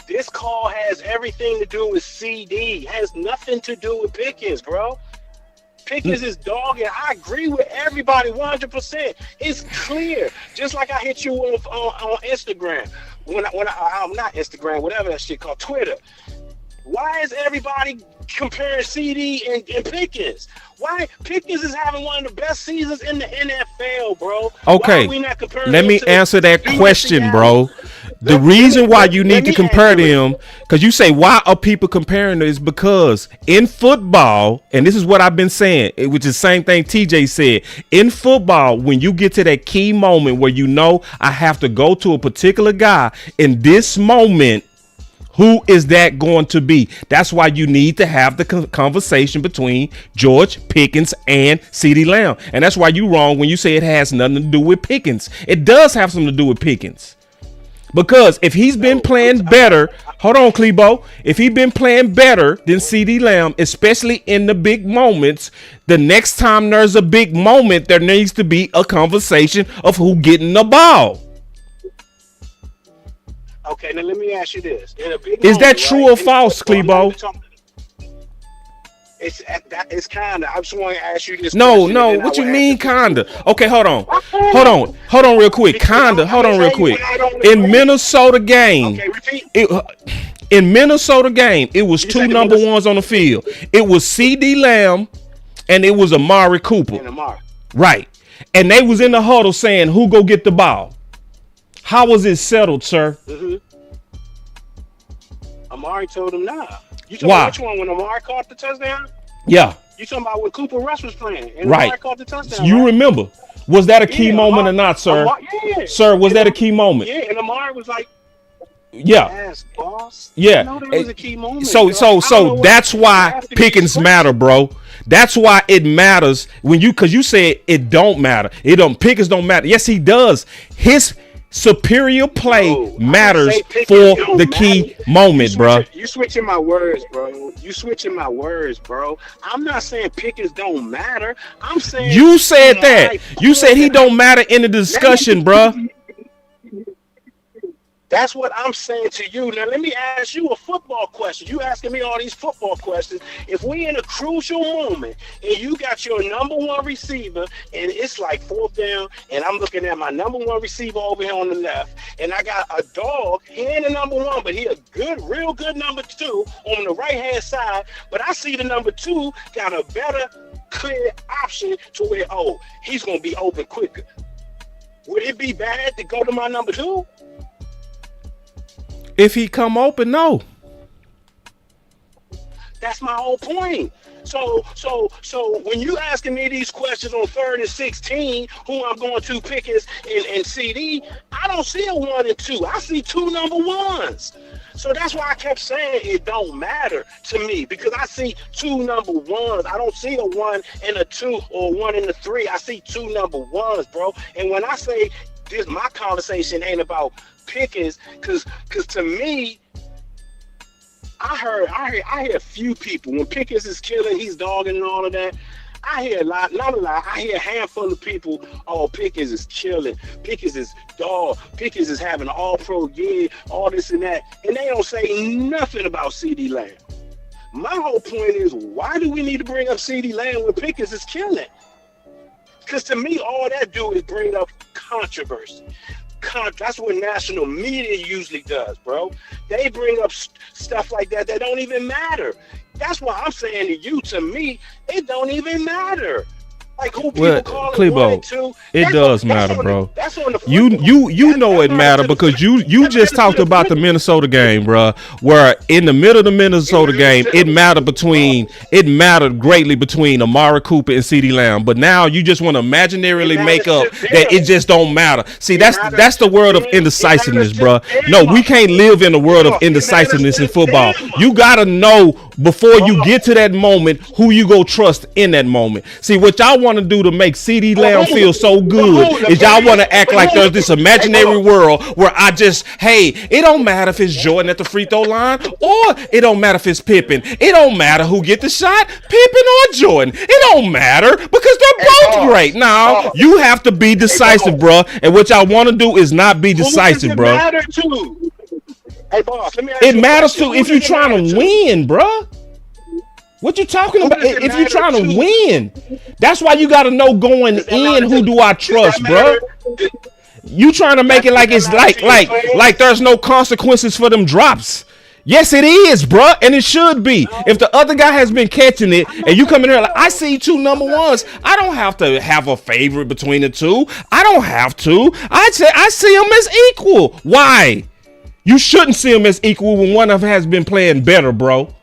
This call has everything to do with CD. It has nothing to do with Pickens, bro. Pickens is dogging. I agree with everybody 100%. It's clear. Just like I hit you on Instagram. I'm not Instagram, whatever that shit called, Twitter. Why is everybody comparing CD and Pickens? Why? Pickens is having one of the best seasons in the NFL, bro. Okay, why are we not comparing let me answer that question, bro. The reason why you need to compare them, because you say, why are people comparing is because in football, and this is what I've been saying, which is the same thing TJ said, in football, when you get to that key moment where you know I have to go to a particular guy in this moment, who is that going to be? That's why you need to have the conversation between George Pickens and CeeDee Lamb. And that's why you're wrong when you say it has nothing to do with Pickens. It does have something to do with Pickens. Because if he's been playing better, hold on, Klebo. If he's been playing better than CeeDee Lamb, especially in the big moments, the next time there's a big moment, there needs to be a conversation of who getting the ball. Okay, now let me ask you this. Is that true or false, Klebo? It's kind of. I just want to ask you this. No. What you mean, kinda? Okay, hold on real quick. Hold on real quick. In Minnesota game, in Minnesota game, it was two number ones on the field. It was CeeDee Lamb, and it was Amari Cooper. Right, and they was in the huddle saying, "Who go get the ball?" How was it settled, sir? Mm-hmm. Amari told him nah. You talking Why? about which one when Amari caught the touchdown? Yeah. You talking about when Cooper Rush was playing and Right. Amari caught the touchdown? You right? remember? Was that a key moment or not, sir? Sir, was that a key moment? Yeah, and Amari was like, Yeah. "Yes, boss." Yeah. I know that was a key moment. So that's why Pickens matter, bro. That's why it matters when because you said it don't matter. Pickens don't matter. Yes, he does. His superior play matters for the key moment, bro. You switching my words, bro. You switching my words, bro. I'm not saying Pickens don't matter. I'm saying You said that. You said he don't matter in the discussion, bro. That's what I'm saying to you. Now, let me ask you a football question. You asking me all these football questions. If we in a crucial moment and you got your number one receiver and it's like 4th down and I'm looking at my number one receiver over here on the left and I got a dog, he ain't a number one, but he a real good number 2 on the right-hand side, but I see the number 2 got a better clear option to where, he's going to be open quicker. Would it be bad to go to my number 2? If he come open, no. That's my whole point. So when you asking me these questions on 3rd and 16, who I'm going to pick is and CD, I don't see a 1 and 2. I see 2 number ones. So that's why I kept saying it don't matter to me because I see 2 number ones. I don't see a 1 and a 2 or 1 and a 3. I see 2 number ones, bro. And when I say this, my conversation ain't about Pickens, because to me, I hear a few people when Pickens is killing, he's dogging and all of that. I hear a lot, not a lot. I hear a handful of people. Oh, Pickens is killing. Pickens is dog. Pickens is having an all-pro year. All this and that, and they don't say nothing about CeeDee Lamb. My whole point is, why do we need to bring up CeeDee Lamb when Pickens is killing? Because to me, all that do is bring up controversy. That's what national media usually does, bro. They bring up stuff like that don't even matter. That's why I'm saying to you, to me, it don't even matter. Like who people Well, call it Clebo, 1 2. it does matter, bro. That's on the You know it matter because you just talked about the Minnesota game, bro. Where in the middle of the Minnesota game, it mattered greatly between Amari Cooper and CeeDee Lamb. But now you just want to imaginarily make up that it just don't matter. See, that's the world of indecisiveness, bro. No, we can't live in the world of indecisiveness in football. You gotta know before you get to that moment who you go trust in that moment. See, what y'all want to do to make CeeDee Lamb feel so good is y'all want to act like there's this imaginary world where it don't matter if it's Jordan at the free throw line or it don't matter if it's Pippen. It don't matter who get the shot, Pippen or Jordan. It don't matter because they're both great. Now, you have to be decisive, bro. And what y'all want to do is not be decisive, bro. Matter to? Hey, boss, let me ask It you a matters question. to if you're trying to win, bro. What you talking about? If you're trying to win, that's why you got to know going in who do I trust, bro. You trying to make it like it's like there's no consequences for them drops. Yes, it is, bro, and it should be. If the other guy has been catching it, and you come in here like, I see two number ones, I don't have to have a favorite between the two. I don't have to. I see them as equal. Why? You shouldn't see them as equal when one of them has been playing better, bro.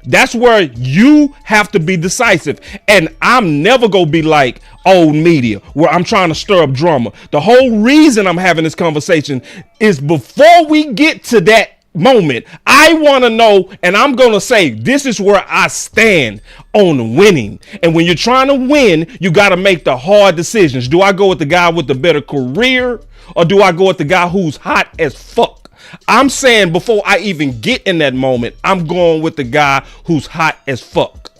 That's where you have to be decisive. And I'm never going to be like old media where I'm trying to stir up drama. The whole reason I'm having this conversation is before we get to that moment, I want to know, and I'm going to say, this is where I stand on winning. And when you're trying to win, you got to make the hard decisions. Do I go with the guy with the better career or do I go with the guy who's hot as fuck? I'm saying before I even get in that moment, I'm going with the guy who's hot as fuck.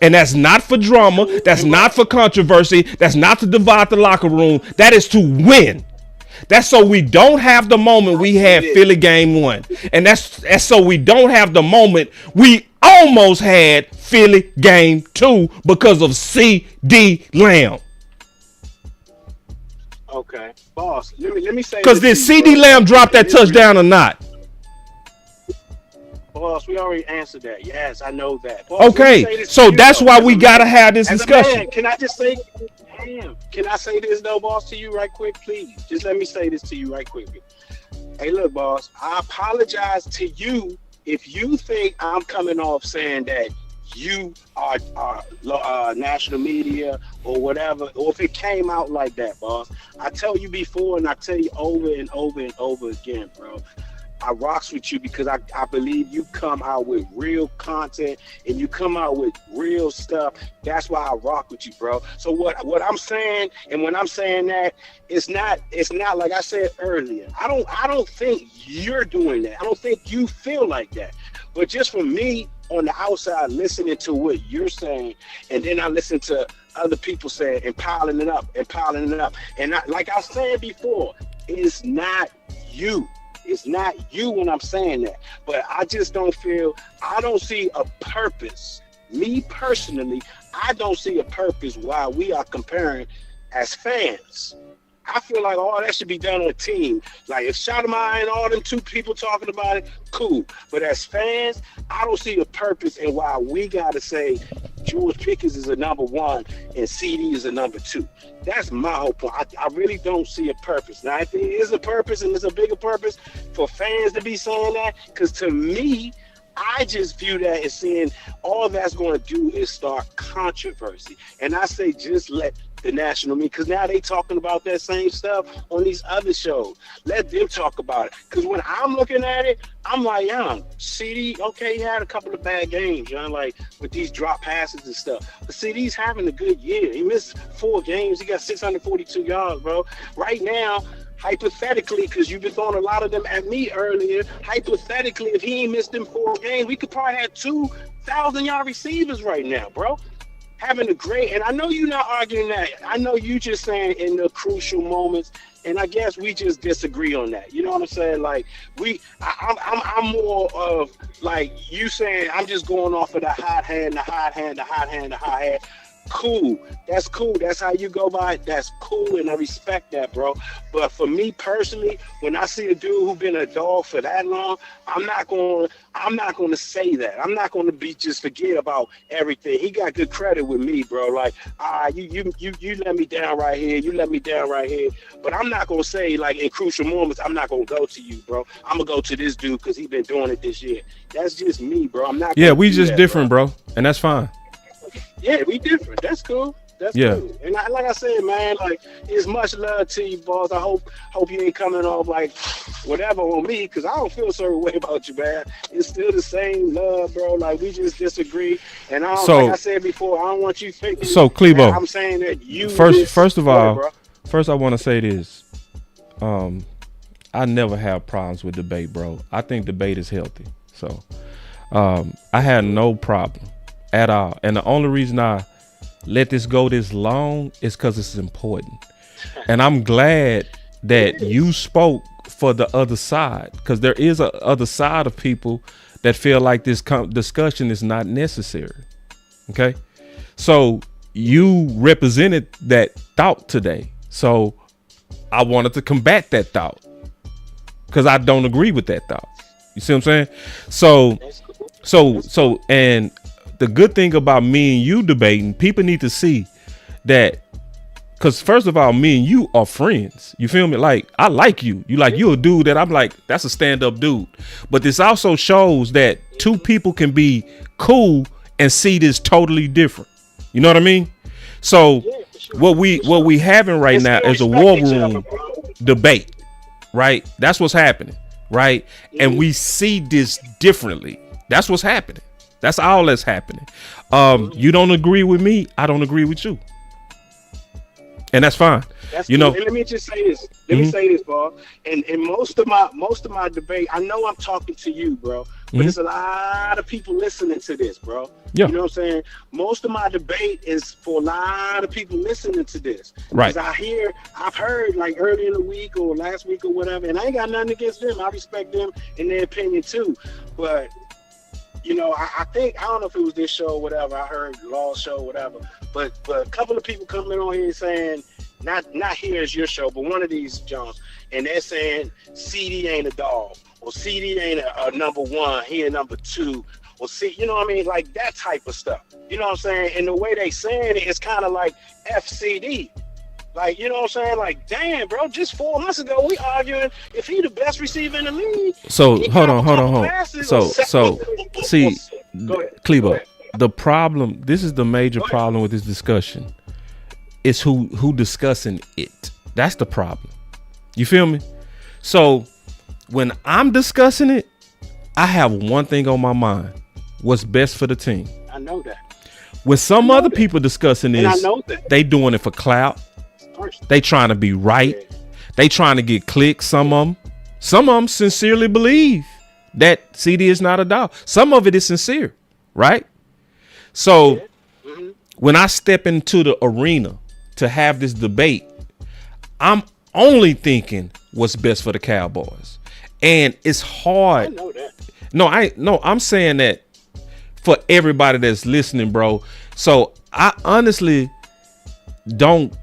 And that's not for drama. That's not for controversy. That's not to divide the locker room. That is to win. That's so we don't have the moment we had Philly game 1. And that's so we don't have the moment we almost had Philly game 2 because of CeeDee Lamb. Okay, boss. Let me say. Because did CeeDee Lamb drop that touchdown or not? Boss, we already answered that. Yes, I know that. Boss, okay, so that's why we gotta have this discussion. Man, can I just say, can I say this though, boss, to you right quick, please? Just let me say this to you right quick. Hey, look, boss, I apologize to you if you think I'm coming off saying that you are national media or whatever, or if it came out like that, boss. I tell you before and I tell you over and over and over again, bro. I rocks with you because I believe you come out with real content and you come out with real stuff. That's why I rock with you, bro. So what I'm saying, and when I'm saying that, it's not like I said earlier. I don't think you're doing that. I don't think you feel like that. But just for me on the outside, listening to what you're saying, and then I listen to other people saying and piling it up. And like I said before, it's not you. It's not you when I'm saying that. But I just don't see a purpose. Me personally, I don't see a purpose why we are comparing as fans. I feel like all that should be done on a team. Like if Shadamai and all them two people talking about it, cool. But as fans, I don't see a purpose in why we gotta say George Pickens is a number 1 and CeeDee is a number 2. That's my whole point. I really don't see a purpose. Now, if there is a purpose and there's a bigger purpose for fans to be saying that, because to me, I just view that as saying all that's going to do is start controversy. And I say just let the national media, because now they talking about that same stuff on these other shows. Let them talk about it. Because when I'm looking at it, I'm like, CeeDee, okay, he had a couple of bad games, like with these drop passes and stuff. But CeeDee's having a good year. He missed 4 games. He got 642 yards, bro. Right now, hypothetically, because you've been throwing a lot of them at me earlier, hypothetically, if he ain't missed them 4 games, we could probably have 2,000-yard receivers right now, bro. Having a great, and I know you're not arguing that. I know you just saying in the crucial moments, and I guess we just disagree on that. You know what I'm saying? Like I'm more of like you saying I'm just going off of the hot hand. cool. That's cool. That's how you go by it. That's cool, and I respect that, bro. But for me personally, when I see a dude who been a dog for that long, I'm not going to say that. I'm not going to be just forget about everything. He got good credit with me, bro. Like, you let me down right here. You let me down right here. But I'm not going to say, like, in crucial moments, I'm not going to go to you, bro. I'm going to go to this dude because he been doing it this year. That's just me, bro. I'm not. Yeah, we just different, bro, and that's fine. Yeah, we different. That's cool. That's cool. And like I said, man, like, it's much love to you, boss. I hope you ain't coming off like whatever on me, because I don't feel a certain way about you, man. It's still the same love, bro. Like, we just disagree. And I don't, like I said before, I don't want you thinking. So, Clebo, I'm saying that you first of all, I want to say this. I never have problems with debate, bro. I think debate is healthy. So, I had no problem at all. And the only reason I let this go this long is because it's important. And I'm glad that you spoke for the other side, because there is a other side of people that feel like this discussion is not necessary. Okay. So you represented that thought today. So I wanted to combat that thought because I don't agree with that thought. You see what I'm saying? So, and the good thing about me and you debating, people need to see that, because first of all, me and you are friends. You feel me? Like, I like you. You a dude that I'm like, that's a stand-up dude. But this also shows that two people can be cool and see this totally different. You know what I mean? So what we having right now is a war room debate, right? That's what's happening, right? And we see this differently. That's what's happening. That's all that's happening. You don't agree with me, I don't agree with you. And that's fine. That's you know. And let me just say this. Let me say this, bro. And most of my debate, I know I'm talking to you, bro, but there's a lot of people listening to this, bro. Yeah. You know what I'm saying? Most of my debate is for a lot of people listening to this. Right. Because I've heard like early in the week or last week or whatever, and I ain't got nothing against them. I respect them and their opinion too. But you know, I think, I don't know if it was this show or whatever, I heard Law's show or whatever, but a couple of people coming on here saying, not here is your show, but one of these Jones, and they're saying CD ain't a dog, or CD ain't a number one, he a number two, or see, you know what I mean? Like that type of stuff. You know what I'm saying? And the way they saying it is kind of like FCD. Like, you know what I'm saying? Like, damn, bro, just 4 months ago, we arguing if he the best receiver in the league. So, hold on. So, see, Clebo, the problem, this is the major problem with this discussion, is who discussing it. That's the problem. You feel me? So, when I'm discussing it, I have one thing on my mind. What's best for the team. I know that. When some other people discussing this, they doing it for clout. They trying to be right. They trying to get clicks. Some of them sincerely believe that CD is not a dog. Some of it is sincere, right? So when I step into the arena to have this debate, I'm only thinking what's best for the Cowboys. And it's hard. I know that. I'm saying that for everybody that's listening, bro. So I honestly don't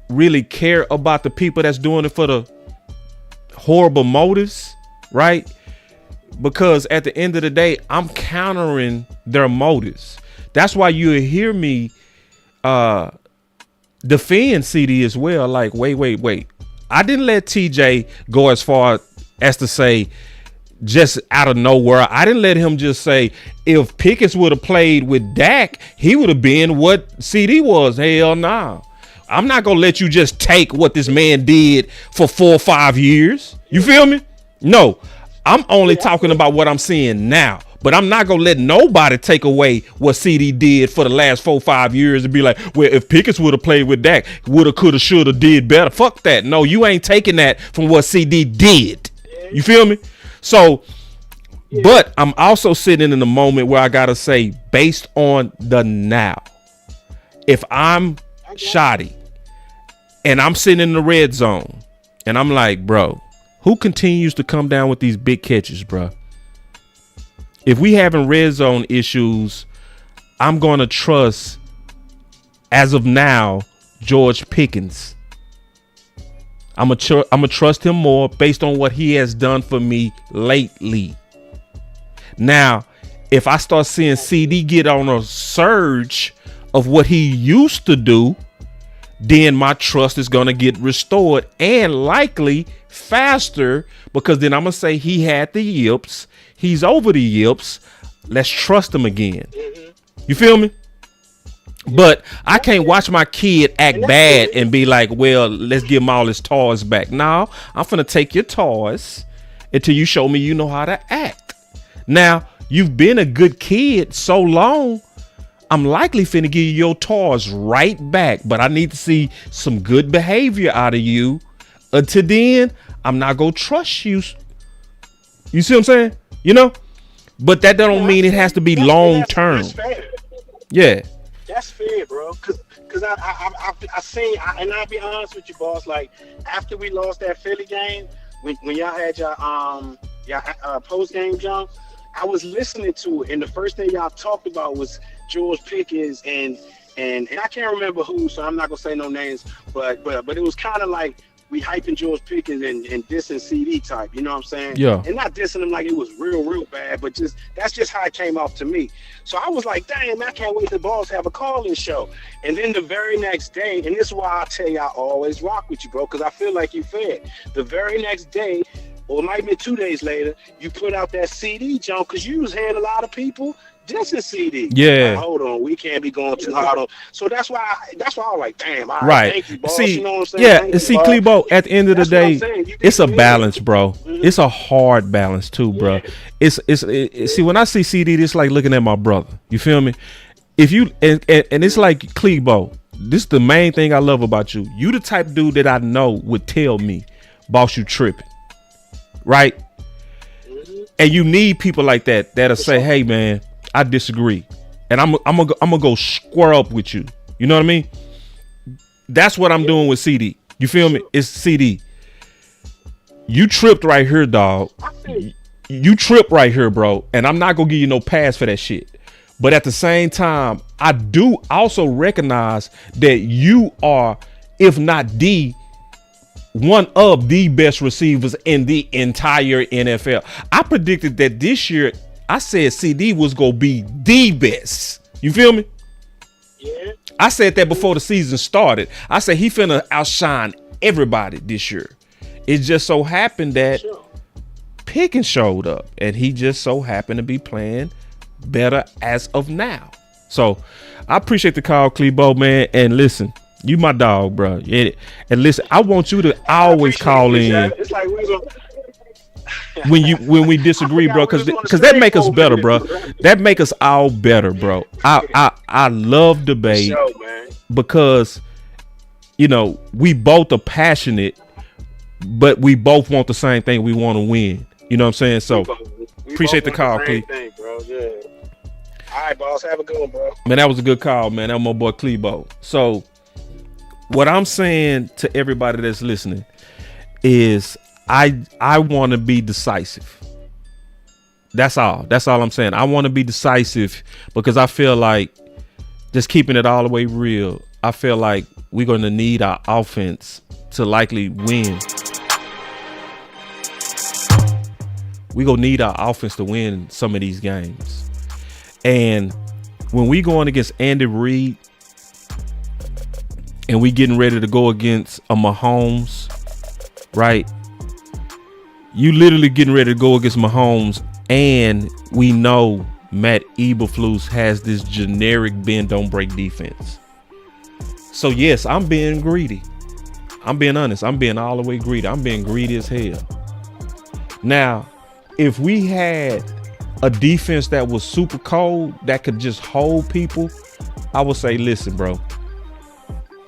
really care about the people that's doing it for the horrible motives, right? Because at the end of the day, I'm countering their motives. That's why you hear me defend CD as well. Like, wait. I didn't let TJ go as far as to say just out of nowhere. I didn't let him just say if Pickens would have played with Dak, he would have been what CD was. Hell no. I'm not going to let you just take what this man did for 4 or 5 years. You feel me? No, I'm only talking about what I'm seeing now. But I'm not going to let nobody take away what CD did for the last 4 or 5 years and be like, well, if Pickens would have played with Dak, woulda, coulda, shoulda, did better. Fuck that. No, you ain't taking that from what CD did. You feel me? So, but I'm also sitting in the moment where I got to say, based on the now, if I'm shoddy, and I'm sitting in the red zone and I'm like, bro, who continues to come down with these big catches, bro? If we having red zone issues, I'm going to trust as of now, George Pickens. I'm gonna trust him more based on what he has done for me lately. Now, if I start seeing CD get on a surge of what he used to do, then my trust is gonna get restored, and likely faster, because then I'm gonna say he had the yips, he's over the yips, let's trust him again. You feel me? But I can't watch my kid act bad and be like, well, let's give him all his toys back. No, I'm finna take your toys until you show me you know how to act. Now, you've been a good kid so long, I'm likely finna give you your toys right back, but I need to see some good behavior out of you. Until then, I'm not gonna trust you. You see what I'm saying? You know? But that don't mean it has to be long term. Yeah. That's fair, bro. Cause I seen, and I'll be honest with you, boss. Like after we lost that Philly game, when y'all had your post game jump, I was listening to it, and the first thing y'all talked about was George Pickens and I can't remember who, so I'm not gonna say no names, but it was kind of like we hyping George Pickens and dissing CD type, you know what I'm saying? Yeah. And not dissing him like it was real bad, but that's just how it came off to me. So I was like, damn, I can't wait till the Balls have a call-in show. And then the very next day, and this is why I tell you I always rock with you, bro, because I feel like you fair. The very next day, or it might be 2 days later, you put out that CD jump because you was hearing a lot of people dissing CD. Yeah. Like, hold on, we can't be going too hard on. So that's why I was like, damn, all Right. thank you, boss. See, You know what I'm saying? yeah, Thank and you, see, boss. Klebo, at the end of the That's what I'm day, saying. You it's a did balance, bro. It's a hard balance too, bro. It's see, when I see CD, it's like looking at my brother. You feel me? If you and it's like Klebo. This is the main thing I love about you. You the type of dude that I know would tell me, boss, you tripping, right? And you need people like that that'll say, hey man, I disagree, and I'm gonna go square up with you. You know what I mean? That's what I'm doing with CD. You feel me? It's CD. You tripped right here, dog. You tripped right here, bro. And I'm not gonna give you no pass for that shit. But at the same time, I do also recognize that you are, if not one of the best receivers in the entire NFL. I predicted that this year, I said CD was going to be the best. You feel me? Yeah. I said that before the season started. I said he finna outshine everybody this year. It just so happened that Pickens showed up, and he just so happened to be playing better as of now. So I appreciate the call, Klebo, man. And listen, you my dog, bro. And listen, I want you to always call in. It's like we're gonna when we disagree, bro, because that make us better, bro. That make us all better, bro. I love debate because you know we both are passionate, but we both want the same thing. We want to win. You know what I'm saying? So appreciate the call, Cle. All right, boss. Have a good one, bro. Man, that was a good call, man. That was my boy Klebo. So what I'm saying to everybody that's listening is I want to be decisive. That's all. That's all I'm saying. I want to be decisive because I feel like, just keeping it all the way real, I feel like we're going to need our offense to likely win. We're going to need our offense to win some of these games. And when we going against Andy Reid and we getting ready to go against a Mahomes, right? You literally getting ready to go against Mahomes, and we know Matt Eberflus has this generic bend don't break defense. So yes, I'm being greedy. I'm being honest. I'm being all the way greedy. I'm being greedy as hell. Now, if we had a defense that was super cold, that could just hold people, I would say, listen, bro,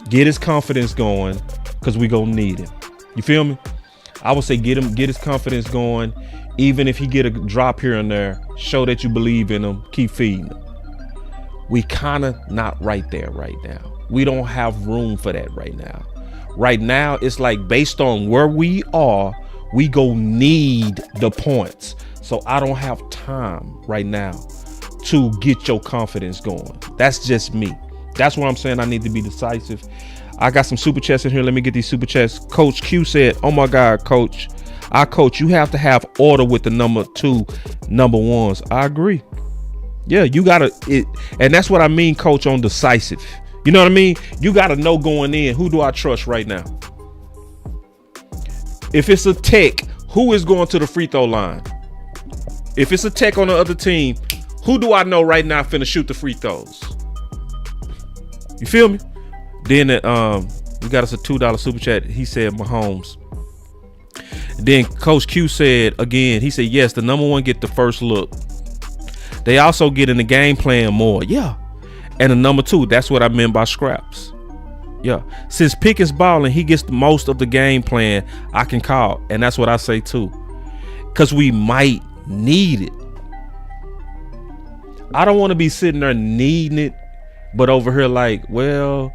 get his confidence going because we gonna need him. You feel me? I would say get his confidence going. Even if he get a drop here and there, show that you believe in him, keep feeding him. We kind of not right there right now. We don't have room for that right now. Right now, it's like based on where we are, we go need the points. So I don't have time right now to get your confidence going. That's just me. That's what I'm saying. I need to be decisive. I got some super chats in here. Let me get these super chats. Coach Q said, "Oh my God, Coach, you have to have order with the number 2 number ones." I agree. Yeah, you gotta and that's what I mean, Coach, on decisive. You know what I mean? You gotta know going in, who do I trust right now? If it's a tech, who is going to the free throw line? If it's a tech on the other team, who do I know right now finna shoot the free throws? You feel me? Then we got us a $2 super chat. He said Mahomes. Then Coach Q said again, he said, yes, the number 1 get the first look. They also get in the game plan more. Yeah. And the number 2, that's what I meant by scraps. Yeah. Since Pickett's balling, he gets the most of the game plan I can call. And that's what I say too. Because we might need it. I don't want to be sitting there needing it, but over here like, well,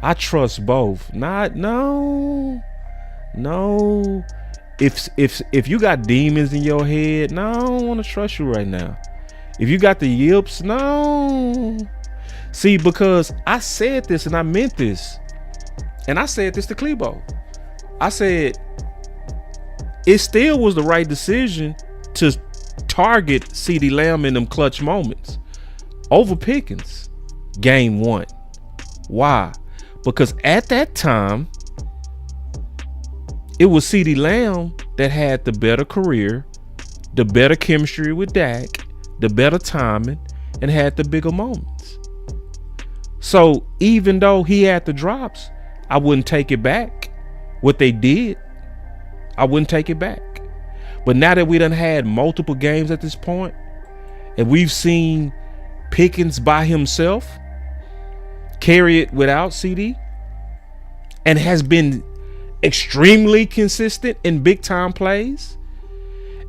I trust both. No. If you got demons in your head, no, I don't want to trust you right now. If you got the yips, no. See, because I said this and I meant this. And I said this to Klebo. I said it still was the right decision to target CeeDee Lamb in them clutch moments over Pickens game 1. Why? Because at that time, it was CeeDee Lamb that had the better career, the better chemistry with Dak, the better timing, and had the bigger moments. So even though he had the drops, I wouldn't take it back. What they did, I wouldn't take it back. But now that we done had multiple games at this point, and we've seen Pickens by himself carry it without CD, and has been extremely consistent in big time plays,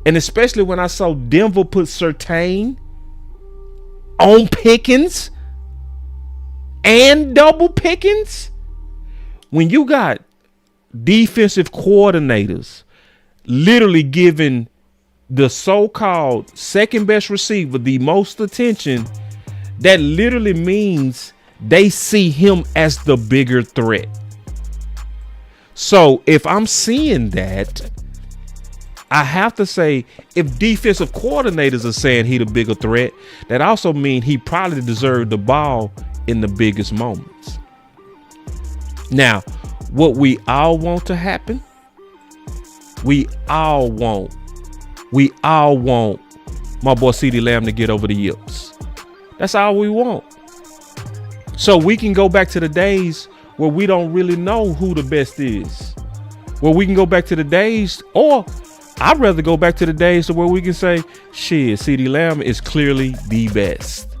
and especially when I saw Denver put Surtain on Pickens and double Pickens, when you got defensive coordinators literally giving the so-called second best receiver the most attention, that literally means they see him as the bigger threat. So if I'm seeing that, I have to say, if defensive coordinators are saying he the bigger threat, that also means he probably deserved the ball in the biggest moments. Now, what we all want to happen, we all want my boy CeeDee Lamb to get over the yips. That's all we want. So we can go back to the days where we don't really know who the best is. Where we can go back to the days, or I'd rather go back to the days to where we can say, shit, CeeDee Lamb is clearly the best.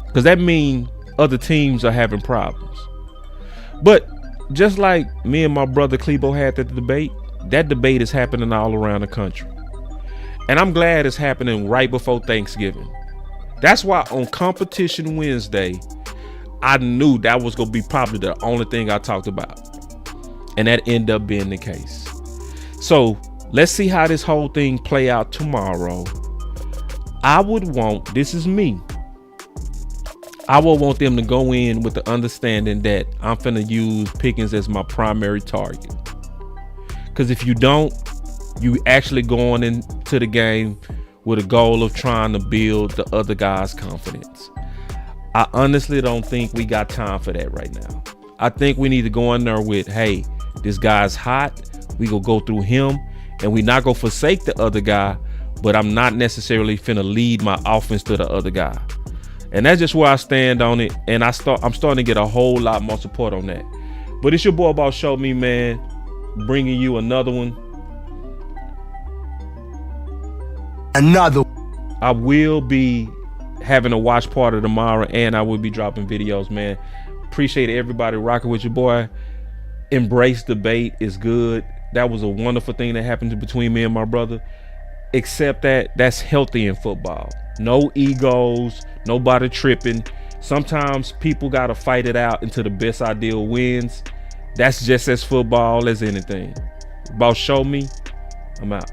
Because that means other teams are having problems. But just like me and my brother Klebo had that debate is happening all around the country. And I'm glad it's happening right before Thanksgiving. That's why on Competition Wednesday, I knew that was going to be probably the only thing I talked about. And that ended up being the case. So let's see how this whole thing play out tomorrow. I would want, this is me, I would want them to go in with the understanding that I'm finna use Pickens as my primary target. Because if you don't, you actually going into the game with a goal of trying to build the other guy's confidence. I honestly don't think we got time for that right now. I think we need to go in there with, hey, this guy's hot. We gonna go through him, and we not gonna forsake the other guy, but I'm not necessarily finna lead my offense to the other guy. And that's just where I stand on it. And I'm starting to get a whole lot more support on that. But it's your boy Boss Show Me, man, bringing you another one. I will be having a watch party tomorrow, and I will be dropping videos, man. Appreciate everybody rocking with your boy. Embrace debate is good. That was a wonderful thing that happened between me and my brother. Except that's healthy in football. No egos, nobody tripping. Sometimes people got to fight it out until the best ideal wins. That's just as football as anything. Boss Show Me. I'm out.